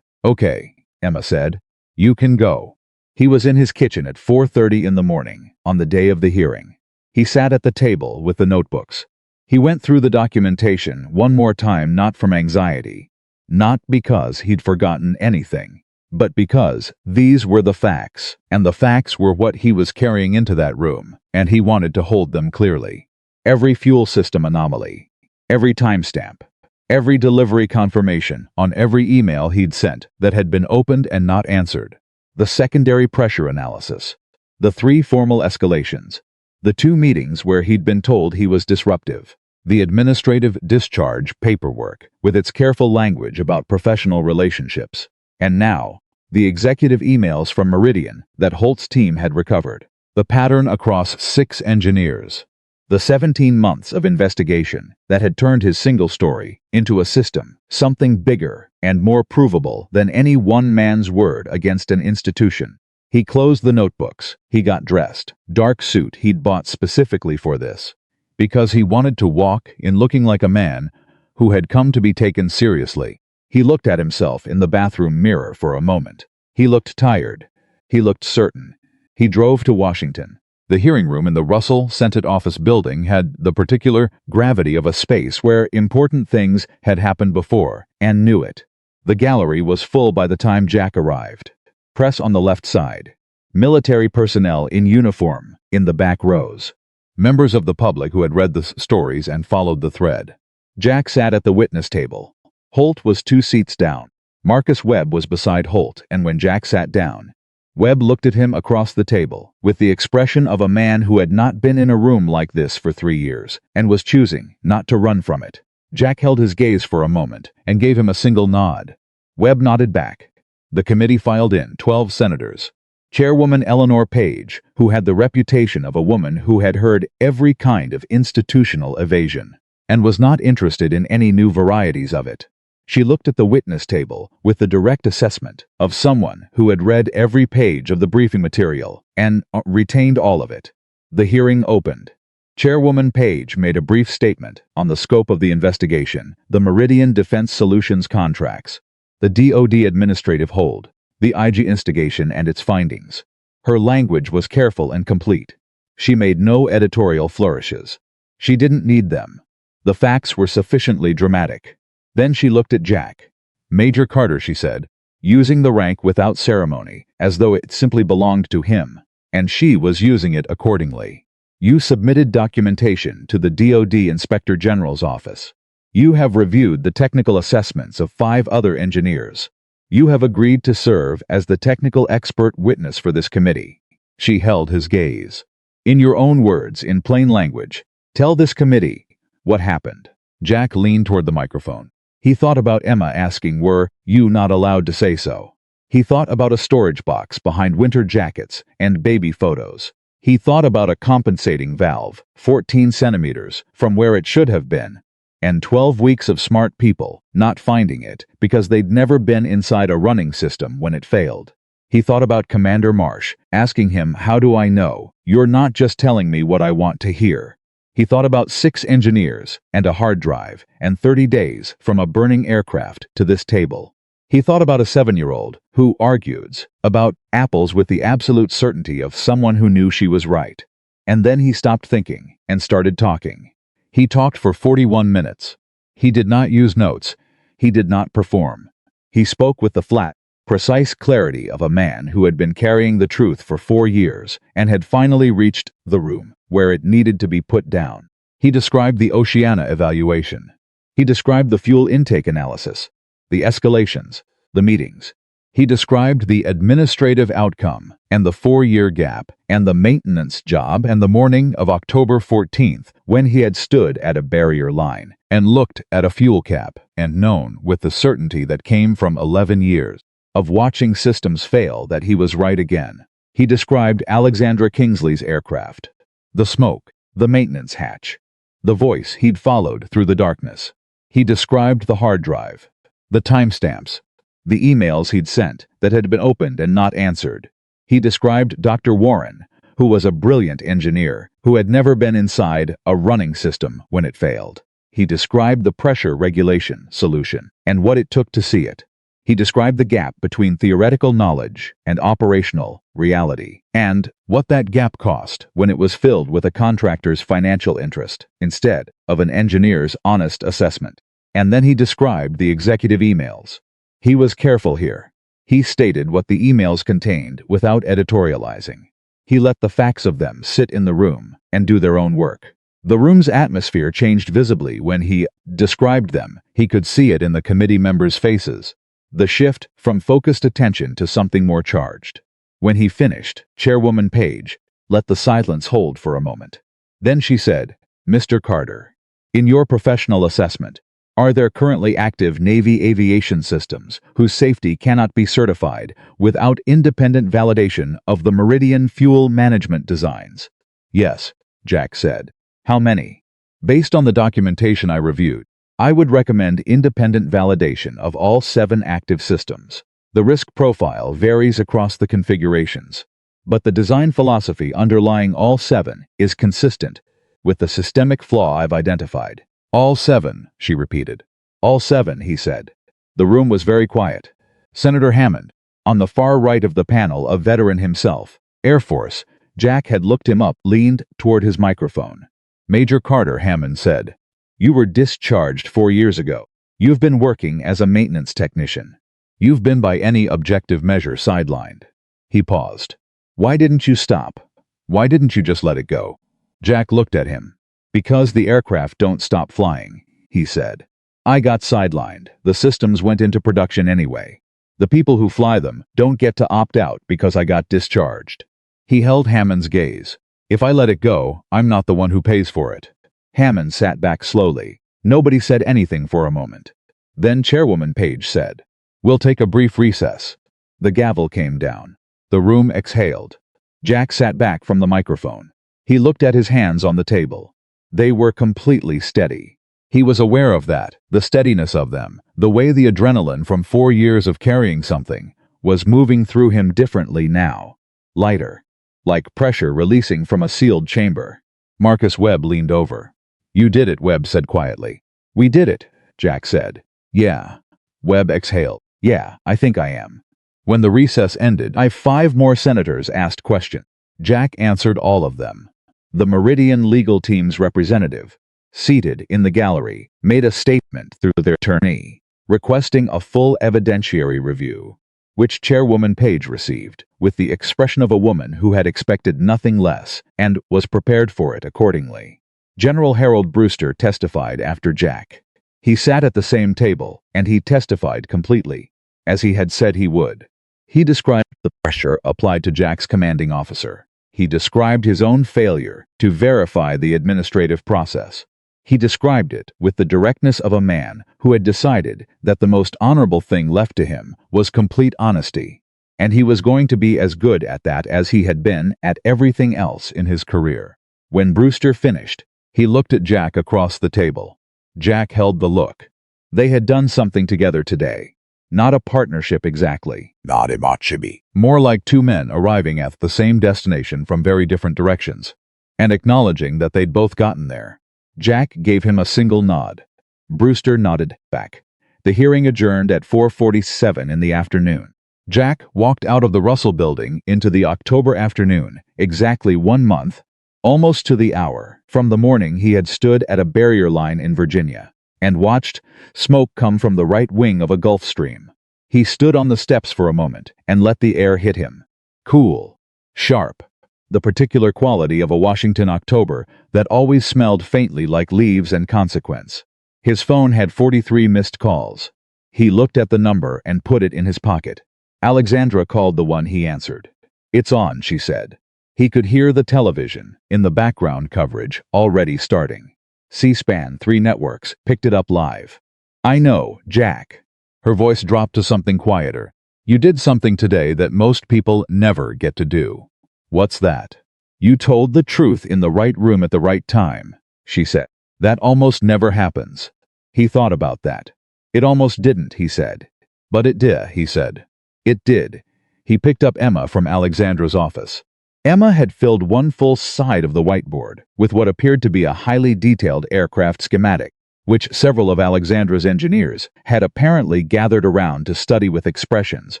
Okay, Emma said. You can go. He was in his kitchen at 4:30 in the morning on the day of the hearing. He sat at the table with the notebooks. He went through the documentation one more time, not from anxiety, not because he'd forgotten anything, but because these were the facts, and the facts were what he was carrying into that room, and he wanted to hold them clearly. Every fuel system anomaly, every timestamp, every delivery confirmation on every email he'd sent that had been opened and not answered, the secondary pressure analysis, the 3 formal escalations, the 2 meetings where he'd been told he was disruptive, the administrative discharge paperwork with its careful language about professional relationships, and now, the executive emails from Meridian that Holt's team had recovered, the pattern across 6 engineers, the 17 months of investigation that had turned his single story into a system, something bigger and more provable than any one man's word against an institution. He closed the notebooks. He got dressed. Dark suit he'd bought specifically for this, because he wanted to walk in looking like a man who had come to be taken seriously. He looked at himself in the bathroom mirror for a moment. He looked tired. He looked certain. He drove to Washington. The hearing room in the Russell Senate office building had the particular gravity of a space where important things had happened before, and knew it. The gallery was full by the time Jack arrived. Press on the left side. Military personnel in uniform in the back rows. Members of the public who had read the stories and followed the thread. Jack sat at the witness table. Holt was 2 seats down. Marcus Webb was beside Holt, and when Jack sat down, Webb looked at him across the table, with the expression of a man who had not been in a room like this for 3 years, and was choosing not to run from it. Jack held his gaze for a moment, and gave him a single nod. Webb nodded back. The committee filed in 12 senators. Chairwoman Eleanor Page, who had the reputation of a woman who had heard every kind of institutional evasion, and was not interested in any new varieties of it. She looked at the witness table with the direct assessment of someone who had read every page of the briefing material and retained all of it. The hearing opened. Chairwoman Page made a brief statement on the scope of the investigation, the Meridian Defense Solutions contracts, the DoD administrative hold, the IG instigation and its findings. Her language was careful and complete. She made no editorial flourishes. She didn't need them. The facts were sufficiently dramatic. Then she looked at Jack. "Major Carter," she said, using the rank without ceremony, as though it simply belonged to him, and she was using it accordingly. "You submitted documentation to the DoD Inspector General's office. You have reviewed the technical assessments of 5 other engineers. You have agreed to serve as the technical expert witness for this committee." She held his gaze. "In your own words, in plain language, tell this committee what happened." Jack leaned toward the microphone. He thought about Emma asking, "Were you not allowed to say so?" He thought about a storage box behind winter jackets and baby photos. He thought about a compensating valve, 14 centimeters from where it should have been, and 12 weeks of smart people not finding it because they'd never been inside a running system when it failed. He thought about Commander Marsh asking him, "How do I know? You're not just telling me what I want to hear." He thought about 6 engineers and a hard drive and 30 days from a burning aircraft to this table. He thought about a 7-year-old who argues about apples with the absolute certainty of someone who knew she was right. And then he stopped thinking and started talking. He talked for 41 minutes. He did not use notes. He did not perform. He spoke with the flat, precise clarity of a man who had been carrying the truth for 4 years and had finally reached the room where it needed to be put down. He described the Oceana evaluation. He described the fuel intake analysis, the escalations, the meetings. He described the administrative outcome and the 4-year gap and the maintenance job and the morning of October 14th when he had stood at a barrier line and looked at a fuel cap and known with the certainty that came from 11 years of watching systems fail that he was right again. He described Alexandra Kingsley's aircraft, the smoke, the maintenance hatch, the voice he'd followed through the darkness. He described the hard drive, the timestamps, the emails he'd sent that had been opened and not answered. He described Dr. Warren, who was a brilliant engineer who had never been inside a running system when it failed. He described the pressure regulation solution and what it took to see it. He described the gap between theoretical knowledge and operational reality, and what that gap cost when it was filled with a contractor's financial interest instead of an engineer's honest assessment. And then he described the executive emails. He was careful here. He stated what the emails contained without editorializing. He let the facts of them sit in the room and do their own work. The room's atmosphere changed visibly when he described them. He could see it in the committee members' faces. The shift from focused attention to something more charged. When he finished, Chairwoman Page let the silence hold for a moment. Then she said, "Mr. Carter, in your professional assessment, are there currently active Navy aviation systems whose safety cannot be certified without independent validation of the Meridian fuel management designs?" "Yes," Jack said. "How many?" "Based on the documentation I reviewed, I would recommend independent validation of all 7 active systems. The risk profile varies across the configurations, but the design philosophy underlying all 7 is consistent with the systemic flaw I've identified." "All 7, she repeated. "All 7, he said. The room was very quiet. Senator Hammond, on the far right of the panel, a veteran himself, Air Force, Jack had looked him up, leaned toward his microphone. "Major Carter," Hammond said, "you were discharged 4 years ago. You've been working as a maintenance technician. You've been by any objective measure sidelined." He paused. "Why didn't you stop? Why didn't you just let it go?" Jack looked at him. "Because the aircraft don't stop flying," he said. I got sidelined. The systems went into production anyway. The people who fly them don't get to opt out because I got discharged. He held Hammond's gaze. If I let it go, I'm not the one who pays for it. Hammond sat back slowly. Nobody said anything for a moment. Then Chairwoman Page said, "We'll take a brief recess." The gavel came down. The room exhaled. Jack sat back from the microphone. He looked at his hands on the table. They were completely steady. He was aware of that, the steadiness of them, the way the adrenaline from 4 years of carrying something was moving through him differently now. Lighter. Like pressure releasing from a sealed chamber. Marcus Webb leaned over. "You did it," Webb said quietly. "We did it," Jack said. "Yeah." Webb exhaled. "Yeah, I think I am." When the recess ended, 5 more senators asked questions. Jack answered all of them. The Meridian legal team's representative, seated in the gallery, made a statement through their attorney, requesting a full evidentiary review, which Chairwoman Page received, with the expression of a woman who had expected nothing less and was prepared for it accordingly. General Harold Brewster testified after Jack. He sat at the same table, and he testified completely, as he had said he would. He described the pressure applied to Jack's commanding officer. He described his own failure to verify the administrative process. He described it with the directness of a man who had decided that the most honorable thing left to him was complete honesty, and he was going to be as good at that as he had been at everything else in his career. When Brewster finished, he looked at Jack across the table. Jack held the look. They had done something together today. Not a partnership exactly. Not a machibi. More like 2 men arriving at the same destination from very different directions, and acknowledging that they'd both gotten there. Jack gave him a single nod. Brewster nodded back. The hearing adjourned at 4:47 in the afternoon. Jack walked out of the Russell Building into the October afternoon, exactly 1 month, almost to the hour, from the morning he had stood at a barrier line in Virginia and watched smoke come from the right wing of a Gulf Stream. He stood on the steps for a moment and let the air hit him. Cool. Sharp. The particular quality of a Washington October that always smelled faintly like leaves and consequence. His phone had 43 missed calls. He looked at the number and put it in his pocket. Alexandra called the one he answered. "It's on," she said. He could hear the television, in the background coverage, already starting. C-SPAN 3 networks picked it up live. "I know, Jack." Her voice dropped to something quieter. "You did something today that most people never get to do." "What's that?" "You told the truth in the right room at the right time," she said. "That almost never happens." He thought about that. "It almost didn't," he said. "But it did," he said. "It did." He picked up Emma from Alexandra's office. Emma had filled one full side of the whiteboard with what appeared to be a highly detailed aircraft schematic, which several of Alexandra's engineers had apparently gathered around to study with expressions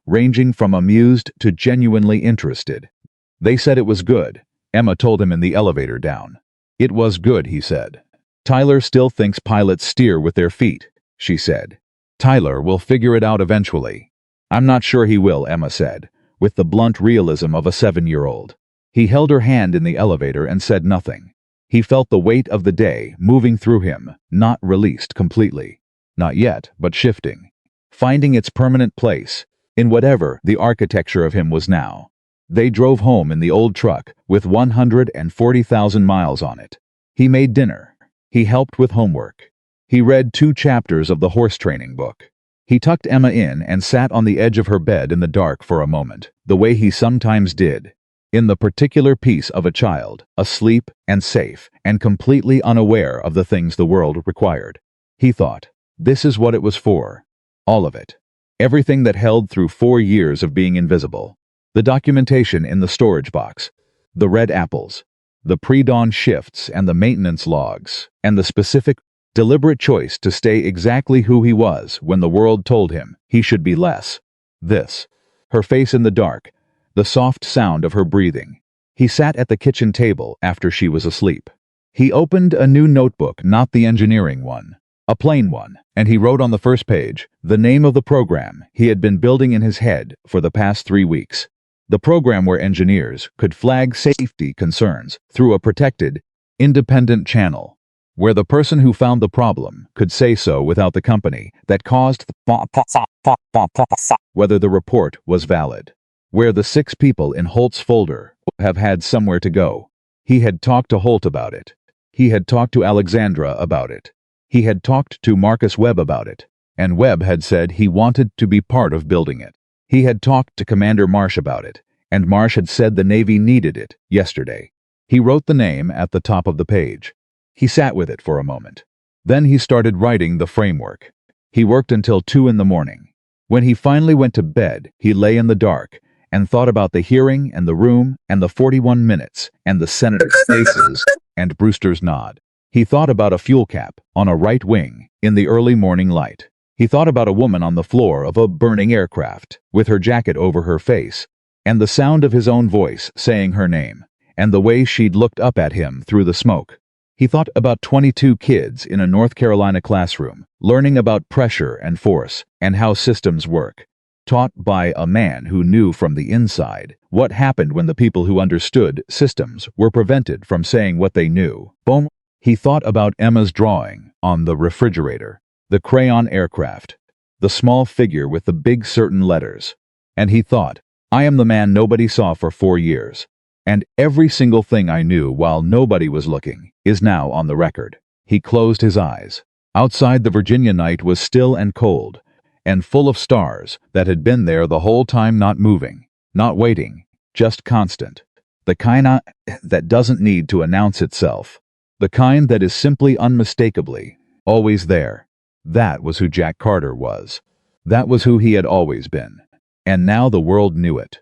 ranging from amused to genuinely interested. They said it was good. Emma told him in the elevator down. "It was good," he said. "Tyler still thinks pilots steer with their feet," she said. "Tyler will figure it out eventually." "I'm not sure he will," Emma said, with the blunt realism of a 7-year-old. He held her hand in the elevator and said nothing. He felt the weight of the day moving through him, not released completely. Not yet, but shifting. Finding its permanent place, in whatever the architecture of him was now. They drove home in the old truck with 140,000 miles on it. He made dinner. He helped with homework. He read 2 chapters of the horse training book. He tucked Emma in and sat on the edge of her bed in the dark for a moment, the way he sometimes did. In the particular peace of a child, asleep and safe and completely unaware of the things the world required. He thought, this is what it was for. All of it. Everything that held through 4 years of being invisible. The documentation in the storage box. The red apples. The pre-dawn shifts and the maintenance logs. And the specific, deliberate choice to stay exactly who he was when the world told him he should be less. This. Her face in the dark. The soft sound of her breathing. He sat at the kitchen table after she was asleep. He opened a new notebook, not the engineering one. A plain one, and he wrote on the first page the name of the program he had been building in his head for the past 3 weeks. The program where engineers could flag safety concerns through a protected, independent channel. where the person who found the problem could say so without the company that caused whether the report was valid, where the 6 people in Holt's folder have had somewhere to go. He had talked to Holt about it. He had talked to Alexandra about it. He had talked to Marcus Webb about it, and Webb had said he wanted to be part of building it. He had talked to Commander Marsh about it, and Marsh had said the Navy needed it yesterday. He wrote the name at the top of the page. He sat with it for a moment. Then he started writing the framework. He worked until 2 in the morning. When he finally went to bed, he lay in the dark and thought about the hearing and the room and the 41 minutes and the senator's faces and Brewster's nod. He thought about a fuel cap on a right wing in the early morning light. He thought about a woman on the floor of a burning aircraft with her jacket over her face and the sound of his own voice saying her name and the way she'd looked up at him through the smoke. He thought about 22 kids in a North Carolina classroom learning about pressure and force and how systems work, taught by a man who knew from the inside what happened when the people who understood systems were prevented from saying what they knew. Boom. He thought about Emma's drawing on the refrigerator, the crayon aircraft, the small figure with the big certain letters. And he thought, I am the man nobody saw for 4 years. And every single thing I knew while nobody was looking is now on the record. He closed his eyes. Outside, the Virginia night was still and cold, and full of stars that had been there the whole time, not moving, not waiting, just constant. The kind that doesn't need to announce itself. The kind that is simply unmistakably always there. That was who Jack Carter was. That was who he had always been. And now the world knew it.